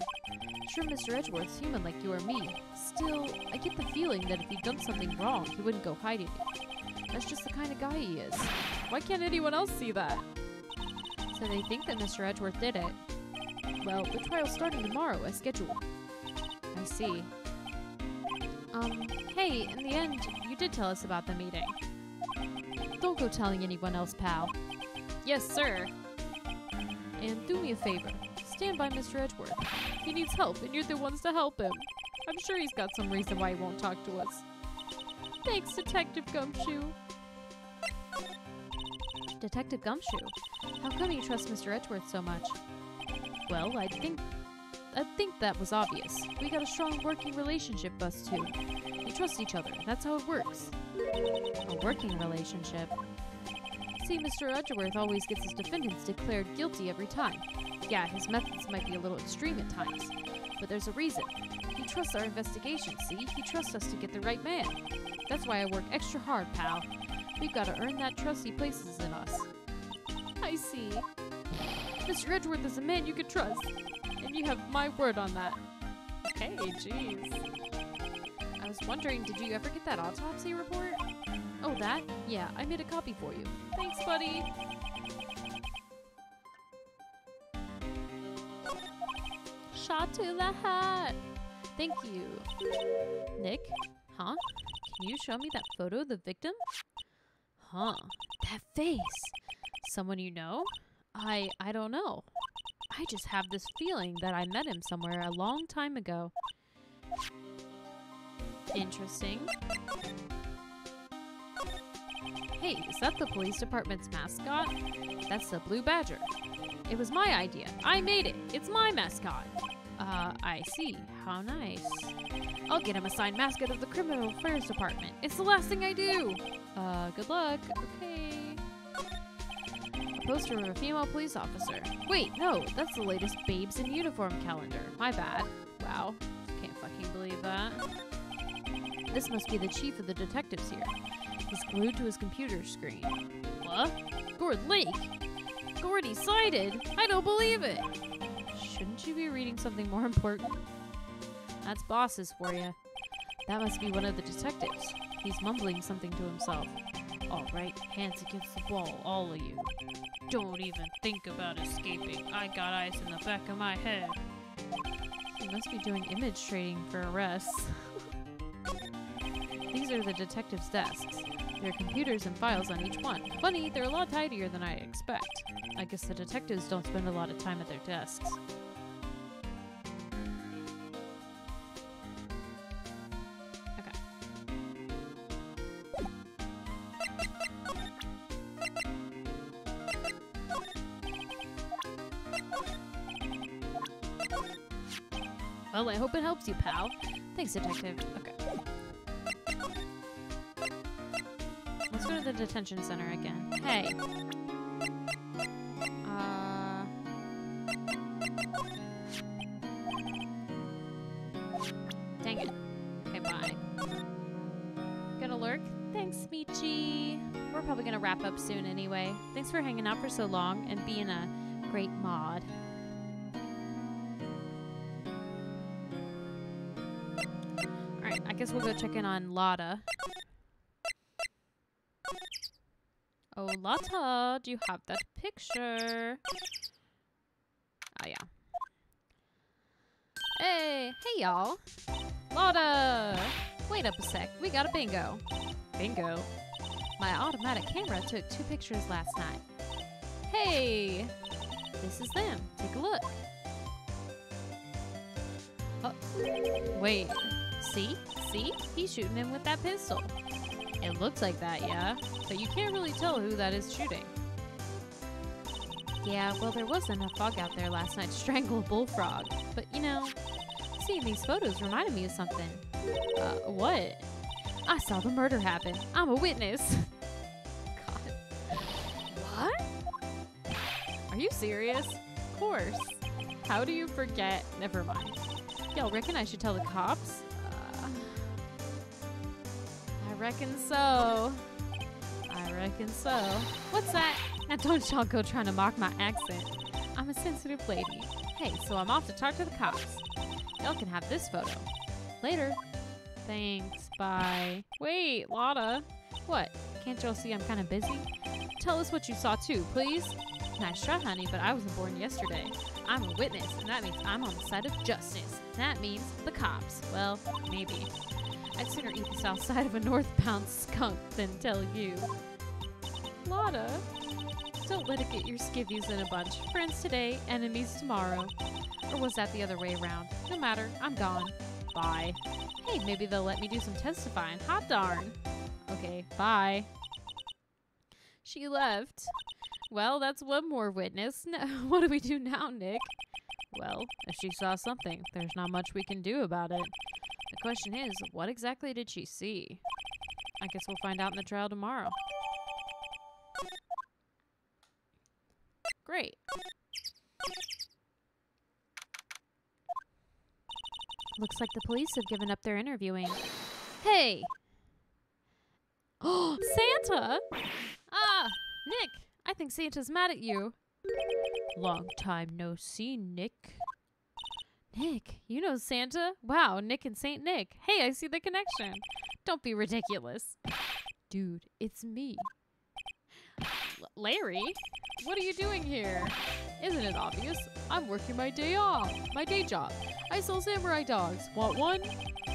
Sure, Mr. Edgeworth's human like you or me. Still, I get the feeling that if he'd done something wrong, he wouldn't go hiding it. That's just the kind of guy he is. Why can't anyone else see that? So they think that Mr. Edgeworth did it. Well, the trial's starting tomorrow as scheduled. I see. Hey, in the end, you did tell us about the meeting. Don't go telling anyone else, pal. Yes, sir. And do me a favor. Stand by Mr. Edgeworth. He needs help, and you're the ones to help him. I'm sure he's got some reason why he won't talk to us. Thanks, Detective Gumshoe. Detective Gumshoe? How come you trust Mr. Edgeworth so much? Well, I think that was obvious. We got a strong working relationship, us two. We trust each other. That's how it works. A working relationship? See, Mr. Edgeworth always gets his defendants declared guilty every time. Yeah, his methods might be a little extreme at times, but there's a reason. He trusts our investigation, see? He trusts us to get the right man. That's why I work extra hard, pal. We've got to earn that trust he places in us. I see. Mr. Edgeworth is a man you can trust, and you have my word on that. Okay, jeez. I was wondering, did you ever get that autopsy report? Oh, that? Yeah, I made a copy for you. Thanks, buddy. Shot to the heart. Thank you. Nick? Huh? Can you show me that photo of the victim? Huh. That face. Someone you know? I don't know. I just have this feeling that I met him somewhere a long time ago. Hey, is that the police department's mascot? That's the Blue Badger. It was my idea. I made it. It's my mascot. I see. How nice. I'll get him assigned mascot of the criminal affairs department. It's the last thing I do. Good luck. Okay. A poster of a female police officer. Wait, no, that's the latest Babes in Uniform calendar. My bad. Wow. Can't fucking believe that. This must be the chief of the detectives here. He's glued to his computer screen. What? Gord Lake? Gordy sighted? I don't believe it! Shouldn't you be reading something more important? That's bosses for you. That must be one of the detectives. He's mumbling something to himself. All right, hands against the wall, all of you. Don't even think about escaping. I got eyes in the back of my head. He must be doing image trading for arrests. These are the detectives' desks. There are computers and files on each one. Funny, they're a lot tidier than I expect. I guess the detectives don't spend a lot of time at their desks. Okay. Well, I hope it helps you, pal. Thanks, detective. Okay. Let's go to the detention center again. Hey. Dang it. Okay, bye. Gonna lurk? Thanks, Michi. We're probably gonna wrap up soon anyway. Thanks for hanging out for so long and being a great mod. Alright, I guess we'll go check in on Lotta. Oh, Lotta, do you have that picture? Oh, yeah. Hey, y'all. Lotta! Wait up a sec, we got a bingo. Bingo? My automatic camera took 2 pictures last night. Hey! This is them. Take a look. Oh, wait. See? He's shooting him with that pistol. It looks like that, yeah? But you can't really tell who that is shooting. Yeah, well, there was enough fog out there last night to strangle a bullfrog. But, you know, seeing these photos reminded me of something. What? I saw the murder happen. I'm a witness. God. What? Are you serious? Of course. How do you forget? Never mind. Y'all reckon I should tell the cops? I reckon so. What's that? Now don't y'all go trying to mock my accent. I'm a sensitive lady. Hey, so I'm off to talk to the cops. Y'all can have this photo. Later. Thanks, bye. Wait, Lotta. What? Can't y'all see I'm kind of busy? Tell us what you saw too, please. Nice try, honey, but I wasn't born yesterday. I'm a witness, and that means I'm on the side of justice. That means the cops. Well, maybe. I'd sooner eat the south side of a northbound skunk than tell you. Lotta, don't let it get your skivvies in a bunch. Friends today, enemies tomorrow. Or was that the other way around? No matter, I'm gone. Bye. Hey, maybe they'll let me do some testifying. Hot darn. Okay, bye. She left. Well, that's one more witness. No, what do we do now, Nick? Well, if she saw something, there's not much we can do about it. The question is, what exactly did she see? I guess we'll find out in the trial tomorrow. Great. Looks like the police have given up their interviewing. Hey! Oh, Santa! Ah, Nick, I think Santa's mad at you. Long time no see, Nick. Nick, you know Santa? Wow, Nick and Saint Nick. Hey, I see the connection. Don't be ridiculous. Dude, it's me. Larry? What are you doing here? Isn't it obvious? I'm working my day off. My day job. I sell samurai dogs. Want one?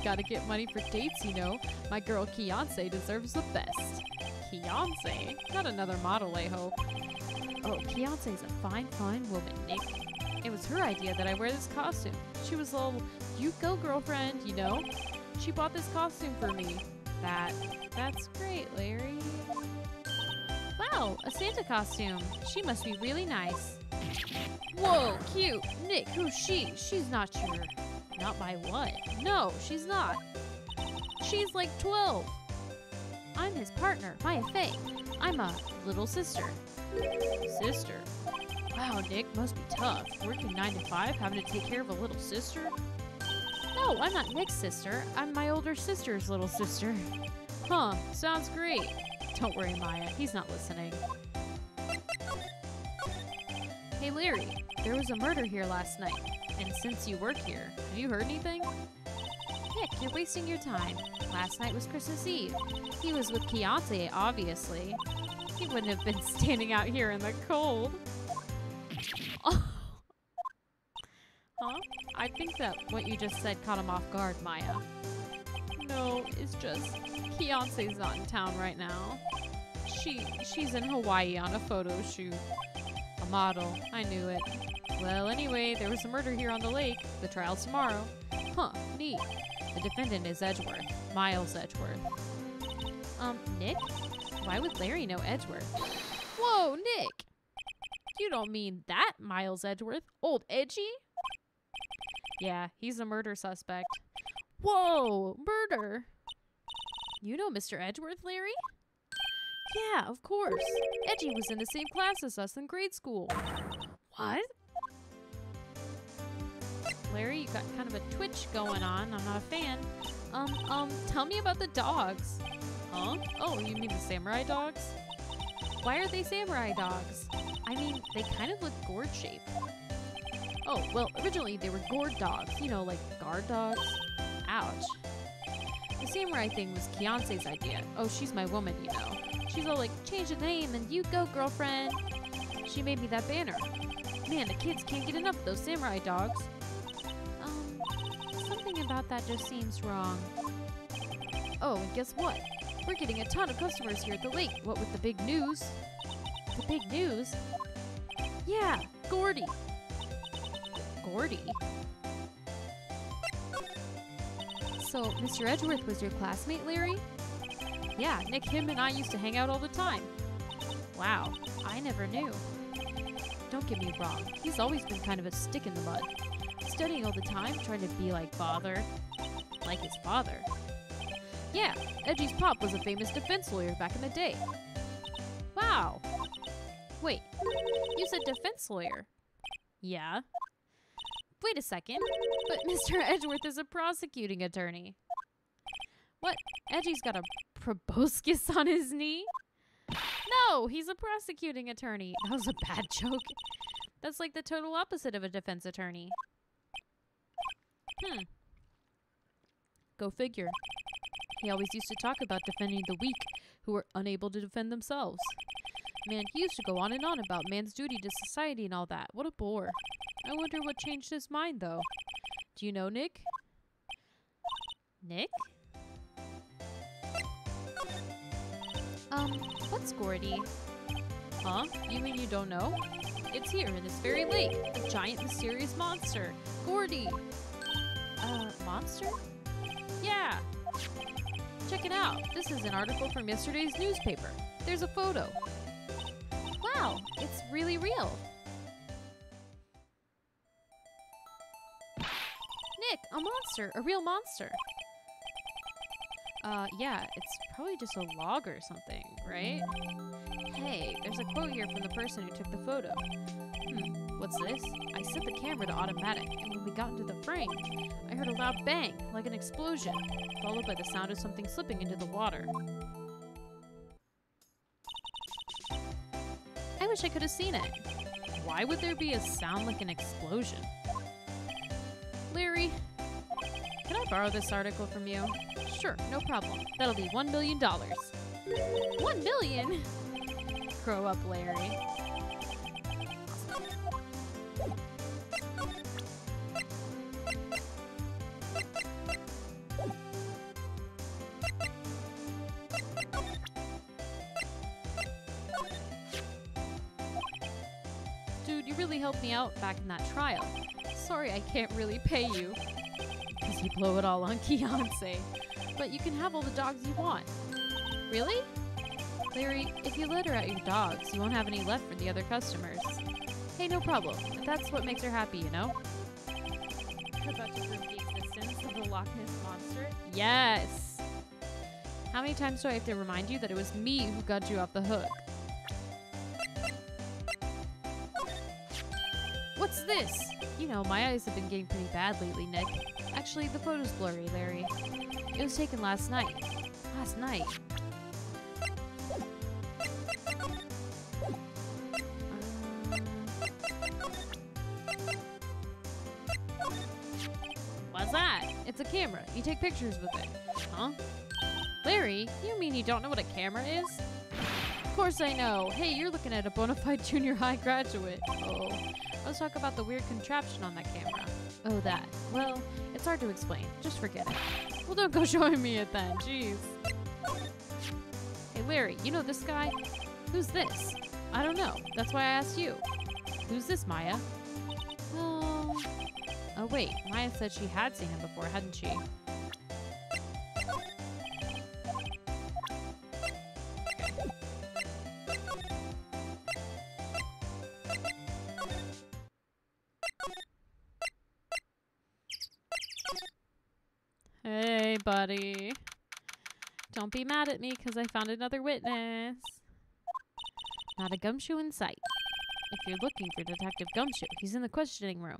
Gotta get money for dates, you know. My girl Kiance deserves the best. Kiance? Not another model, I hope. Oh, Kiance's a fine woman, Nick. It was her idea that I wear this costume. She was all, you go, girlfriend, you know? She bought this costume for me. That's great, Larry. Wow, a Santa costume. She must be really nice. Whoa, cute. Nick, who's she? She's not your... Not my what? No, she's not. She's like 12. I'm his partner, Maya Faye. I'm a little sister. Sister? Wow, Nick, must be tough. Working 9 to 5, having to take care of a little sister? No, I'm not Nick's sister. I'm my older sister's little sister. Huh, sounds great. Don't worry, Maya. He's not listening. Hey, Larry. There was a murder here last night. And since you work here, have you heard anything? Nick, you're wasting your time. Last night was Christmas Eve. He was with Keontae, obviously. He wouldn't have been standing out here in the cold. Oh. Huh? I think that what you just said caught him off guard, Maya. No, it's just Keontae's not in town right now. She's in Hawaii on a photo shoot. A model. I knew it. Well, anyway, there was a murder here on the lake. The trial's tomorrow. Huh, neat. The defendant is Edgeworth. Miles Edgeworth. Nick? Why would Larry know Edgeworth? Whoa, Nick! You don't mean that Miles Edgeworth? Old Edgy? Yeah, he's a murder suspect. Whoa, murder! You know Mr. Edgeworth, Larry? Yeah, of course. Edgy was in the same class as us in grade school. What? Larry, you got kind of a twitch going on. I'm not a fan. Tell me about the dogs. Huh? Oh, you mean the samurai dogs? Why are they samurai dogs? I mean, they kind of look gourd-shaped. Oh, well, originally they were gourd dogs. You know, like guard dogs. Ouch. The samurai thing was Keontae's idea. Oh, she's my woman, you know. She's all like, change the name and you go, girlfriend. She made me that banner. Man, the kids can't get enough of those samurai dogs. Something about that just seems wrong. Oh, and guess what? We're getting a ton of customers here at the lake, what with the big news. The big news? Yeah, Gordy. Gordy? So, Mr. Edgeworth was your classmate, Larry? Yeah, Nick, him, and I used to hang out all the time. Wow, I never knew. Don't get me wrong, he's always been kind of a stick in the mud. Studying all the time, trying to be like father. Like his father. Yeah, Edgy's pop was a famous defense lawyer back in the day. Wow. Wait, you said defense lawyer? Yeah. Wait a second, but Mr. Edgeworth is a prosecuting attorney. What? Edgy's got a proboscis on his knee? No, he's a prosecuting attorney. That was a bad joke. That's like the total opposite of a defense attorney. Go figure. He always used to talk about defending the weak who were unable to defend themselves. Man, he used to go on and on about man's duty to society and all that. What a bore. I wonder what changed his mind, though. Do you know Nick? Nick? What's Gordy? Huh? You mean you don't know? It's here in this very lake. A giant mysterious monster. Gordy! Monster? Yeah! Check it out. This is an article from yesterday's newspaper. There's a photo. Wow, it's really real. Nick, a monster. A real monster. Yeah, it's probably just a log or something, right? Hey, there's a quote here from the person who took the photo. What's this? I set the camera to automatic, and when we got into the frame, I heard a loud bang, like an explosion, followed by the sound of something slipping into the water. I wish I could have seen it. Why would there be a sound like an explosion? Larry, can I borrow this article from you? Sure, no problem. That'll be $1 million. $1 million? Grow up, Larry. Dude, you really helped me out back in that trial. Sorry I can't really pay you. Because you blow it all on Keontae. But you can have all the dogs you want. Really? Larry, if you let her out your dogs, you won't have any left for the other customers. Hey, no problem. If that's what makes her happy, you know? About to prove the existence of the Loch Ness Monster? Yes! How many times do I have to remind you that it was me who got you off the hook? What's this? You know, my eyes have been getting pretty bad lately, Nick. Actually, the photo's blurry, Larry. It was taken last night. Last night? What's that? It's a camera. You take pictures with it. Huh? Larry, you mean you don't know what a camera is? Of course I know. Hey, you're looking at a bona fide junior high graduate. Oh. Let's talk about the weird contraption on that camera. Oh, that. Well, it's hard to explain. Just forget it. Well, don't go showing me it then. Jeez. Hey, Larry, you know this guy? Who's this? I don't know. That's why I asked you. Who's this, Maya? Oh, wait. Maya said she had seen him before, hadn't she? Hey, buddy. Don't be mad at me because I found another witness. Not a gumshoe in sight. If you're looking for Detective Gumshoe, he's in the questioning room.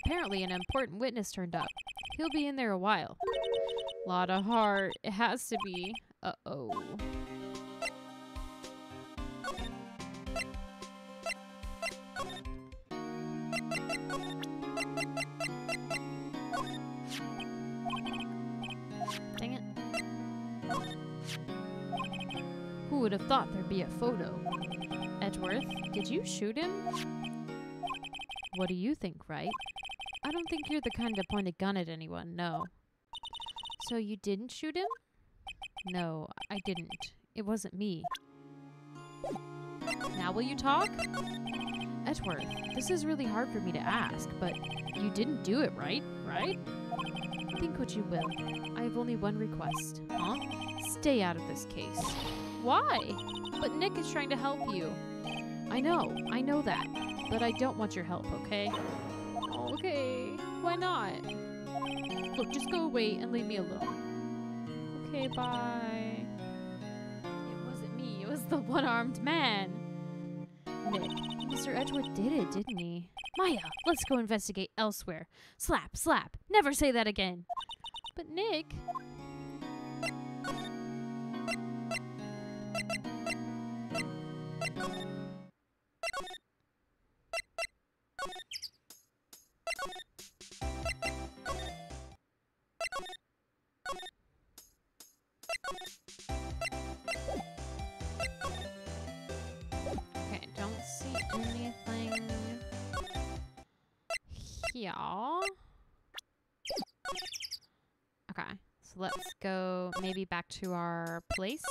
Apparently an important witness turned up. He'll be in there a while. Lot of heart. It has to be. Uh-oh. Dang it. Who would have thought there'd be a photo? Edgeworth, did you shoot him? What do you think, Wright? I don't think you're the kind to point a gun at anyone, no. So you didn't shoot him? No, I didn't. It wasn't me. Now will you talk? Edgeworth, this is really hard for me to ask, but you didn't do it, right? Right? Think what you will. I have only one request. Huh? Stay out of this case. Why? But Nick is trying to help you. I know that. But I don't want your help, okay? Okay. Why not? Look, just go away and leave me alone. Okay, bye. It wasn't me. It was the one-armed man. Nick, Mr. Edgeworth did it, didn't he? Maya, let's go investigate elsewhere. Slap, slap. Never say that again. But Nick... Okay, don't see anything here. Okay, so let's go maybe back to our place.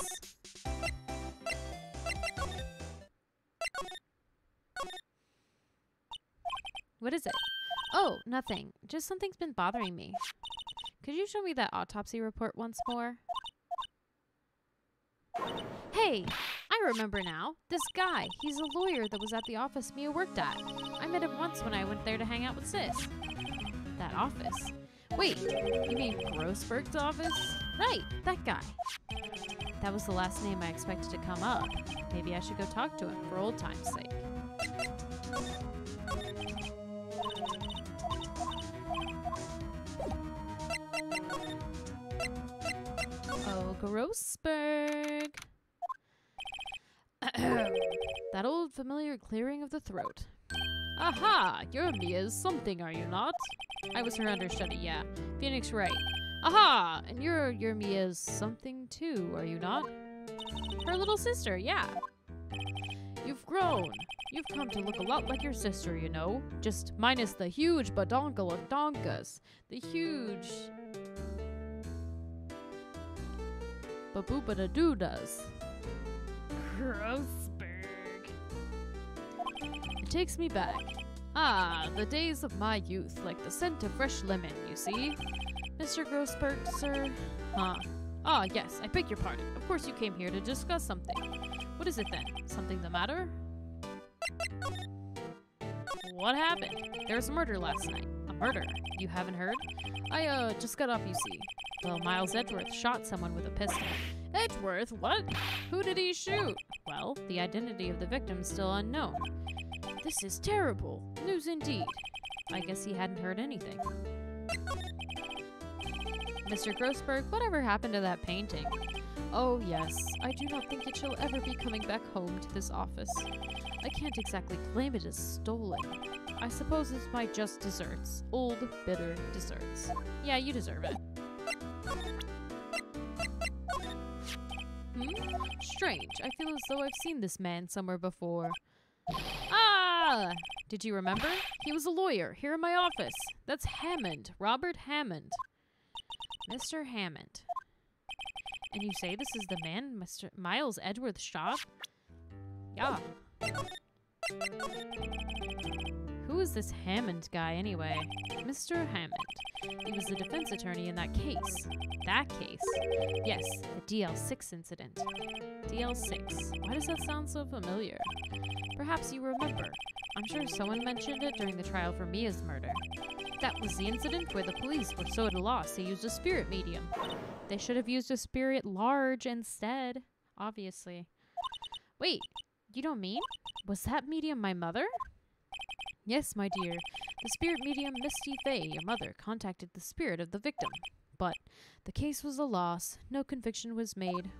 What is it? Oh, nothing. Just something's been bothering me. Could you show me that autopsy report once more? Hey, I remember now. This guy, he's a lawyer that was at the office Mia worked at. I met him once when I went there to hang out with Sis. That office? Wait, you mean Grossberg's office? Right, that guy. That was the last name I expected to come up. Maybe I should go talk to him for old time's sake. Oh, Grossberg. That old familiar clearing of the throat. Aha! You're Mia's something, are you not? I was her understudy, yeah. Phoenix Wright. Aha! And you're Mia's something too, are you not? Her little sister, yeah. You've grown. You've come to look a lot like your sister, you know. Just minus the huge badonkadonkas. The huge... babooba-da-doo-das. Grossberg. It takes me back. Ah, the days of my youth, like the scent of fresh lemon, you see? Mr. Grossberg, sir? Huh. Ah, yes, I beg your pardon. Of course you came here to discuss something. What is it then? Something the matter? What happened? There was a murder last night. A murder? You haven't heard? I, just got up, you see. Well, Miles Edgeworth shot someone with a pistol. Edgeworth? What? Who did he shoot? Well, the identity of the victim is still unknown. This is terrible. News indeed. I guess he hadn't heard anything. Mr. Grossberg, whatever happened to that painting? Oh, yes. I do not think it shall ever be coming back home to this office. I can't exactly claim it as stolen. I suppose it's my just desserts. Old, bitter desserts. Yeah, you deserve it. Strange. I feel as though I've seen this man somewhere before. Ah! Did you remember? He was a lawyer here in my office. That's Hammond. Robert Hammond. Mr. Hammond. And you say this is the man Mr. Miles Edgeworth shot? Yeah. Who is this Hammond guy anyway? Mr. Hammond. He was the defense attorney in that case. That case? Yes, the DL6 incident. DL6. Why does that sound so familiar? Perhaps you remember. I'm sure someone mentioned it during the trial for Mia's murder. That was the incident where the police were so at a loss they used a spirit medium. They should have used a spirit large instead, obviously. Wait, you don't mean? Was that medium my mother? Yes, my dear. The spirit medium Misty Fay, your mother, contacted the spirit of the victim. But the case was a loss. No conviction was made.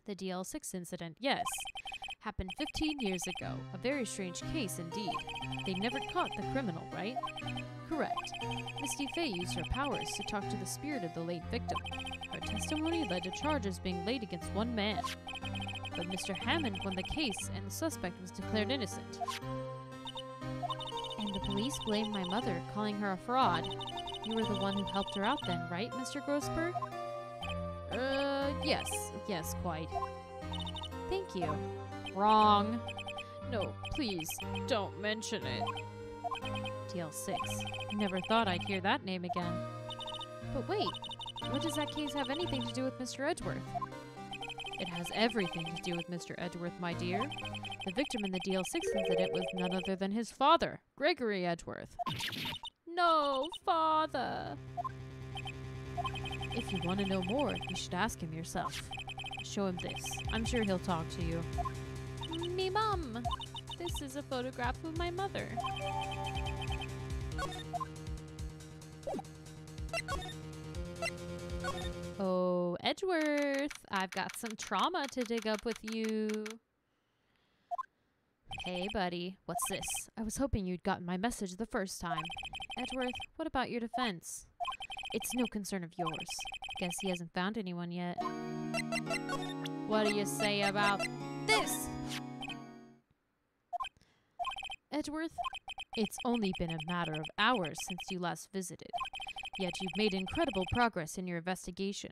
The DL6 incident, yes. Happened 15 years ago. A very strange case indeed. They never caught the criminal, right? Correct. Misty Fay used her powers to talk to the spirit of the late victim. Her testimony led to charges being laid against one man. But Mr. Hammond won the case and the suspect was declared innocent. And the police blamed my mother, calling her a fraud. You were the one who helped her out then, right, Mr. Grossberg? Yes, quite. Thank you. Wrong. No, please, don't mention it. DL6. Never thought I'd hear that name again. But wait, what does that case have anything to do with Mr. Edgeworth? It has everything to do with Mr. Edgeworth, my dear. The victim in the DL6 incident was none other than his father, Gregory Edgeworth. No, father! If you want to know more, you should ask him yourself. Show him this. I'm sure he'll talk to you. Me mum! This is a photograph of my mother. Oh, Edgeworth, I've got some trauma to dig up with you. Hey, buddy, what's this? I was hoping you'd gotten my message the first time. Edgeworth, what about your defense? It's no concern of yours. Guess he hasn't found anyone yet. What do you say about this? Edgeworth, it's only been a matter of hours since you last visited. Yet you've made incredible progress in your investigation.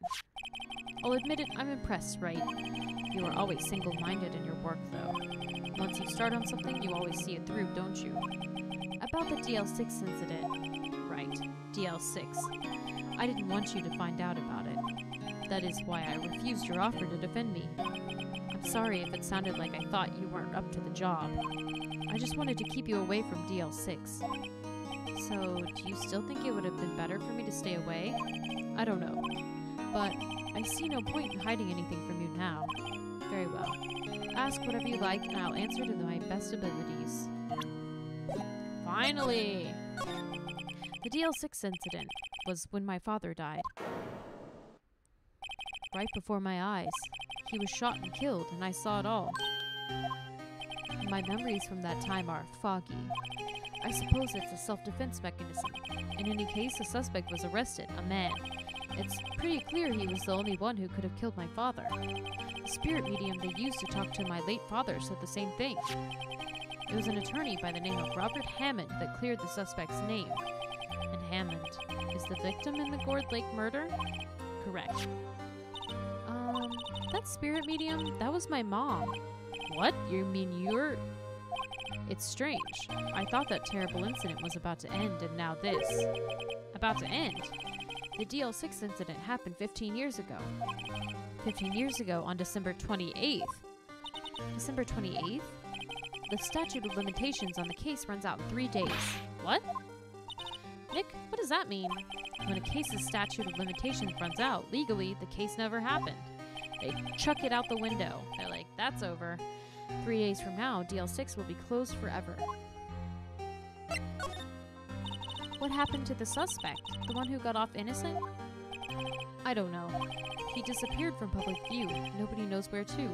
I'll admit it, I'm impressed, Wright. You are always single-minded in your work, though. Once you start on something, you always see it through, don't you? About the DL6 incident. Right, DL6. I didn't want you to find out about it. That is why I refused your offer to defend me. I'm sorry if it sounded like I thought you weren't up to the job. I just wanted to keep you away from DL6. So, do you still think it would have been better for me to stay away? I don't know. But I see no point in hiding anything from you now. Very well. Ask whatever you like, and I'll answer to my best abilities. Finally! The DL6 incident was when my father died. Right before my eyes. He was shot and killed, and I saw it all. My memories from that time are foggy. I suppose it's a self-defense mechanism. In any case, a suspect was arrested, a man. It's pretty clear he was the only one who could have killed my father. The spirit medium they used to talk to my late father said the same thing. It was an attorney by the name of Robert Hammond that cleared the suspect's name. And Hammond is the victim in the Gourd Lake murder? Correct. That spirit medium, that was my mom. What? You mean you're... It's strange. I thought that terrible incident was about to end, and now this. About to end? The DL6 incident happened 15 years ago. 15 years ago on December 28th. December 28th? The statute of limitations on the case runs out in 3 days. What? Nick, what does that mean? When a case's statute of limitations runs out, legally, the case never happened. They chuck it out the window. They're like, that's over. 3 days from now, DL6 will be closed forever. What happened to the suspect? The one who got off innocent? I don't know. He disappeared from public view. Nobody knows where to.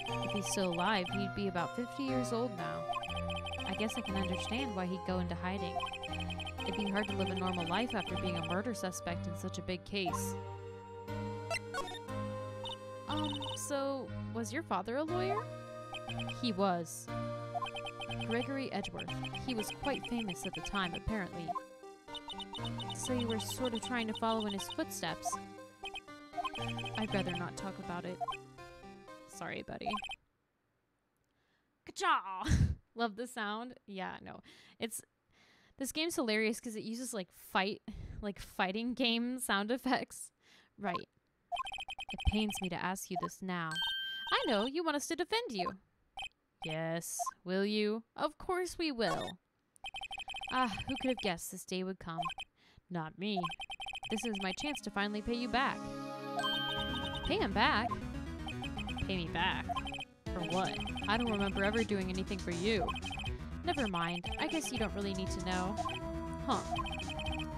If he's still alive, he'd be about 50 years old now. I guess I can understand why he'd go into hiding. It'd be hard to live a normal life after being a murder suspect in such a big case. So, was your father a lawyer? He was. Gregory Edgeworth. He was quite famous at the time, apparently. So you were sort of trying to follow in his footsteps. I'd rather not talk about it. Sorry, buddy. Ka-cha! Love the sound. Yeah, no. This game's hilarious because it uses fighting game sound effects. Right. It pains me to ask you this now. I know, you want us to defend you. Yes, will you? Of course we will. Who could have guessed this day would come? Not me. This is my chance to finally pay you back. Pay him back? Pay me back? For what? I don't remember ever doing anything for you. Never mind. I guess you don't really need to know. Huh.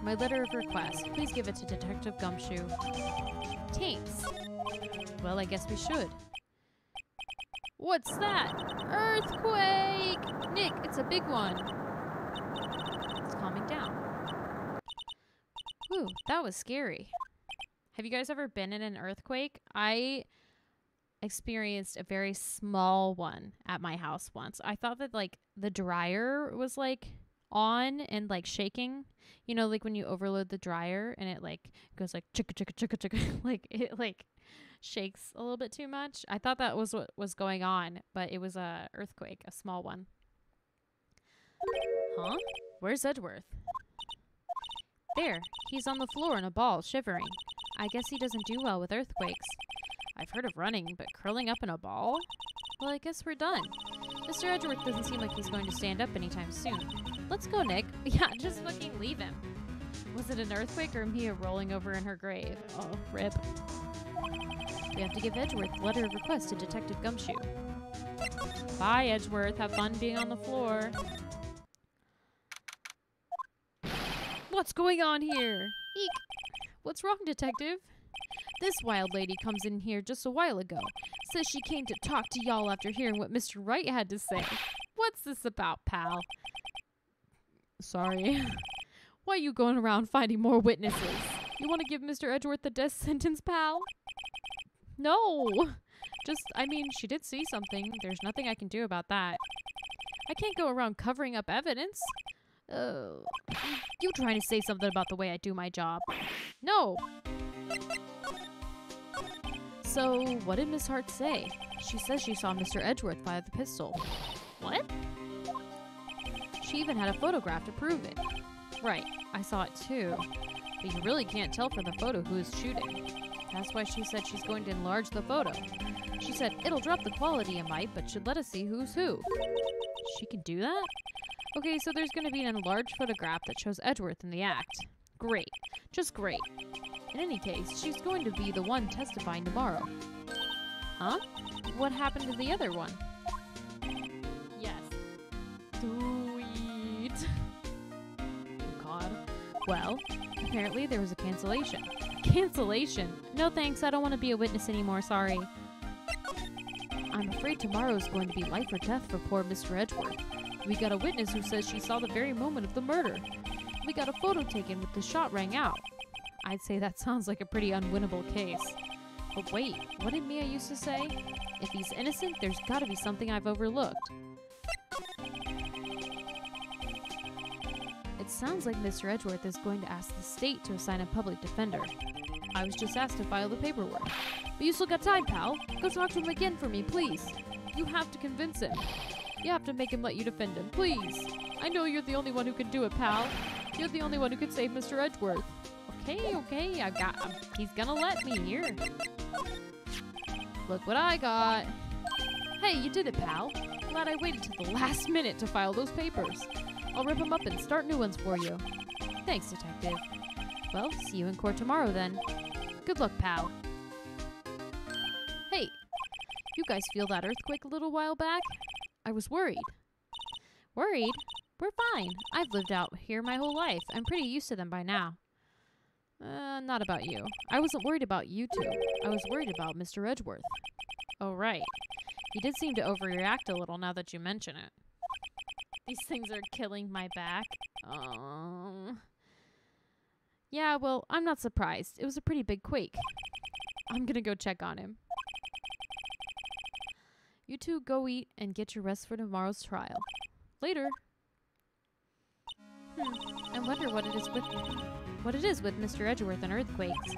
My letter of request. Please give it to Detective Gumshoe. Thanks. Well, I guess we should. What's that? Earthquake! Nick, it's a big one. It's calming down. Ooh, that was scary. Have you guys ever been in an earthquake? I experienced a very small one at my house once. I thought that the dryer was on and shaking. You know, when you overload the dryer and it goes chicka chicka chicka chicka, it shakes a little bit too much. I thought that was what was going on, but it was a earthquake, a small one. Huh? Where's Edgeworth? There, he's on the floor in a ball, shivering. I guess he doesn't do well with earthquakes. I've heard of running, but curling up in a ball? Well, I guess we're done. Mr. Edgeworth doesn't seem like he's going to stand up anytime soon. Let's go, Nick. Yeah, just fucking leave him. Was it an earthquake or Mia rolling over in her grave? Oh, rip. We have to give Edgeworth the letter of request to Detective Gumshoe. Bye, Edgeworth. Have fun being on the floor. What's going on here? Eek. What's wrong, Detective? This wild lady comes in here just a while ago. Says she came to talk to y'all after hearing what Mr. Wright had to say. What's this about, pal? Sorry. Why are you going around finding more witnesses? You want to give Mr. Edgeworth the death sentence, pal? No. She did see something. There's nothing I can do about that. I can't go around covering up evidence. You trying to say something about the way I do my job? No. So, what did Miss Hart say? She says she saw Mr. Edgeworth fire the pistol. What? She even had a photograph to prove it. Right, I saw it too. But you really can't tell from the photo who is shooting. That's why she said she's going to enlarge the photo. She said it'll drop the quality a mite, but should let us see who's who. She can do that? Okay, so there's going to be an enlarged photograph that shows Edgeworth in the act. Great. Just great. In any case, she's going to be the one testifying tomorrow. Huh? What happened to the other one? Yes. Sweet. Oh, God. Well, apparently there was a cancellation. Cancellation? No thanks, I don't want to be a witness anymore, sorry. I'm afraid tomorrow's going to be life or death for poor Mr. Edgeworth. We got a witness who says she saw the very moment of the murder. We got a photo taken with the shot rang out. I'd say that sounds like a pretty unwinnable case. But wait, what did Mia used to say? If he's innocent, there's gotta be something I've overlooked. It sounds like Mr. Edgeworth is going to ask the state to assign a public defender. I was just asked to file the paperwork. But you still got time, pal. Go talk to him again for me, please. You have to convince him. You have to make him let you defend him, please. I know you're the only one who can do it, pal. You're the only one who can save Mr. Edgeworth. Okay. He's gonna let me here. Look what I got. Hey, you did it, pal. Glad I waited till the last minute to file those papers. I'll rip them up and start new ones for you. Thanks, Detective. Well, see you in court tomorrow then. Good luck, pal. Hey, you guys feel that earthquake a little while back? I was worried. Worried? We're fine. I've lived out here my whole life. I'm pretty used to them by now. Not about you. I wasn't worried about you two. I was worried about Mr. Edgeworth. Oh, right. He did seem to overreact a little now that you mention it. These things are killing my back. Yeah, well, I'm not surprised. It was a pretty big quake. I'm gonna go check on him. You two go eat and get your rest for tomorrow's trial. Later. I wonder what it is with Mr. Edgeworth and earthquakes.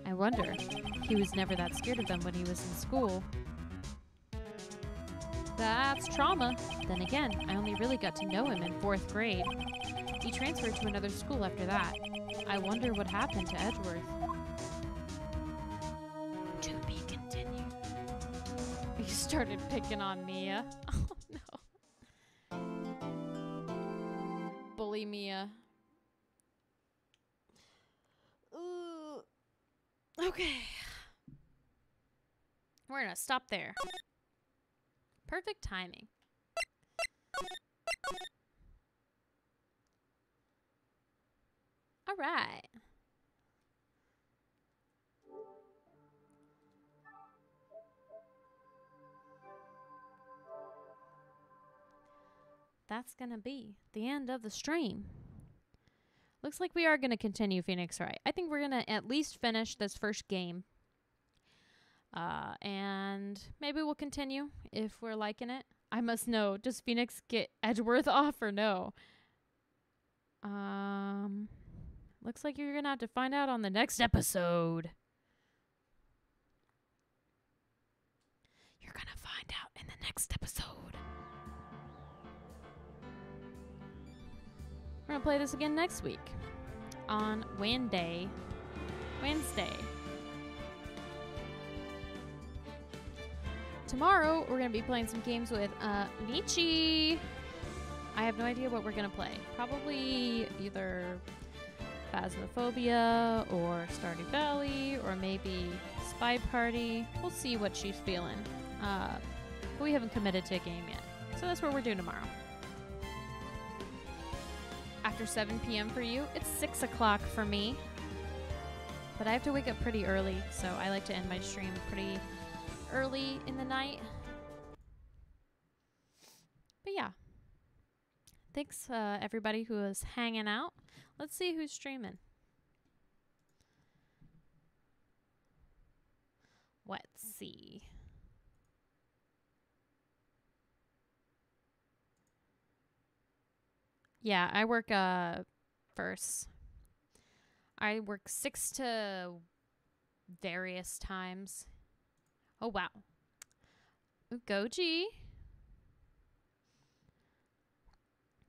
I wonder. He was never that scared of them when he was in school. That's trauma. Then again, I only really got to know him in 4th grade. He transferred to another school after that. I wonder what happened to Edgeworth. To be continued. He started picking on Mia. Oh no. Bully Mia. Ooh. Okay. We're gonna stop there. Perfect timing. All right. That's gonna be the end of the stream. Looks like we are gonna continue Phoenix Wright. I think we're gonna at least finish this first game. And maybe we'll continue if we're liking it. I must know, does Phoenix get Edgeworth off or no? Looks like you're gonna have to find out on the next episode. You're gonna find out in the next episode. We're gonna play this again next week on Wednesday. Tomorrow, we're going to be playing some games with Nietzsche. I have no idea what we're going to play. Probably either Phasmophobia or Stardew Valley or maybe Spy Party. We'll see what she's feeling. But we haven't committed to a game yet. So that's what we're doing tomorrow. After 7 p.m. for you, it's 6 o'clock for me. But I have to wake up pretty early, so I like to end my stream pretty early in the night. But yeah. Thanks everybody who is hanging out. Let's see who's streaming. Let's see. Yeah, I work first. I work 6 to various times. Oh, wow. Ooh, Goji.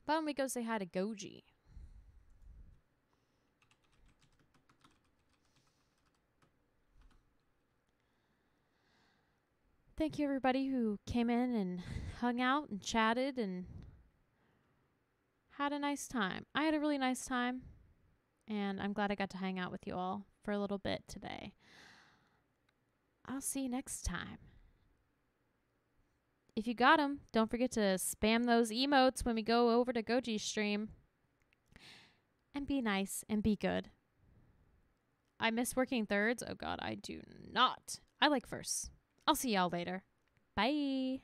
Why don't we go say hi to Goji? Thank you, everybody who came in and hung out and chatted and had a nice time. I had a really nice time, and I'm glad I got to hang out with you all for a little bit today. I'll see you next time. If you got them, don't forget to spam those emotes when we go over to Goji's stream. And be nice and be good. I miss working thirds. Oh, God, I do not. I like firsts. I'll see y'all later. Bye.